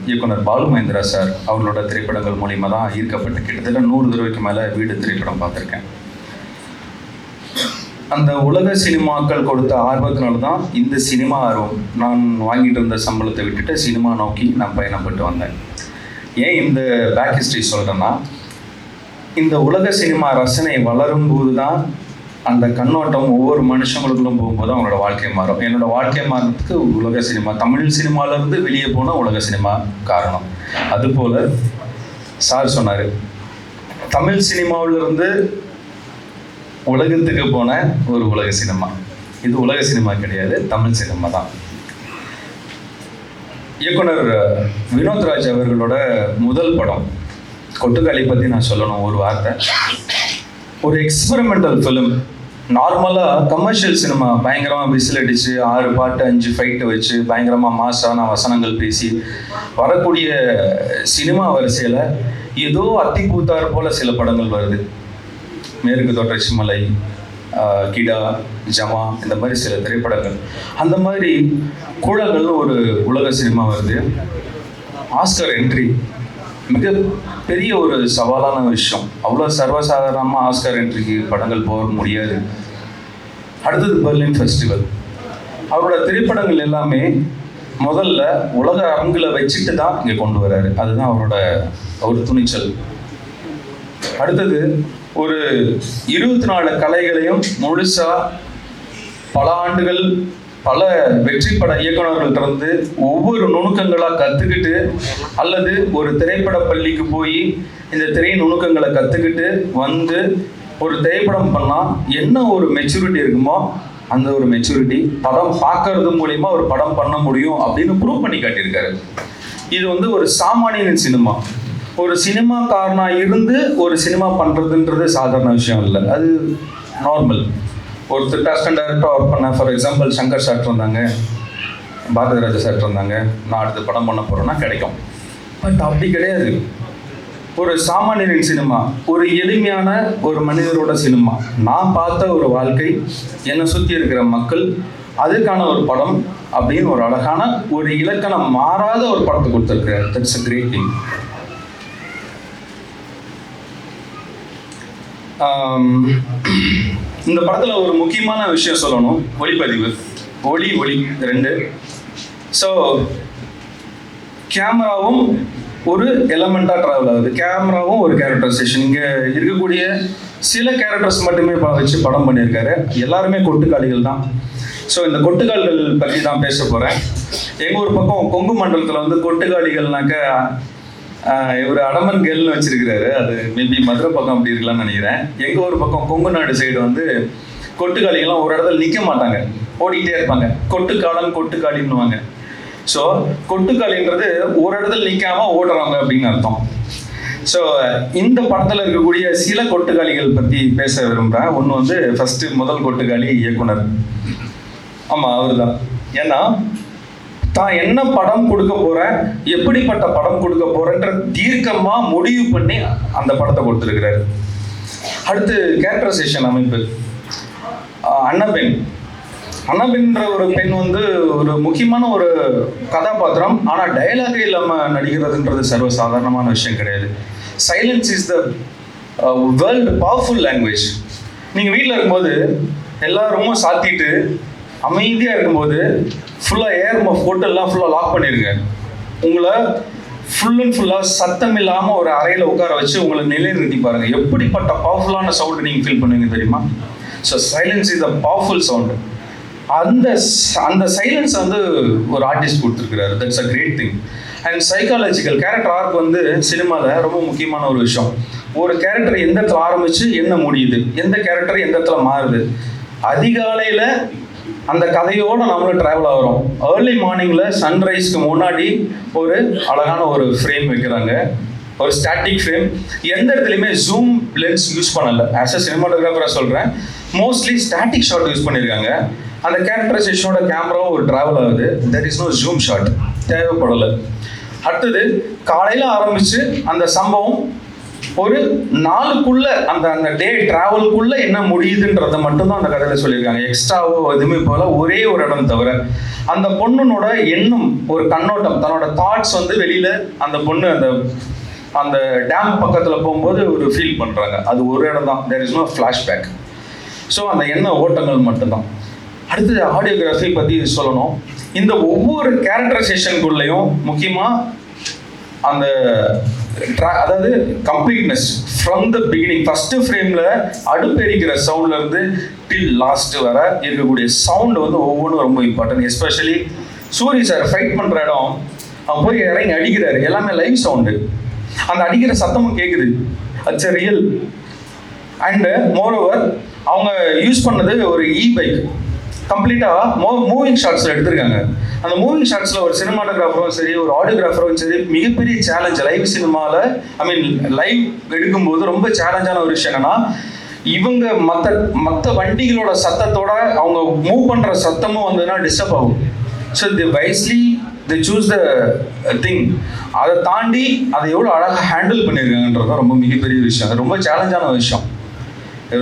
இயக்குனர் பாலு மகேந்திரா சார் அவங்களோட திரைப்படங்கள் மூலிமா தான் ஈர்க்கப்பட்டு கிட்டத்தட்ட 100 தடவைக்கு மேலே வீடு திரைப்படம் பார்த்துருக்கேன். அந்த உலக சினிமாக்கள் கொடுத்த ஆர்வத்தினால தான் இந்த சினிமா ஆர்வம். நான் வாங்கிட்டு இருந்த சம்பளத்தை விட்டுட்டு சினிமா நோக்கி நான் பயணப்பட்டு வந்தேன். ஏன் இந்த பேக் ஹிஸ்ட்ரி சொல்கிறேன்னா, இந்த உலக சினிமா ரசனை வளரும்போது தான் அந்த கண்ணோட்டம் ஒவ்வொரு மனுஷங்களுக்குள்ளும் போகும்போது அவங்களோட வாழ்க்கை மாறும். என்னோட வாழ்க்கை மாறுறதுக்கு உலக சினிமா, தமிழ் சினிமாவிலேருந்து வெளியே போன உலக சினிமா காரணம். அதுபோல் சார் சொன்னார், தமிழ் சினிமாவிலிருந்து உலகத்துக்கு போன ஒரு உலக சினிமா. இது உலக சினிமா கிடையாது, தமிழ் சினிமா தான். இயக்குனர் வினோத்ராஜ் அவர்களோட முதல் படம் கொட்டுக்காளி பற்றி நான் சொல்லணும் ஒரு வார்த்தை. ஒரு எக்ஸ்பெரிமெண்டல் ஃபிலிம். நார்மலாக கமர்ஷியல் சினிமா பயங்கரமாக விசில் அடித்து 6 பாட்டு 5 ஃபைட்டு வச்சு பயங்கரமாக மாசான வசனங்கள் பேசி வரக்கூடிய சினிமா வரிசையில் ஏதோ அத்திப்பூத்தார் போல் சில படங்கள் வருது. மேற்கு தொடர்ச்சி மலை, கிடா, ஜமா, இந்த மாதிரி சில திரைப்படங்கள். அந்த மாதிரி குழல்கள்னு ஒரு உலக சினிமா வருது. ஆஸ்கர் என்ட்ரி மிக பெரிய ஒரு சவாலான விஷயம். அவ்வளோ சர்வசாதாரணமாக ஆஸ்கர் என்ட்ரிக்கு படங்கள் போக முடியாது. அடுத்தது பெர்லின் ஃபெஸ்டிவல். அவரோட திரைப்படங்கள் எல்லாமே முதல்ல உலக அரங்கில் வச்சுட்டு தான் இங்கே கொண்டு வர்றாரு. அதுதான் அவரோட துணிச்சல். அடுத்தது ஒரு 24 கலைகளையும் முழுசாக பல ஆண்டுகள் பல வெற்றி பட இயக்குநர்கள்ட்டிருந்து ஒவ்வொரு நுணுக்கங்களாக கற்றுக்கிட்டு, அல்லது ஒரு திரைப்பட பள்ளிக்கு போய் இந்த திரை நுணுக்கங்களை கற்றுக்கிட்டு ஒரு திரைப்படம் பண்ணால் என்ன ஒரு மெச்சூரிட்டி இருக்குமோ அந்த ஒரு மெச்சூரிட்டி படம் பார்க்கறது மூலிமா ஒரு படம் பண்ண முடியும் அப்படின்னு ப்ரூவ் பண்ணி காட்டியிருக்காரு. இது ஒரு சாமானியனின் சினிமா. ஒரு சினிமாக்காரனாக இருந்து ஒரு சினிமா பண்ணுறதுன்றது சாதாரண விஷயம் இல்லை, அது நார்மல். ஒருத்தர் அசிஸ்டன்ட் டைரக்டராக ஒர்க் பண்ண, ஃபார் எக்ஸாம்பிள் சங்கர் சார் இருந்தாங்க, பாரத ராஜா சார் இருந்தாங்க, நான் அடுத்த படம் பண்ண போகிறேன்னா கிடைக்கும். பட் அப்படி கிடையாது. ஒரு சாமானியரின் சினிமா, ஒரு எளிமையான ஒரு மனிதரோட சினிமா, நான் பார்த்த ஒரு வாழ்க்கை, என்னை சுற்றி இருக்கிற மக்கள், அதுக்கான ஒரு படம் அப்படின்னு ஒரு அழகான ஒரு இலக்கணம் மாறாத ஒரு படத்தை கொடுத்துருக்கிறார். That's a great thing. இந்த படத்தில் ஒரு முக்கியமான விஷயம் சொல்லணும், ஒளிப்பதிவு. ஒளி 2. ஸோ கேமராவும் ஒரு எலமெண்ட்டாக ட்ராவல் ஆகுது. கேமராவும் ஒரு கேரக்டரைசேஷன். இங்கே இருக்கக்கூடிய சில கேரக்டர்ஸ் மட்டுமே வச்சு படம் பண்ணியிருக்காரு. எல்லாருமே கொட்டுக்காளிகள் தான். ஸோ இந்த கொட்டுக்கால்கள் பற்றி தான் பேச போகிறேன். எங்கள் ஒரு பக்கம் கொங்கு மண்டலத்தில் கொட்டுக்காளிகள்னாக்க இவர் அடமன் கேள்னு வச்சிருக்கிறாரு. அது மேபி மதுரை பக்கம் அப்படி இருக்கலாம்னு நினைக்கிறேன். எங்கள் ஒரு பக்கம் கொங்கு நாடு சைடு கொட்டுக்காளிகள்லாம் ஒரு இடத்துல நிற்க மாட்டாங்க, ஓடிக்கிட்டே இருப்பாங்க. கொட்டுக்காளின்னுவாங்க. ஸோ கொட்டுக்காளின்றது ஒரு இடத்துல நிற்காம ஓடுறாங்க அப்படின்னு அர்த்தம். ஸோ இந்த படத்தில் இருக்கக்கூடிய சில கொட்டுக்காளிகள் பற்றி பேச விரும்புகிறேன். ஒன்று வந்து ஃபஸ்ட்டு முதல் கொட்டுக்காளி இயக்குனர். ஆமாம், அவர் தான். ஏன்னா தான் என்ன படம் கொடுக்க போகிறேன், எப்படிப்பட்ட படம் கொடுக்க போகிறேன்ற தீர்க்கமாக முடிவு பண்ணி அந்த படத்தை கொடுத்துருக்கிறாரு. அடுத்து கேரக்டரைசேஷன் அமைப்பு. அன்னபென்ற ஒரு பெண் வந்து ஒரு முக்கியமான ஒரு கதாபாத்திரம். ஆனால் டயலாகே இல்லாமல் நடிக்கிறதுன்றது சர்வசாதாரணமான விஷயம் கிடையாது. Silence is the world powerful language. நீங்கள் வீட்டில் இருக்கும்போது எல்லா ரூமும் சாத்திட்டு அமைதியாக இருக்கும்போது ஃபுல்லாக ஏர் போட்டெல்லாம் ஃபுல்லாக லாக் பண்ணிடுங்க. உங்களை ஃபுல் அண்ட் ஃபுல்லாக சத்தம் இல்லாமல் ஒரு அறையில் உட்கார வச்சு உங்களை நிலைநிறுத்தி பாருங்கள். எப்படிப்பட்ட பவர்ஃபுல்லான சவுண்டு நீங்கள் ஃபீல் பண்ணுவீங்க தெரியுமா? So silence is a powerful sound. அந்த சைலன்ஸ் வந்து ஒரு ஆர்டிஸ்ட் கொடுத்துருக்கிறாரு. That's a great thing. And psychological character arc வந்து சினிமாவில் ரொம்ப முக்கியமான ஒரு விஷயம். ஒரு கேரக்டர் எந்த இடத்துல ஆரம்பித்து என்ன முடியுது, எந்த கேரக்டர் எந்த இடத்துல மாறுது. அதிகாலையில் அந்த கதையோடு நம்மளும் ட்ராவல் ஆகிறோம். ஏர்லி மார்னிங்கில் சன்ரைஸ்க்கு முன்னாடி ஒரு அழகான ஒரு ஃப்ரேம் வைக்கிறாங்க, ஒரு ஸ்டாட்டிக் ஃப்ரேம். எந்த இடத்துலையுமே ஜூம் லென்ஸ் யூஸ் பண்ணலை. ஆஸ் அ சினிமாட்டோகிராஃபராக சொல்கிறேன், மோஸ்ட்லி ஸ்டாட்டிக் ஷாட் யூஸ் பண்ணியிருக்காங்க. அந்த கேரக்டரைசேஷனோட கேமராவும் ஒரு ட்ராவல் ஆகுது. There is no zoom shot, தேவைப்படலை. அடுத்தது காலையில் ஆரம்பித்து அந்த சம்பவம் ஒரு நாளுக்குள்ள அந்த டே டிராவலுக்குள்ள என்ன முடியுதுன்றதை மட்டும்தான் அந்த கதையில் சொல்லியிருக்காங்க. எக்ஸ்ட்ராவோ எதுவுமே போல. ஒரே ஒரு இடம் தவிர அந்த பொண்ணுனோட எண்ணம், ஒரு கண்ணோட்டம், தன்னோட தாட்ஸ் வந்து வெளியில அந்த பொண்ணு அந்த டேம் பக்கத்தில் போகும்போது ஒரு ஃபீல் பண்ணுறாங்க. அது ஒரு இடம் தான். There is no flashback. So அந்த எண்ண ஓட்டங்கள் மட்டும்தான். அடுத்தது ஆடியோகிராஃபி பற்றி சொல்லணும். இந்த ஒவ்வொரு கேரக்டரைசேஷனுக்குள்ளேயும் முக்கியமாக அந்த அதாவது completeness from the beginning, first ஃப்ரேமில் அடுப்பெரிக்கிற சவுண்ட்லேருந்து டில் லாஸ்ட் வர இருக்கக்கூடிய சவுண்டு வந்து ஒவ்வொன்றும் ரொம்ப important. Especially Soori sir fight பண்ணுற இடம், அவன் போய் இறங்கி அடிக்கிறாரு, எல்லாமே லைவ் சவுண்டு. அந்த அடிக்கிற சத்தமும் கேட்குது. Ads a real. And moreover அவங்க யூஸ் பண்ணது ஒரு பைக். கம்ப்ளீட்டாக மூவிங் ஷாட்ஸில் எடுத்திருக்காங்க. அந்த மூவிங் ஷாட்ஸில் ஒரு சினிமாட்டோகிராஃபரும் சரி, ஒரு ஆடியோகிராஃபரும் சரி, மிகப்பெரிய சேலஞ்ச் லைவ் சினிமாவில், லைவ் எடுக்கும்போது ரொம்ப சேலஞ்சான ஒரு விஷயம் என்னன்னா, இவங்க மற்ற வண்டிகளோட சத்தத்தோட அவங்க மூவ் பண்ணுற சத்தமும் வந்ததுன்னா டிஸ்டர்ப் ஆகும். So they choose the thing. அதை தாண்டி அதை எவ்வளோ அழகாக ஹேண்டில் பண்ணியிருக்காங்கன்றது ரொம்ப மிகப்பெரிய விஷயம். அது ரொம்ப சேலஞ்சான விஷயம்.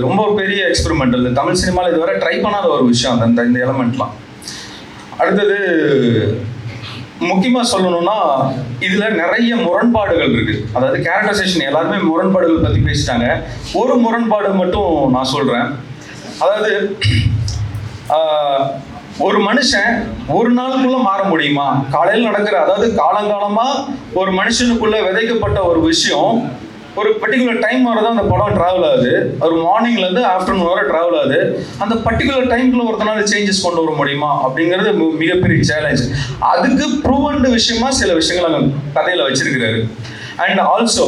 ரொம்ப பெரிய எக்ஸ்பெரிமெண்டல். தமிழ் சினிமாவில் இதுவரை ட்ரை பண்ணாத ஒரு விஷயம் இந்த எலமெண்ட்லாம். அடுத்தது முக்கியமாக சொல்லணும்னா இதில் நிறைய முரண்பாடுகள் இருக்குது. அதாவது கேரக்டரைசேஷன் எல்லாருமே முரண்பாடுகள் பற்றி பேசிட்டாங்க. ஒரு முரண்பாடு மட்டும் நான் சொல்கிறேன். அதாவது ஒரு மனுஷன் ஒரு நாளுக்குள்ள மாற முடியுமா? காலையில் நடக்கிற, அதாவது காலங்காலமாக ஒரு மனுஷனுக்குள்ள விதைக்கப்பட்ட ஒரு விஷயம் ஒரு பர்டிகுலர் டைம் வர தான் அந்த படம் ட்ராவல் ஆகுது. ஒரு மார்னிங்லேருந்து ஆஃப்டர்நூன் வர ட்ராவல் ஆகுது. அந்த பர்டிகுலர் டைம்குள்ள ஒருத்தனால சேஞ்சஸ் கொண்டு வர முடியுமா அப்படிங்கிறது மிகப்பெரிய சேலஞ்ச். அதுக்கு ப்ரூவன்டு விஷயமா சில விஷயங்கள் அங்கே கதையில் வச்சிருக்கிறாரு. அண்ட் ஆல்சோ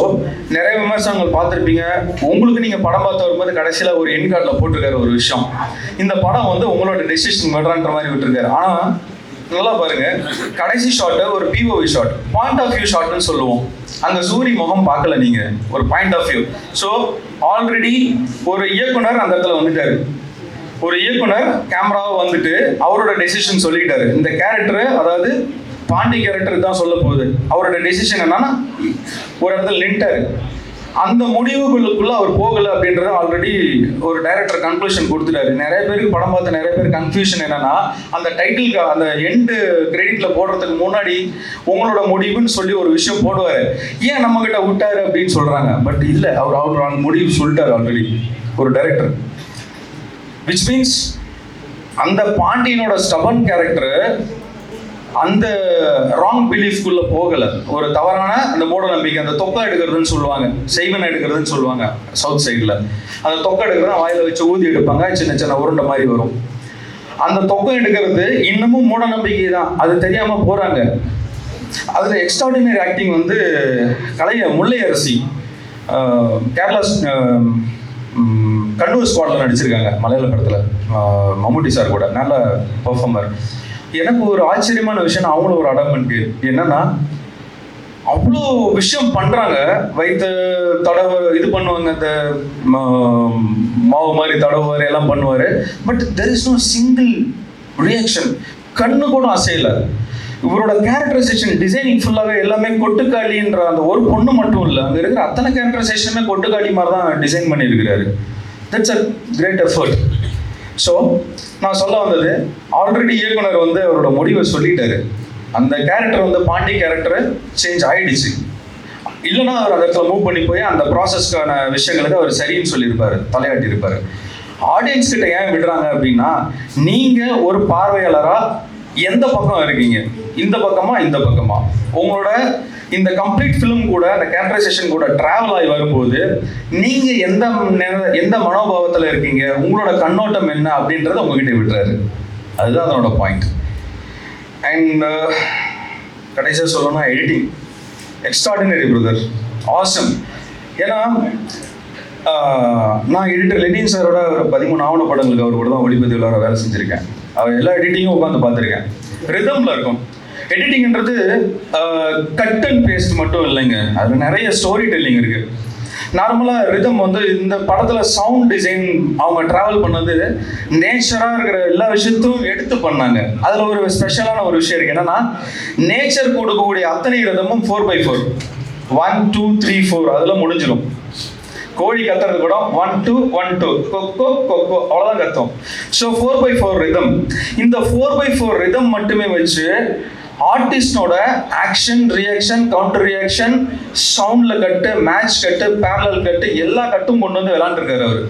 நிறைய விமர்சனங்கள் பார்த்துருப்பீங்க. உங்களுக்கு நீங்கள் படம் பார்த்து வரும்போது கடைசியில் ஒரு என் கார்டில் போட்டிருக்காரு ஒரு விஷயம், இந்த படம் வந்து உங்களோட டெசிஷன் விடுறான்ற மாதிரி விட்டுருக்காரு. ஆனால் நல்லா பாருங்க, கடைசி ஷாட்டு ஒரு POV shot, point of view ஷாட்னு சொல்லுவோம். அங்கே சூரி முகம் பார்க்கல நீங்கள், ஒரு point of view. So already ஒரு இயக்குனர் அந்த இடத்துல வந்துட்டாரு. ஒரு இயக்குனர் கேமராவை வந்துட்டு அவரோட டெசிஷன் சொல்லிட்டாரு. இந்த கேரக்டரு, அதாவது பாண்டி கேரக்டர் தான் சொல்ல போகுது. அவரோட டெசிஷன் என்னன்னா ஒரு இடத்துல நின்ட்டாரு. அந்த முடிவுகளுக்குள்ள அவர் போகலை அப்படின்றத ஆல்ரெடி ஒரு டைரக்டர் கன்க்ளூஷன் கொடுத்துட்டாரு. நிறைய பேருக்கு படம் பார்த்த நிறைய பேர் கன்ஃபியூஷன் என்னன்னா, அந்த டைட்டிலுக்கு அந்த எண்டு கிரெடிட்ல போடுறதுக்கு முன்னாடி உங்களோட முடிவுன்னு சொல்லி ஒரு விஷயம் போடுவாரு, ஏன் நம்ம கிட்ட விட்டாரு அப்படின்னு சொல்றாங்க. பட் இல்லை, அவர் அந்த முடிவு சொல்லிட்டாரு ஆல்ரெடி ஒரு டைரக்டர். விச் மீன்ஸ் அந்த பாண்டியனோட ஸ்டபன் கேரக்டர் அந்த ராங் பிலீஃப்குள்ள போகலை. ஒரு தவறான அந்த மூட நம்பிக்கை, அந்த தொக்கை எடுக்கிறதுன்னு சொல்லுவாங்க, செய்வனை எடுக்கிறதுன்னு சொல்லுவாங்க சவுத் சைடில். அந்த தொக்கை எடுக்கிறது வாயில வச்சு ஊதி எடுப்பாங்க, சின்ன சின்ன உருண்டை மாதிரி வரும். அந்த தொக்கை எடுக்கிறது இன்னமும் மூட நம்பிக்கை தான், அது தெரியாம போறாங்க. அதுல எக்ஸ்ட்ராடினரி ஆக்டிங் வந்து முல்லை அரசி கேரளா கண்ணூர் ஸ்குவாட்ல நடிச்சிருக்காங்க மலையாள படத்துல, மம்முட்டி சார் கூட நல்ல பெர்ஃபார்மர். எனக்கு ஒரு ஆச்சரியமான விஷயம், அவங்களும் ஒரு அடாப்மெண்ட் என்னன்னா, அவ்வளோ விஷயம் பண்ணுறாங்க. வயிற்று தடவை இது பண்ணுவாங்க, அந்த மாவு மாதிரி தடவுவார், எல்லாம் பண்ணுவார். But there is no single reaction. கண்ணு கூட அசையலை. இவரோட கேரக்டரைசேஷன் டிசைனிங் ஃபுல்லாகவே எல்லாமே கொட்டுக்காளின்ற அந்த ஒரு பொண்ணு மட்டும் இல்லை, அங்கே இருக்கிற அத்தனை கேரக்டரைசேஷனுமே கொட்டுக்காளி மாதிரி தான் டிசைன் பண்ணியிருக்கிறாரு. That's a great effort. So நான் சொல்ல வந்தது, ஆல்ரெடி இயக்குனர் வந்து அவரோட முடிவை சொல்லிட்டாரு. அந்த கேரக்டர் வந்து பாண்டி கேரக்டரை சேஞ்ச் ஆகிடுச்சு. இல்லைன்னா அவர் அந்த இடத்துல மூவ் பண்ணி போய் அந்த ப்ராசஸ்க்கான விஷயங்களுக்கு அவர் சரின்னு சொல்லியிருப்பார், தலையாட்டியிருப்பார். ஆடியன்ஸ் கிட்ட ஏன் விடுறாங்க அப்படின்னா, நீங்கள் ஒரு பார்வையாளராக எந்த பக்கம் இருக்கீங்க, இந்த பக்கமா இந்த பக்கமா, உங்களோட இந்த கம்ப்ளீட் ஃபிலிம் கூட அந்த கேரக்டரைசேஷன் கூட ட்ராவல் ஆகி வரும்போது நீங்கள் எந்த மனோபாவத்தில் இருக்கீங்க, உங்களோட கண்ணோட்டம் என்ன அப்படின்றத உங்ககிட்ட விடுறாரு. அதுதான் அதனோட பாயிண்ட். அண்ட் கடைசியாக சொல்லணும்னா எடிட்டிங் எக்ஸ்ட்ராடினரி பிரதர், ஆசம். ஏன்னா நான் எடிட்டர் லெனின் சாரோட ஒரு 13 ஆவண படங்களுக்கு அவர் கூட தான் ஒளிப்பதிவாளராக வேலை செஞ்சுருக்கேன். அவர் எல்லா எடிட்டிங்கும் உட்காந்து பார்த்துருக்கேன். ரிதமில் இருக்கும். எடிட்டிங்ன்றது கட் அண்ட் பேஸ்ட் மட்டும் இல்லைங்க, அதில் நிறைய ஸ்டோரி டெல்லிங் இருக்குது. நார்மலாக ரிதம் வந்து இந்த படத்தில் சவுண்ட் டிசைன் அவங்க ட்ராவல் பண்ணது நேச்சராக இருக்கிற எல்லா விஷயத்தையும் எடுத்து பண்ணாங்க. அதில் ஒரு ஸ்பெஷலான ஒரு விஷயம் இருக்குது. என்னென்னா, நேச்சர் கொடுக்கக்கூடிய அத்தனை ரிதமும் 4x4, 1 2 3 4 அதில் முடிஞ்சிடும். கோழி கத்துறது கூட 1 2 1 2 கொக்கோ கொக்கோ அவ்வளோதான் கத்தும். So 4x4 rhythm. இந்த 4x4 ரிதம் மட்டுமே வச்சு ஆர்டிஸ்டோட ஆக்ஷன், ரியாக்ஷன், கவுண்டர் ரியாக்ஷன், சவுண்டில் கட்டு, மேட்ச் கட்டு, பேரலல் கட்டு, எல்லா கட்டும் கொண்டு வந்து விளாண்டுருக்காரு அவர்.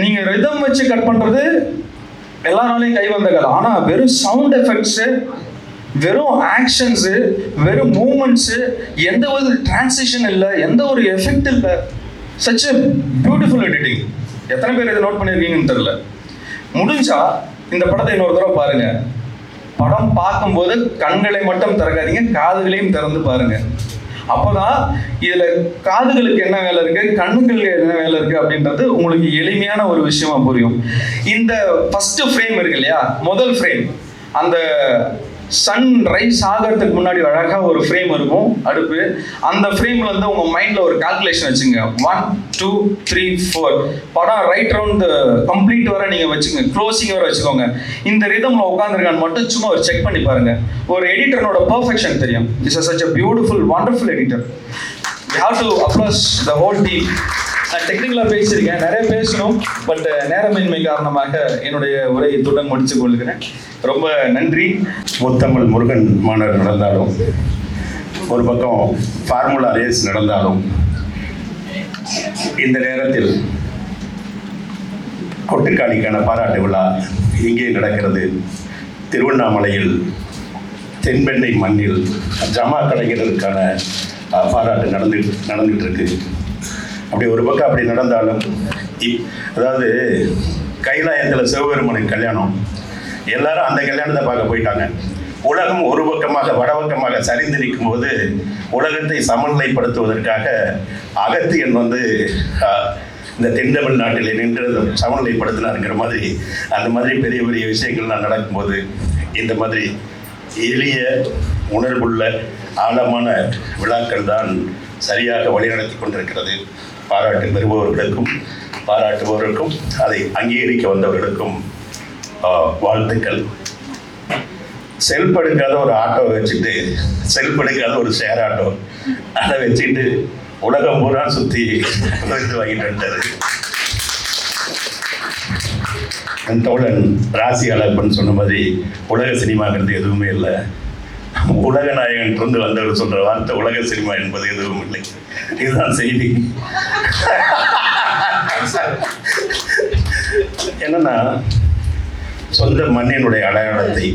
நீங்கள் ரிதம் வச்சு கட் பண்ணுறது எல்லாராலையும் கை வந்த கதை. ஆனால் வெறும் சவுண்ட் எஃபெக்ட்ஸு, வெறும் ஆக்ஷன்ஸு, வெறும் மூமெண்ட்ஸு, எந்த ஒரு டிரான்சிஷன் இல்லை, எந்த ஒரு எஃபெக்ட் இல்லை. Such a beautiful editing. எத்தனை பேர் இதை நோட் பண்ணியிருக்கீங்கன்னு தெரியல. முடிஞ்சா இந்த படத்தை இன்னொரு தடவை பாருங்க. படம் பார்க்கும்போது கண்களை மட்டும் திறக்காதீங்க, காதுகளையும் திறந்து பாருங்க. அப்போதான் இதுல காதுகளுக்கு என்ன வேலை இருக்கு, கண்ணுகளுக்கு என்ன வேலை இருக்கு அப்படின்றது உங்களுக்கு எளிமையான ஒரு விஷயமா புரியும். இந்த ஃபர்ஸ்ட் ஃப்ரேம் இருக்கு இல்லையா, முதல் ஃப்ரேம், அந்த சன் ரைஸ் ஆகிறதுக்கு முன்னாடி அழகாக ஒரு ஃப்ரேம் இருக்கும் அடுப்பு. அந்த ஃப்ரேம்ல இருந்து உங்க மைண்ட்ல ஒரு கால்குலேஷன் வச்சுங்க. 1 2 3 4 படம் ரைட் ரவுண்ட் கம்ப்ளீட் வர நீங்க வச்சுங்க, க்ளோசிங் வர வச்சுக்கோங்க. இந்த ரிதம்ல உட்காந்துருக்கான்னு மட்டும் சும்மா ஒரு செக் பண்ணி பாருங்க. ஒரு எடிட்டரோட பர்ஃபெக்ஷன் தெரியும். It's such a beautiful wonderful editor. We have to applause the whole team. நான் டெக்னிக்கலாக பேசியிருக்கேன், நிறைய பேசணும். பட் நேரமின்மை காரணமாக என்னுடைய உரையை இத்துடன் முடித்துக் கொள்கிறேன். ரொம்ப நன்றி. முத்தமிழ் முருகன் மாநாடு நடந்தாலும், ஒரு பக்கம் ஃபார்முலா ரேஸ் நடந்தாலும், இந்த நேரத்தில் கொட்டுக்காளிக்கான பாராட்டு விழா இங்கே நடக்கிறது. திருவண்ணாமலையில் தென்பெண்ணை மண்ணில் ஜமா கலைஞர்களுக்கான பாராட்டு நடந்துகிட்டு இருக்கு. அப்படி ஒரு பக்கம் அப்படி நடந்தாலும், அதாவது கைலாயத்தில் சிவபெருமனின் கல்யாணம், எல்லாரும் அந்த கல்யாணத்தை பார்க்க போயிட்டாங்க. உலகம் ஒரு பக்கமாக வடபக்கமாக சரிந்து நிற்கும் போது உலகத்தை சமநிலைப்படுத்துவதற்காக அகத்தியன் வந்து இந்த தென்தமிழ் நாட்டில் நின்று சமநிலைப்படுத்தினாருங்கிற மாதிரி, அந்த மாதிரி பெரிய பெரிய விஷயங்கள்லாம் நடக்கும்போது இந்த மாதிரி எளிய உணர்வுள்ள ஆழமான விழாக்கள் தான் சரியாக வழிநடத்தி கொண்டிருக்கிறது. பாராட்டு பெறுபவர்களுக்கும் பாராட்டுபவர்களுக்கும் அதை அங்கீகரிக்க வந்தவர்களுக்கும் வாழ்த்துக்கள். செல்ஃப் எடுக்காத ஒரு ஆட்டோ வச்சுட்டு, செல்ஃப் எடுக்காத ஒரு ஷேர் ஆட்டோ அதை வச்சுட்டு உலகம் பூரா சுற்றி இது வாங்கிட்டு வந்துட்டாரு. என் தோழன் ராசி அழகப்பன் சொன்ன மாதிரி உலக சினிமாங்கிறது எதுவுமே இல்லை. உலக நாயகன் இருந்து வந்தவர் சொல்ற வார்த்தை உலக சினிமா என்பது எதுவும் இல்லை. இதுதான் செய்தி. என்னன்னா, சொந்த மண்ணினுடைய அடையாளத்தை,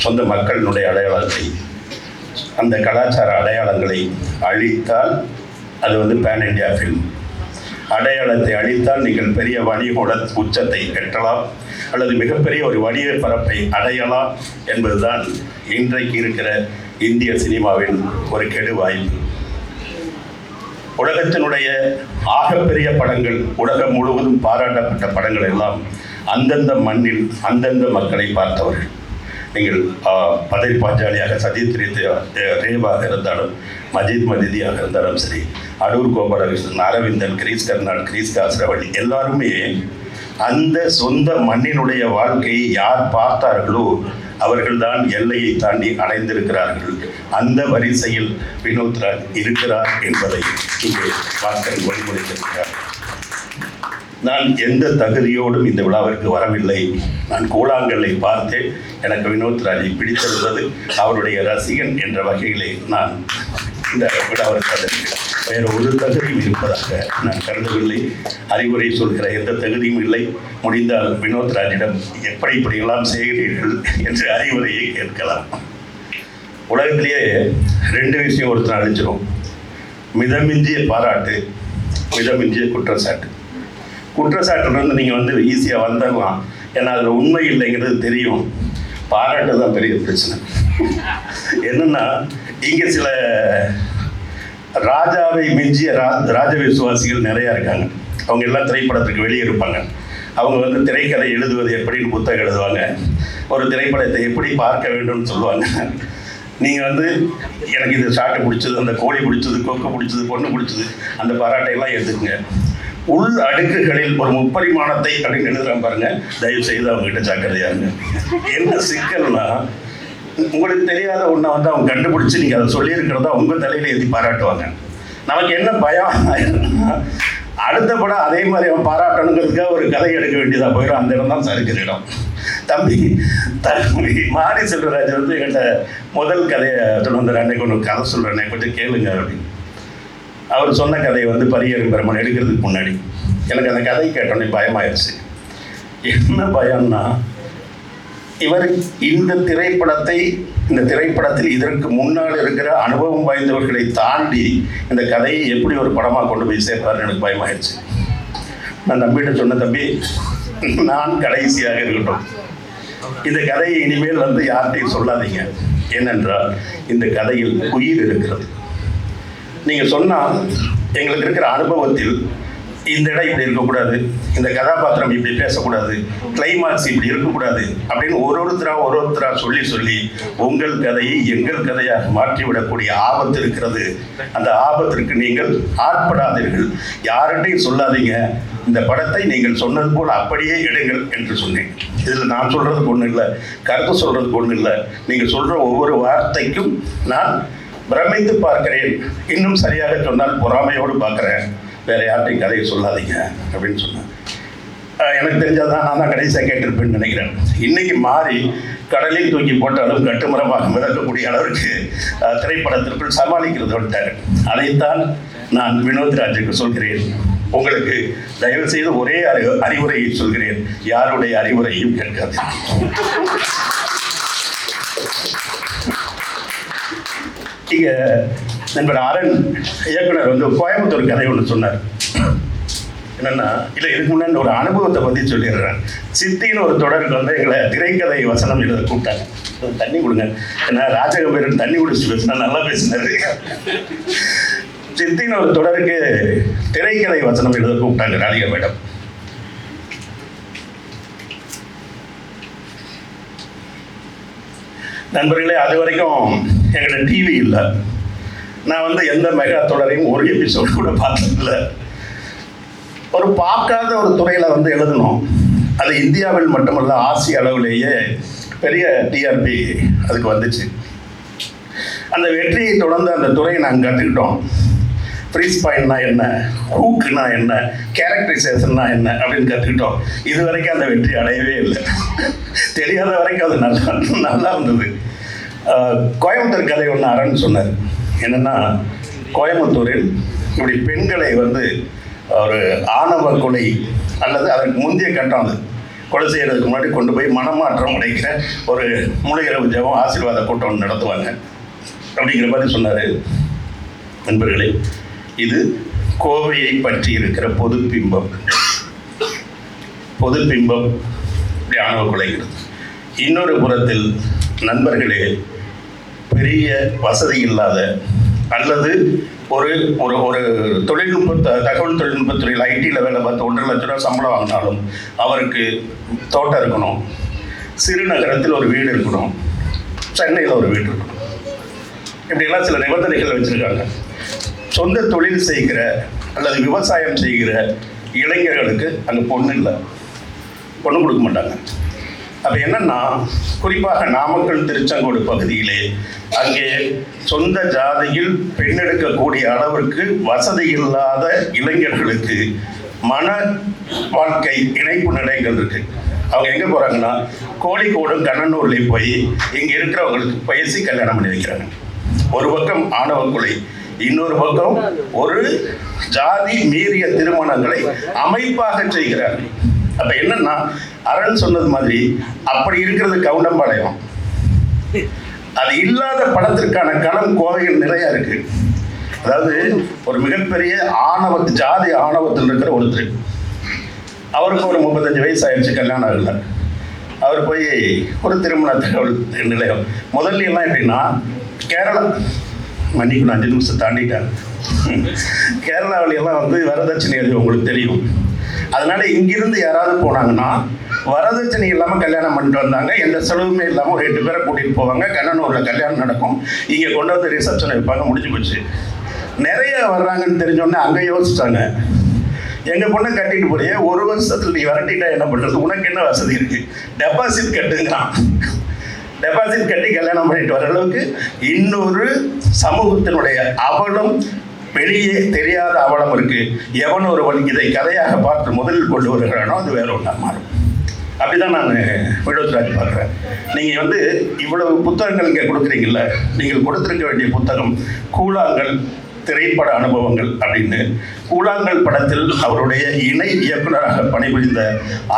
சொந்த மக்களினுடைய அடையாளத்தை, அந்த கலாச்சார அடையாளங்களை அழித்தால் அது வந்து பேன் இண்டியா ஃபில்ம். அடையாளத்தை அழித்தால் நீங்கள் பெரிய வணிக உச்சத்தை எட்டலாம் அல்லது மிகப்பெரிய ஒரு வணிக பரப்பை அடையலாம் என்பதுதான் இன்றைக்கு இருக்கிற இந்திய சினிமாவின் ஒரு கெடு வாய்ப்பு. உலகத்தினுடைய ஆகப்பெரிய படங்கள், உலகம் முழுவதும் பாராட்டப்பட்ட படங்கள் எல்லாம் அந்தந்த மண்ணில் அந்தந்த மக்களை பார்த்தவர்கள். நீங்கள் பதவி பாஞ்சாலியாக சஜித் ரேவாக இருந்தாலும் மஜித் மதிதியாக இருந்தாலும் சரி, அடூர் கோபாலகிருஷ்ணன், அரவிந்தன், கிரீஸ் கர்நாட், கிரீஸ் காசரவள்ளி எல்லாருமே அந்த சொந்த மண்ணினுடைய வாழ்க்கையை யார் பார்த்தார்களோ அவர்கள்தான் எல்லையை தாண்டி அடைந்திருக்கிறார்கள். அந்த வரிசையில் வினோத்ராஜ் இருக்கிறார் என்பதை இங்கே பாஸ்கரன் வழிமொழித்திருக்கிறார். நான் எந்த தகுதியோடும் இந்த விழாவிற்கு வரவில்லை. நான் கூழாங்கல்லை பார்த்தேன், எனக்கு வினோத்ராஜை பிடித்திருந்தது. அவருடைய ரசிகன் என்ற வகையிலே நான் இந்த விழாவிற்கு அதற்கு வேறு ஒரு தகுதியும் இருப்பதாக நான் கருதவில்லை. அறிவுரை சொல்கிற எந்த தகுதியும் இல்லை. முடிந்தால் வினோத்ராஜிடம் எப்படி இப்படியெல்லாம் செய்கிறீர்கள் என்று அறிவுரையை கேட்கலாம். உலகத்திலேயே 2 விஷயம் ஒருத்தர் அழிஞ்சிடும்: மிதமிஞ்சிய பாராட்டு, மிதமிஞ்சிய குற்றச்சாட்டு. குற்றச்சாட்டுலேருந்து நீங்கள் ஈஸியாக வந்துடலாம், ஏன்னா அதில் உண்மை இல்லைங்கிறது தெரியும். பாராட்டு தான் பெரிய பிரச்சனை. என்னென்னா, இங்கே சில ராஜாவை மிஞ்சிய ராஜ விசுவாசிகள் நிறையா இருக்காங்க. அவங்க எல்லாம் திரைப்படத்துக்கு வெளியே இருப்பாங்க. அவங்க திரைக்கதை எழுதுவது எப்படின்னு புத்தகம் எழுதுவாங்க, ஒரு திரைப்படத்தை எப்படி பார்க்க வேண்டும்னு சொல்லுவாங்க. நீங்கள் எனக்கு இது ஷார்ட்டு பிடிச்சது, அந்த கோழி பிடிச்சது, கொக்கு பிடிச்சது, பொண்ணு பிடிச்சது, அந்த பாராட்டையெல்லாம் எடுத்துக்கங்க. உள் அடுக்குகளில் ஒரு முப்பரிமாணத்தை அப்படின்னு எழுதுறான் பாருங்க, தயவு செய்து அவங்ககிட்ட ஜாக்கிரதையாருங்க. என்ன சிக்கல்னா, உங்களுக்கு தெரியாத ஒன்றை அவங்க கண்டுபிடிச்சி நீங்கள் அதை சொல்லியிருக்கிறதா உங்கள் தலையில் ஏற்றி பாராட்டுவாங்க. நமக்கு என்ன பயம், அடுத்த படம் அதே மாதிரி அவன் பாராட்டணுங்கிறதுக்காக ஒரு கதை எடுக்க வேண்டியதாக போயிடும். அந்த இடம் தான் சறுக்கிற இடம். தம்பி மாரி செல்வராஜ் என்கிட்ட முதல் கதையை வந்து அன்னைக்கு ஒன்று கதை சொல்கிறேன், கொஞ்சம் கேளுங்க அப்படின்னு. அவர் சொன்ன கதையை பரியரும் பெருமான் எடுக்கிறதுக்கு முன்னாடி எனக்கு அந்த கதை கேட்டோன்னே பயமாயிடுச்சு. என்ன பயம்னா, இவர் இந்த திரைப்படத்தில் இதற்கு முன்னால் இருக்கிற அனுபவம் வாய்ந்தவர்களை தாண்டி இந்த கதையை எப்படி ஒரு படமாக கொண்டு போய் சேர்ப்பாருன்னு எனக்கு பயமாயிடுச்சு. நான் தம்பிகிட்ட சொன்ன, தம்பி நான் கடைசியாக இருக்கட்டும், இந்த கதையை இனிமேல் யார்கிட்டையும் சொல்லாதீங்க. ஏனென்றால் இந்த கதையில் உயிர் இருக்கிறது. நீங்கள் சொன்னால் எங்களுக்கு இருக்கிற அனுபவத்தில் இந்த இடம் இப்படி இருக்கக்கூடாது, இந்த கதாபாத்திரம் இப்படி பேசக்கூடாது, கிளைமாக்ஸ் இப்படி இருக்கக்கூடாது அப்படின்னு ஒருத்தராக சொல்லி உங்கள் கதையை எங்கள் கதையாக மாற்றிவிடக்கூடிய ஆபத்து இருக்கிறது. அந்த ஆபத்திற்கு நீங்கள் ஆட்படாதீர்கள், யார்கிட்டையும் சொல்லாதீங்க. இந்த படத்தை நீங்கள் சொன்னது போல் அப்படியே எடுங்கள் என்று சொன்னேன். இதில் நான் சொல்கிறதுக்கு ஒன்றும் இல்லை, கருத்து சொல்கிறதுக்கு ஒன்றும் இல்லை. நீங்கள் சொல்கிற ஒவ்வொரு வார்த்தைக்கும் நான் பிரமித்து பார்க்கிறேன். இன்னும் சரியாக சொன்னால் பொறாமையோடு பார்க்குறேன். வேறு யார்ட்டையும் கதையை சொல்லாதீங்க அப்படின்னு சொன்னேன். எனக்கு தெரிஞ்சாதான் நான் தான் கடைசியாக கேட்டிருப்பேன்னு நினைக்கிறேன். இன்றைக்கி மாறி கடலில் தூக்கி போட்டாலும் கட்டுமரமாக மிதக்கக்கூடிய அளவிற்கு திரைப்படத்திற்குள் சமாளிக்கிறது வந்துட்டார். அதைத்தான் நான் வினோத்ராஜுக்கு சொல்கிறேன். உங்களுக்கு தயவு செய்து ஒரே அறிவுரையை சொல்கிறேன், யாருடைய அறிவுரையும் கேட்காது. இங்கே நண்பர் அரண் இயக்குனர் கோயம்புத்தூர் கதை ஒன்று சொன்னார். என்னென்னா, இல்லை இதுக்கு முன்னாடி ஒரு அனுபவத்தை பற்றி சொல்லிடுறேன். சித்தின்னு ஒரு தொடருக்கு எங்களை திரைக்கதை வசனம் எழுத கூப்பிட்டாங்க. தண்ணி கொடுங்க, ஏன்னா ராஜகம்பீரன் தண்ணி குடிச்சு பேசினா நல்லா பேசினாரு. சித்தின்னு ஒரு தொடருக்கு திரைக்கதை வசனம் எழுத கூப்பிட்டாங்க ராதிகா மேடம். நண்பர்களே, அது வரைக்கும் எங்கள்கிட்ட டிவி இல்லை. நான் எந்த மெகா தொடரையும் ஒரு எபிசோடு கூட பார்த்ததில்லை. ஒரு பார்க்காத ஒரு துறையில் எழுதணும். அது இந்தியாவில் மட்டுமல்ல, ஆசிய அளவிலேயே பெரிய டிஆர்பி அதுக்கு வந்துச்சு. அந்த வெற்றியை தொடர்ந்து அந்த துறையை நாங்கள் கற்றுக்கிட்டோம். ஃப்ரீஸ் பாயிண்ட்னா என்ன, ஹூக்குனா என்ன, கேரக்டரைசேஷன்னா என்ன அப்படின்னு கற்றுக்கிட்டோம். இது வரைக்கும் அந்த வெற்றி அடையவே இல்லை. தெரியாத வரைக்கும் அது நல்லா இருந்தது. கோயம்புத்தூர் கதை ஒன்று அரண் சொன்னார். என்னென்னா, கோயம்புத்தூரில் இப்படி பெண்களை ஒரு ஆணவ கொலை அல்லது அதற்கு முந்தைய கட்டம், அது கொலை செய்கிறதுக்கு முன்னாடி கொண்டு போய் மனமாற்றம் அடைக்கிற ஒரு முழுகிரவு ஜெபம் ஆசீர்வாத கூட்டம் ஒன்று நடத்துவாங்க அப்படிங்கிற மாதிரி சொன்னார். நண்பர்களே, இது கோவையை பற்றி இருக்கிற பொது பிம்பம் இப்படி ஆணவ கொலைகிறது. இன்னொரு புறத்தில் நண்பர்களே, பெரிய வசதி இல்லாத அல்லது ஒரு ஒரு ஒரு தகவல் தொழில்நுட்பத்துறையில் ஐடியில் வேலை பார்த்து 1.5 லட்ச ரூபா சம்பளம் வாங்கினாலும் அவருக்கு தோட்டம் இருக்கணும், சிறு நகரத்தில் ஒரு வீடு இருக்கணும், சென்னையில் ஒரு வீடு இருக்கணும். இப்படிலாம் சில நிபந்தனைகள் வச்சுருக்காங்க. சொந்த தொழில் செய்கிற அல்லது விவசாயம் செய்கிற இளைஞர்களுக்கு அங்கே பொண்ணு இல்லை, பொண்ணு கொடுக்க மாட்டாங்க. அப்போ என்னன்னா, குறிப்பாக நாமக்கல் திருச்செங்கோடு பகுதியிலே அங்கே சொந்த ஜாதியில் பெண்ணெடுக்கக்கூடிய அளவிற்கு வசதி இல்லாத இளைஞர்களுக்கு மன வாழ்க்கை இணைப்பு நிலையங்கள் இருக்கு. அவங்க எங்கே போகிறாங்கன்னா, கோழிக்கோடும் கண்ணனூர்லேயும் போய் இங்கே இருக்கிறவங்களுக்கு பேசி கல்யாணம் பண்ணி வைக்கிறாங்க. ஒரு பக்கம் ஆணவ கொலை, இன்னொரு பக்கம் ஒரு ஜாதி மீறிய திருமணங்களை அமைப்பாக செய்கிறார்கள். அப்ப என்னன்னா, அரண் சொன்னது மாதிரி அப்படி இருக்கிறது கவுண்டம்பாளையம். அது இல்லாத படத்திற்கான களம் கோவையில் நிறைய இருக்கு. அதாவது ஒரு மிகப்பெரிய ஜாதி ஆணவத்தில் இருக்கிற ஒருத்தர், அவருக்கு ஒரு 35 வயசு ஆயிடுச்சு, கல்யாணம் ஆகல. அவர் போய் ஒரு திருமண தகவல் நிலையம். முதல்ல எல்லாம் எப்படின்னா, கேரளா மன்னிக்கணும் 5 நிமிஷம் தாண்டிட்டாங்க. கேரளாவிலாம் வரதட்சணை அது உங்களுக்கு தெரியும். அதனால இங்கிருந்து யாராவது போனாங்கன்னா வரதட்சணை இல்லாமல் கல்யாணம் பண்ணிட்டு வந்தாங்க. எந்த செலவுமே இல்லாமல் ஒரு 8 பேரை கூட்டிகிட்டு போவாங்க. கண்ணனூரில் கல்யாணம் நடக்கும். இங்கே கொண்டு வந்து ரிசப்ஷனை வைப்பாங்க. முடிஞ்சு போச்சு. நிறைய வர்றாங்கன்னு தெரிஞ்சோடனே அங்கே யோசிச்சாங்க, எங்கள் பொண்ணை கட்டிட்டு போறியே, 1 வருஷத்துல நீ வரட்டிட்டா என்ன பண்ணுறது, உனக்கு என்ன வசதி இருக்குது, டெபாசிட் கட்டுங்கிறான். டெபாசிட் கட்டி கல்யாணம் பண்ணிட்டு வர அளவுக்கு இன்னொரு சமூகத்தினுடைய அவலம், வெளியே தெரியாத அவலம் இருக்கு. எவன் ஒருவன் இதை கதையாக பார்த்து முதலில் கொண்டு வருகிறானோ அது வேற ஒன்றா மாறும். அப்படிதான் நான் வினோத்ராஜ் பார்க்குறேன். நீங்கள் இவ்வளவு புத்தகங்கள் இங்கே கொடுக்குறீங்கல்ல, நீங்கள் கொடுத்துருக்க வேண்டிய புத்தகம் கூழாங்கல் திரைப்பட அனுபவங்கள் அப்படின்னு. கூழாங்கல் படத்தில் அவருடைய இணை இயக்குநராக பணிபுரிந்த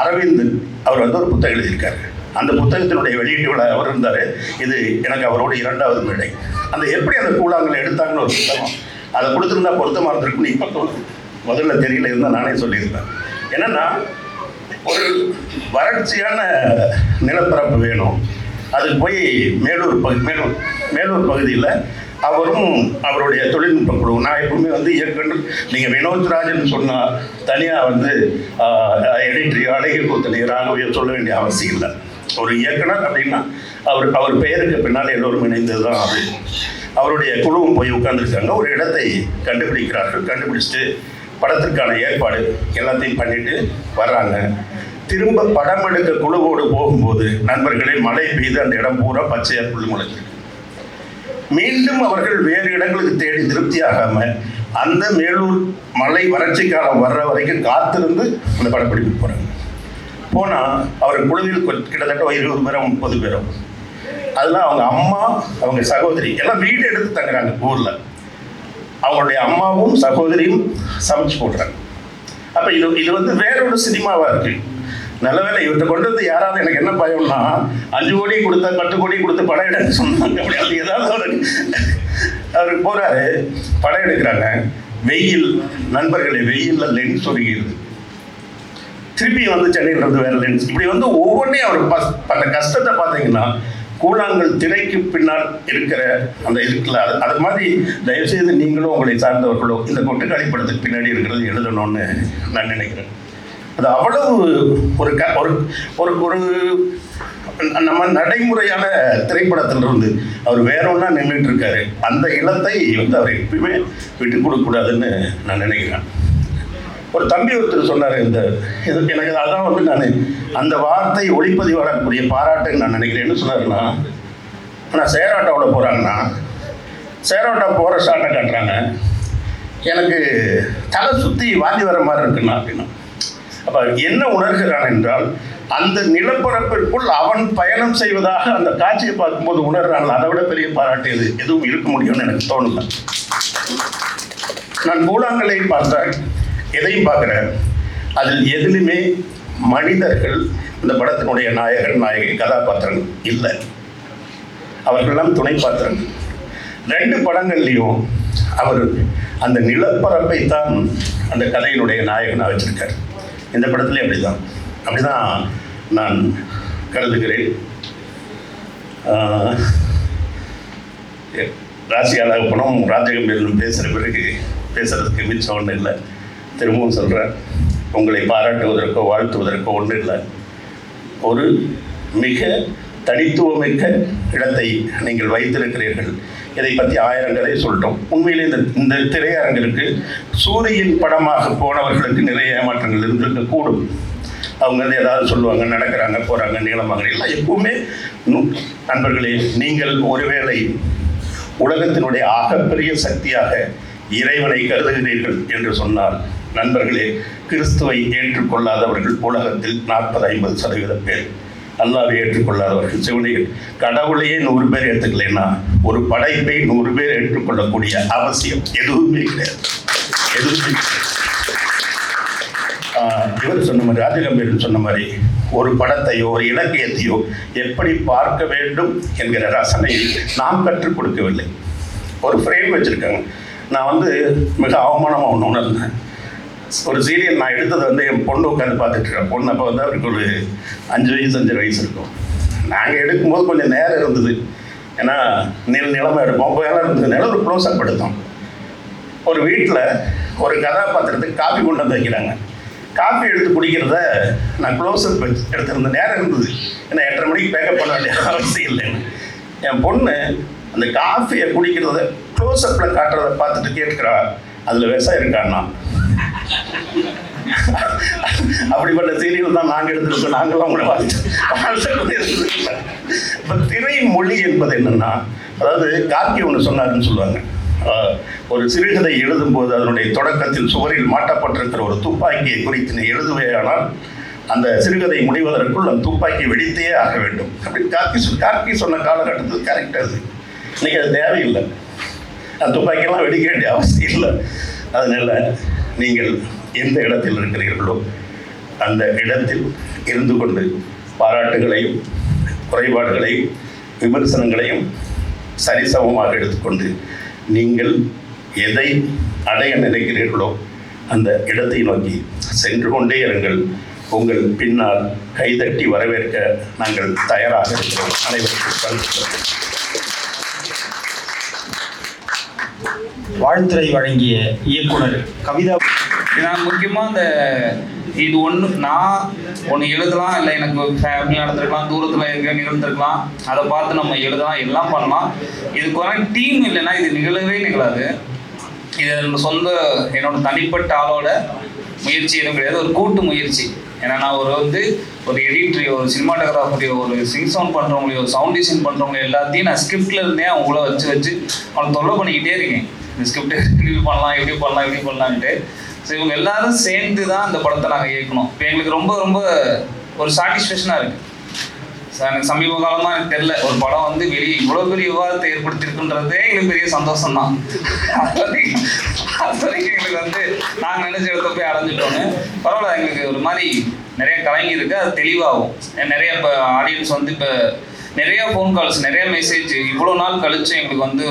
அரவிந்த் அவர் ஒரு புத்தகம் எழுதியிருக்காரு. அந்த புத்தகத்தினுடைய வெளியீட்டு விழா அவர் இருந்தார். இது எனக்கு அவரோட 2வது மேடை. எப்படி அந்த கூழாங்கலை எடுத்தாங்கன்னு ஒரு புத்தகம், அதை கொடுத்துருந்தா பொருத்தமாக இருந்திருக்குன்னு இப்போ தோணுது. முதல்ல தெரியல இருந்தால் நானே சொல்லியிருப்பேன். என்னென்னா, ஒரு வறட்சியான நிலப்பரப்பு வேணும். அதுக்கு போய் மேலூர் பகுதியில் அவரும் அவருடைய தொழில்நுட்ப குழு. நான் எப்பவுமே இயக்குனர், நீங்கள் வினோத்ராஜன் சொன்னால் தனியாக எடிட்டரி அழகி கூத்தனை ராகவியை சொல்ல வேண்டிய அவசியம் இல்லை. ஒரு இயக்குனர் அப்படின்னா அவர் பெயருக்கு பின்னால் எல்லோரும் இணைந்தது தான் அது. அவருடைய குழுவும் போய் உட்கார்ந்துருக்காங்க. ஒரு இடத்தை கண்டுபிடிக்கிறார்கள். கண்டுபிடிச்சிட்டு படத்திற்கான ஏற்பாடு எல்லாத்தையும் பண்ணிட்டு வர்றாங்க. திரும்ப படம் எடுக்க குழுவோடு போகும்போது நண்பர்களே, மழை பெய்து அந்த இடம் பூரா பச்சையாக புல் முளைச்சிருக்கு. மீண்டும் அவர்கள் வேறு இடங்களுக்கு தேடி திருப்தியாகாம அந்த மேலூர் மழை வறட்சி காலம் வர்ற வரைக்கும் காத்திருந்து அந்த படப்பிடிப்பு போகிறாங்க. போனால் அவர் குழுவில் கிட்டத்தட்ட 20 பேரும் 30 பேரும். அதெல்லாம் அவங்க அம்மா, அவங்க சகோதரி எல்லாம் வீடு எடுத்து தங்குறாங்க ஊரில். அவங்களுடைய அம்மாவும் சகோதரியும் சமைச்சு போடுறாங்க. அப்போ இது வேறொரு சினிமாவாக இருக்குது. நல்ல வேலை இவர்கிட்ட கொண்டு வந்து யாராவது, எனக்கு என்ன பயம்னா 5 கோடி கொடுத்தா 10 கோடி கொடுத்து படம் எடுக்க சொன்னாங்க. அப்படி அது ஏதாவது அவருக்கு போகிறாரு, படம் எடுக்கிறாங்க. வெயில், நண்பர்களே, வெயிலில் லென்ஸ் ஒதுங்கிடுது. திருப்பி சென்னையிலிருந்து வேறு லென்ஸ். இப்படி ஒவ்வொன்றையும் அவர் அந்த கஷ்டத்தை பார்த்தீங்கன்னா, கூழாங்கல் திரைக்கு பின்னால் இருக்கிற அந்த இருக்குல்ல, அது மாதிரி தயவுசெய்து நீங்களும் உங்களை சார்ந்தவர்களோ இந்த கொட்டுக்காளி படத்துக்கு பின்னாடி இருக்கிறது எழுதணும்னு நான் நினைக்கிறேன். அது அவ்வளவு ஒரு நம்ம நடைமுறையான திரைப்படத்திலிருந்து அவர் வேற ஒன்றா நின்றுட்டு இருக்காரு. அந்த இடத்தை அவர் எப்பயுமே விட்டு கொடுக்கக்கூடாதுன்னு நான் நினைக்கிறேன். ஒரு தம்பி ஒருத்தர் சொன்னார், இது எனக்கு அதான் நான் அந்த வார்த்தை ஒளிப்பதிவாளருக்குரிய பாராட்டுன்னு நான் நினைக்கிறேன். என்ன சொன்னாருன்னா, ஆனால் சேராட்டாவில் போகிறாங்கன்னா சேராட்டா போகிற ஷாட்டை காட்டுறாங்க, எனக்கு தலை சுற்றி வாந்தி வர மாதிரி இருக்குண்ணா அப்படின்னா. அப்போ என்ன உணர்கிறான் என்றால், அந்த நிலப்பரப்பிற்குள் அவன் பயணம் செய்வதாக அந்த காட்சியை பார்க்கும்போது உணர்றான். அதை விட பெரிய பாராட்டு எதுவும் இருக்க முடியும்னு எனக்கு தோணல. நான் கூழாங்கலை பார்த்தேன், எதையும் பார்க்குறேன். அதில் எதிலுமே மனிதர்கள், இந்த படத்தினுடைய நாயகன் நாயகி கதாபாத்திரங்கள் இல்லை. அவர்களெல்லாம் துணை பாத்திரங்கள். 2 படங்கள்லையும் அவர் அந்த நிலப்பரப்பை தான் அந்த கதையினுடைய நாயகனாக வச்சிருக்கார். இந்த படத்துலேயும் அப்படிதான் நான் கருதுகிறேன். ராசி அழகப்பணம் ராஜகம்பீரன் பேசுகிற பிறகு பேசுகிறதுக்கு மிச்சம் ஒன்றும் இல்லை. திரும்பவும் சொல்கிறேன், உங்களை பாராட்டுவதற்கோ வாழ்த்துவதற்கோ ஒன்றும் இல்லை. ஒரு மிக தனித்துவமிக்க இடத்தை நீங்கள் வைத்திருக்கிறீர்கள். இதை பற்றி 1000 கதை சொல்லிட்டோம். உண்மையிலே இந்த திரையரங்கிற்கு சூரியன் படமாக போனவர்களுக்கு நிறைய ஏமாற்றங்கள் இருந்திருக்கக்கூடும். அவங்க வந்து ஏதாவது சொல்லுவாங்க, நடக்கிறாங்க, போகிறாங்க, நீளமாக இல்லை. எப்பவுமே நண்பர்களே, நீங்கள் ஒருவேளை உலகத்தினுடைய ஆகப்பெரிய சக்தியாக இறைவனை கருதுகிறீர்கள் என்று சொன்னால், நண்பர்களே, கிறிஸ்துவை ஏற்றுக்கொள்ளாதவர்கள் உலகத்தில் 40-50% பேர். அல்லாஹ்வை ஏற்றுக்கொள்ளாதவர்கள் சிவனைகள். கடவுளையே 100 பேர் ஏற்றுக்கலைன்னா ஒரு படைப்பை 100 பேர் ஏற்றுக்கொள்ளக்கூடிய அவசியம் எதுவுமே கிடையாது. எதுவுமே கிடையாது. இவர் சொன்ன மாதிரி, ராஜகம்பீரன் சொன்ன மாதிரி, ஒரு படத்தையோ ஒரு இலக்கியத்தையோ எப்படி பார்க்க வேண்டும் என்கிற ரசனையை நாம் கற்றுக் கொடுக்கவில்லை. ஒரு ஃப்ரேம் வச்சுருக்காங்க. நான் வந்து மிக அவமானமாக ஒன்று உணர்ந்தேன். ஒரு சீரியல் நான் எடுத்தது வந்து என் பொண்ணு உட்காந்து பார்த்துட்ருக்கேன். பொண்ணு அப்போ வந்து அவருக்கு ஒரு 5 வயசு இருக்கும். நாங்கள் எடுக்கும்போது கொஞ்சம் நேரம் இருந்தது, ஏன்னா நிலமாக எடுப்போம். அப்போ எல்லாம் இருந்ததுனால ஒரு க்ளோஸ்அப் எடுத்தோம். ஒரு வீட்டில் ஒரு கதாபாத்திரத்துக்கு காஃபி கொண்டு வந்து வைக்கிறாங்க. காஃபி எடுத்து குடிக்கிறத நான் க்ளோஸ்அப் எடுத்திருந்த நேரம் இருந்தது, ஏன்னா 8:30 மணிக்கு பேக்கப் பண்ண வேண்டிய அவசியம் இல்லைன்னு. என் பொண்ணு அந்த காஃபியை குடிக்கிறத க்ளோஸ்அப்பில் காட்டுறதை பார்த்துட்டு கேட்குறா, அதில் விஷம் இருக்கான்னா. அப்படிப்பட்ட சீரியல் தான் நாங்கள் எடுத்துருக்கோம். நாங்களாம் உங்களை வாழ்த்து. இப்போ திரை மொழி என்பது என்னென்னா, அதாவது கார்கி ஒன்று சொன்னாருன்னு சொல்லுவாங்க. ஒரு சிறுகதை எழுதும்போது அதனுடைய தொடக்கத்தில் சுவரில் மாட்டப்பட்டிருக்கிற ஒரு துப்பாக்கியை குறித்து நீ எழுதுவேயானால் அந்த சிறுகதை முடிவதற்குள் அந்த துப்பாக்கி வெடித்தே ஆக வேண்டும் அப்படின்னு கார்கி சொன்ன காலகட்டத்தில் கரெக்டாக அது. இன்னைக்கு அது தேவையில்லை. அந்த துப்பாக்கியெல்லாம் வெடிக்க வேண்டிய அவசியம் இல்லை. அதனால் நீங்கள் எந்த இடத்தில் இருக்கிறீர்களோ அந்த இடத்தில் இருந்து கொண்டு பாராட்டுகளையும் குறைபாடுகளையும் விமர்சனங்களையும் சரிசமமாக எடுத்துக்கொண்டு நீங்கள் எதை அடைய நினைக்கிறீர்களோ அந்த இடத்தை நோக்கி சென்று கொண்டே இருங்கள். உங்கள் பின்னால் கைதட்டி வரவேற்க நாங்கள் தயாராக இருக்கிறோம். அனைவருக்கும் வாழ்த்துரை வழங்கிய இயக்குனர் கவிதா. நான் முக்கியமாக இது ஒன்று எழுதலாம், இல்லை எனக்கு ஃபேமிலி நடந்திருக்கலாம், தூரத்தில் எங்கே நிகழ்ந்திருக்கலாம், அதை பார்த்து நம்ம எழுதலாம், எல்லாம் பண்ணலாம். இதுக்கான டீம் இல்லைன்னா இது நிகழவே நிகழாது. இது என்னோட தனிப்பட்ட ஆளோட முயற்சி எதுவும் கிடையாது, ஒரு கூட்டு முயற்சி. ஏன்னா நான் ஒரு எடிட்டரையோ, ஒரு சினிமாட்டோகிராஃபரையோ, ஒரு சிங் சவுண்ட் பண்ணுறவங்களையோ, சவுண்ட் டிசைன் பண்ணுறவங்களையோ எல்லாத்தையும் நான் ஸ்கிரிப்டில் இருந்தே அவங்கள வச்சு அவங்களை தொல்லை பண்ணிக்கிட்டே இருக்கேன். இந்த ஸ்கிரிப்டை இப்படி பண்ணலாம், எப்படி பண்ணலான்ட்டு. ஸோ இவங்க எல்லாரும் சேர்ந்து தான் இந்த படத்தை நாங்கள் இயக்கணும். இப்போ எங்களுக்கு ரொம்ப ரொம்ப ஒரு சாட்டிஸ்ஃபேக்ஷனாக இருக்குது. ஸோ எனக்கு சமீப காலமாக எனக்கு தெரியல, ஒரு படம் வெளியே இவ்வளோ பெரிய விவாதத்தை ஏற்படுத்தியிருக்குன்றதே எங்களுக்கு பெரிய சந்தோஷம் தான். அது வரைக்கும் எங்களுக்கு நாங்கள் நினைச்ச இடத்த போய் அடைஞ்சிட்டோன்னு பரவாயில்ல. எங்களுக்கு ஒரு மாதிரி நிறைய கலங்கி இருக்குது, அது தெளிவாகும். நிறைய இப்போ ஆடியன்ஸ் இப்போ நிறைய ஃபோன் கால்ஸ், நிறைய மெசேஜ், இவ்வளோ நாள் கழிச்சு எங்களுக்கு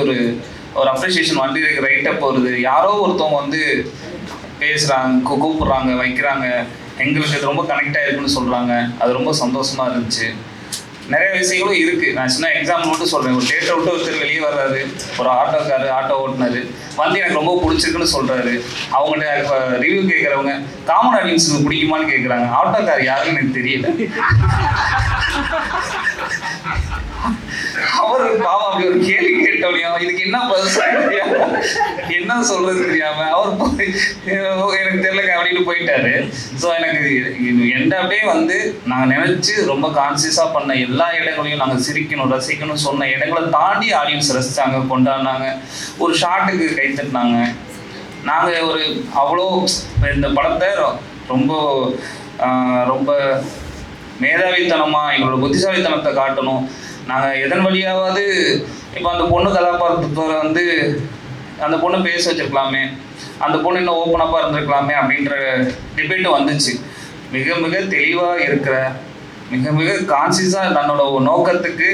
ஒரு அப்ரிசியேஷன் இருக்கு, ரைட்டப் வருது. யாரோ ஒருத்தவங்க பேசுகிறாங்க, கூப்பிட்றாங்க, வைக்கிறாங்க, எங்களுக்கு அது ரொம்ப கனெக்டாக இருக்குன்னு சொல்கிறாங்க. அது ரொம்ப சந்தோஷமாக இருந்துச்சு. நிறைய விஷயங்களும் இருக்குது. நான் சின்ன எக்ஸாம்பிள் மட்டும் சொல்கிறேன். ஒரு தேட்டரை விட்டு ஒருத்தர் வெளியே வர்றாரு, ஒரு ஆட்டோ ஓட்டுனாரு, எனக்கு ரொம்ப பிடிச்சிருக்குன்னு சொல்கிறாரு. அவங்கள்ட்ட இப்போ ரிவ்யூ கேட்குறவங்க காமன் ஆடியன்ஸுக்கு பிடிக்குமான்னு கேட்குறாங்க. ஆட்டோக்கார் யாருன்னு எனக்கு தெரியல. அவரு பாவம் அப்படி ஒரு கேள்வி கேட்டோம், இதுக்கு என்ன என்ன சொல்றது தெரியாம அவர் எனக்கு தெரியல அப்படின்னு போயிட்டாரு. ஸோ எனக்கு எந்த அப்படியே நாங்கள் நினைச்சு ரொம்ப கான்சியஸா பண்ண எல்லா இடங்களையும் நாங்கள் சிரிக்கணும், ரசிக்கணும் சொன்ன இடங்களை தாண்டி ஆடியன்ஸ் ரசிச்சாங்க, கொண்டாடினாங்க, ஒரு ஷாட்டுக்கு கைத்தட்டினாங்க. நாங்கள் அவ்வளோ இந்த படத்தை ரொம்ப ரொம்ப மேதாவித்தனமாக எங்களோட புத்திசாலித்தனத்தை காட்டணும். நாங்கள் எதன் வழியாவது இப்போ அந்த பொண்ணு கதாபாத்திரத்தை அந்த பொண்ணை பேச வச்சிருக்கலாமே, அந்த பொண்ணு இன்னும் ஓப்பனப்பாக இருந்திருக்கலாமே அப்படின்ற டிபேட்டும் வந்துச்சு. மிக மிக தெளிவாக இருக்கிற, மிக மிக கான்சியஸாக தன்னோட நோக்கத்துக்கு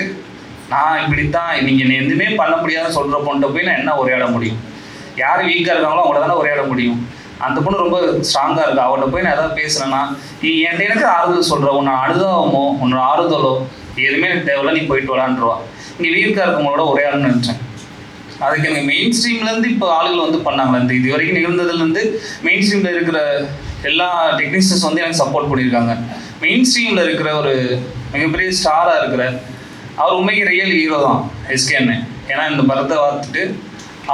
நான் இப்படித்தான், நீங்கள் எதுவுமே பண்ண முடியாதுன்னு சொல்கிற பொண்ணை போய் நான் என்ன உரையாட முடியும்? யார் வீக்காக இருக்காங்களோ அவங்கள தானே உரையாட முடியும். அந்த பொண்ணு ரொம்ப ஸ்ட்ராங்காக இருக்கா, அவள்கிட்ட போய் நான் எதாவது பேசுனேன்னா நீ எனக்கு ஆறுதல் சொல்கிற, உன்னை அனுதாபமோ உன்னோட ஆறுதலோ எதுவுமே எனக்கு தேவையில்ல, நீ போயிட்டு வரான்ருவா. இங்கே வீக்காக இருக்கவங்களோட உரையாடணும்னு நினச்சேன். அதுக்கு எனக்கு மெயின் ஸ்ட்ரீம்லேருந்து இப்போ ஆளுகள் பண்ணாங்களே, இது வரைக்கும் நிகழ்ந்ததுலேருந்து மெயின் ஸ்ட்ரீமில் இருக்கிற எல்லா டெக்னீஷியன்ஸ் எனக்கு சப்போர்ட் பண்ணியிருக்காங்க. மெயின் ஸ்ட்ரீமில் இருக்கிற ஒரு மிகப்பெரிய ஸ்டாராக இருக்கிற அவர் உண்மைக்கு ரியல் ஹீரோ தான் எஸ்கேன்னு. ஏன்னா இந்த படத்தை பார்த்துட்டு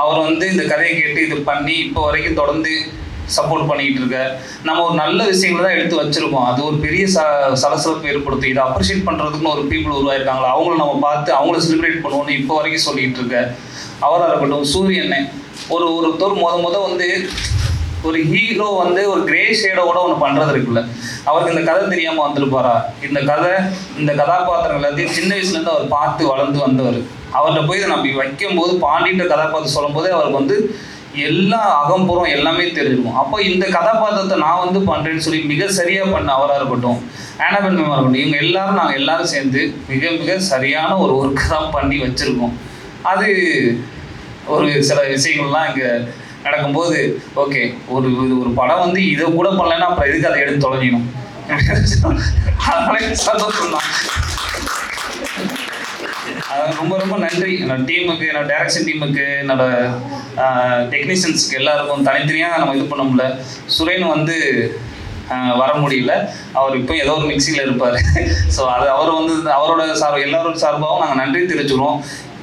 அவர் வந்து இந்த கதையை கேட்டு இது பண்ணி இப்போ வரைக்கும் தொடர்ந்து சப்போர்ட் பண்ணிக்கிட்டு இருக்க. நம்ம ஒரு நல்ல விஷயங்களை தான் எடுத்து வச்சுருக்கோம், அது ஒரு பெரிய சலசலப்பு ஏற்படுத்தும். இதை அப்ரிஷியேட் பண்ணுறதுக்குன்னு ஒரு பீப்புள் உருவாயிருக்காங்களா, அவங்கள நம்ம பார்த்து அவங்கள செலிப்ரேட் பண்ணுவோம்னு இப்போ வரைக்கும் சொல்லிகிட்டு இருக்க. அவராக இருக்கட்டும், சூரியனை ஒருத்தர் வந்து ஒரு ஹீரோ வந்து ஒரு கிரே ஷேடோட ஒன்று பண்ணுறது இருக்குல்ல, அவருக்கு இந்த கதை தெரியாமல் வந்திருப்பாரா? இந்த கதாபாத்திரங்கள் எல்லாத்தையும் சின்ன வயசுலேருந்து அவர் பார்த்து வளர்ந்து வந்தவர். அவர்கிட்ட போய் இதை நம்ம வைக்கும்போது பாண்டின்ற கதாபாத்திரம் சொல்லும்போது அவருக்கு வந்து எல்லா அகம்புறம் எல்லாமே தெரிஞ்சிருக்கும். அப்போ இந்த கதாபாத்திரத்தை நான் வந்து பண்ணுறேன்னு சொல்லி மிக சரியாக பண்ண அவராக இருக்கட்டும், ஆனபெல் மேமாக இருக்கட்டும், இவங்க எல்லாரும் நாங்கள் எல்லாரும் சேர்ந்து மிக மிக சரியான ஒரு ஒர்க்கு தான் பண்ணி வச்சுருக்கோம். அது ஒரு சில விஷயங்கள்லாம் இங்கே நடக்கும்போது ஓகே, ஒரு படம் வந்து இதை கூட பண்ணலைன்னா அப்புறம் எதுக்கு அதை எடுத்து தொலைஞ்சிக்கணும், அதனால சந்தோஷம் தான். ரொம்ப ரொம்ப நன்றி என்னோட டீமுக்கு, என்னோட டைரக்ஷன் டீமுக்கு, என்னோட டெக்னீஷியன்ஸுக்கு எல்லாருக்கும். தனித்தனியாக நம்ம இது பண்ண முடியல. சுரேன் வந்து வர முடியல, அவர் இப்போ ஏதோ ஒரு மிக்சிங்கில் இருப்பார். ஸோ அது அவரோட எல்லாரோட சார்பாகவும் நாங்கள் நன்றி தெரிவிச்சுக்கிறோம்.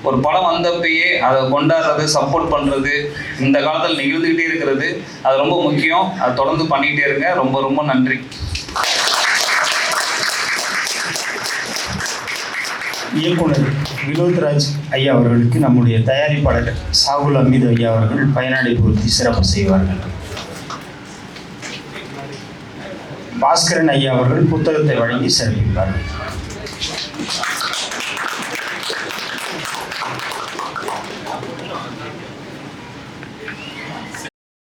ஒரு படம் வந்தப்பயே அதை கொண்டாடுறது, சப்போர்ட் பண்ணுறது இந்த காலத்தில் நிகழ்ந்துக்கிட்டே இருக்கிறது, அது ரொம்ப முக்கியம். அதை தொடர்ந்து பண்ணிக்கிட்டே இருங்க. ரொம்ப ரொம்ப நன்றி. இயக்குனர் வினோத்ராஜ் ஐயா அவர்களுக்கு நம்முடைய தயாரிப்பாளர் சாகுல் அமீது ஐயா அவர்கள் பயனாளி பூர்த்தி சிறப்பு செய்வார்கள். பாஸ்கரன் ஐயா அவர்கள் புத்தகத்தை வழங்கி சிறப்பிப்பார்கள்.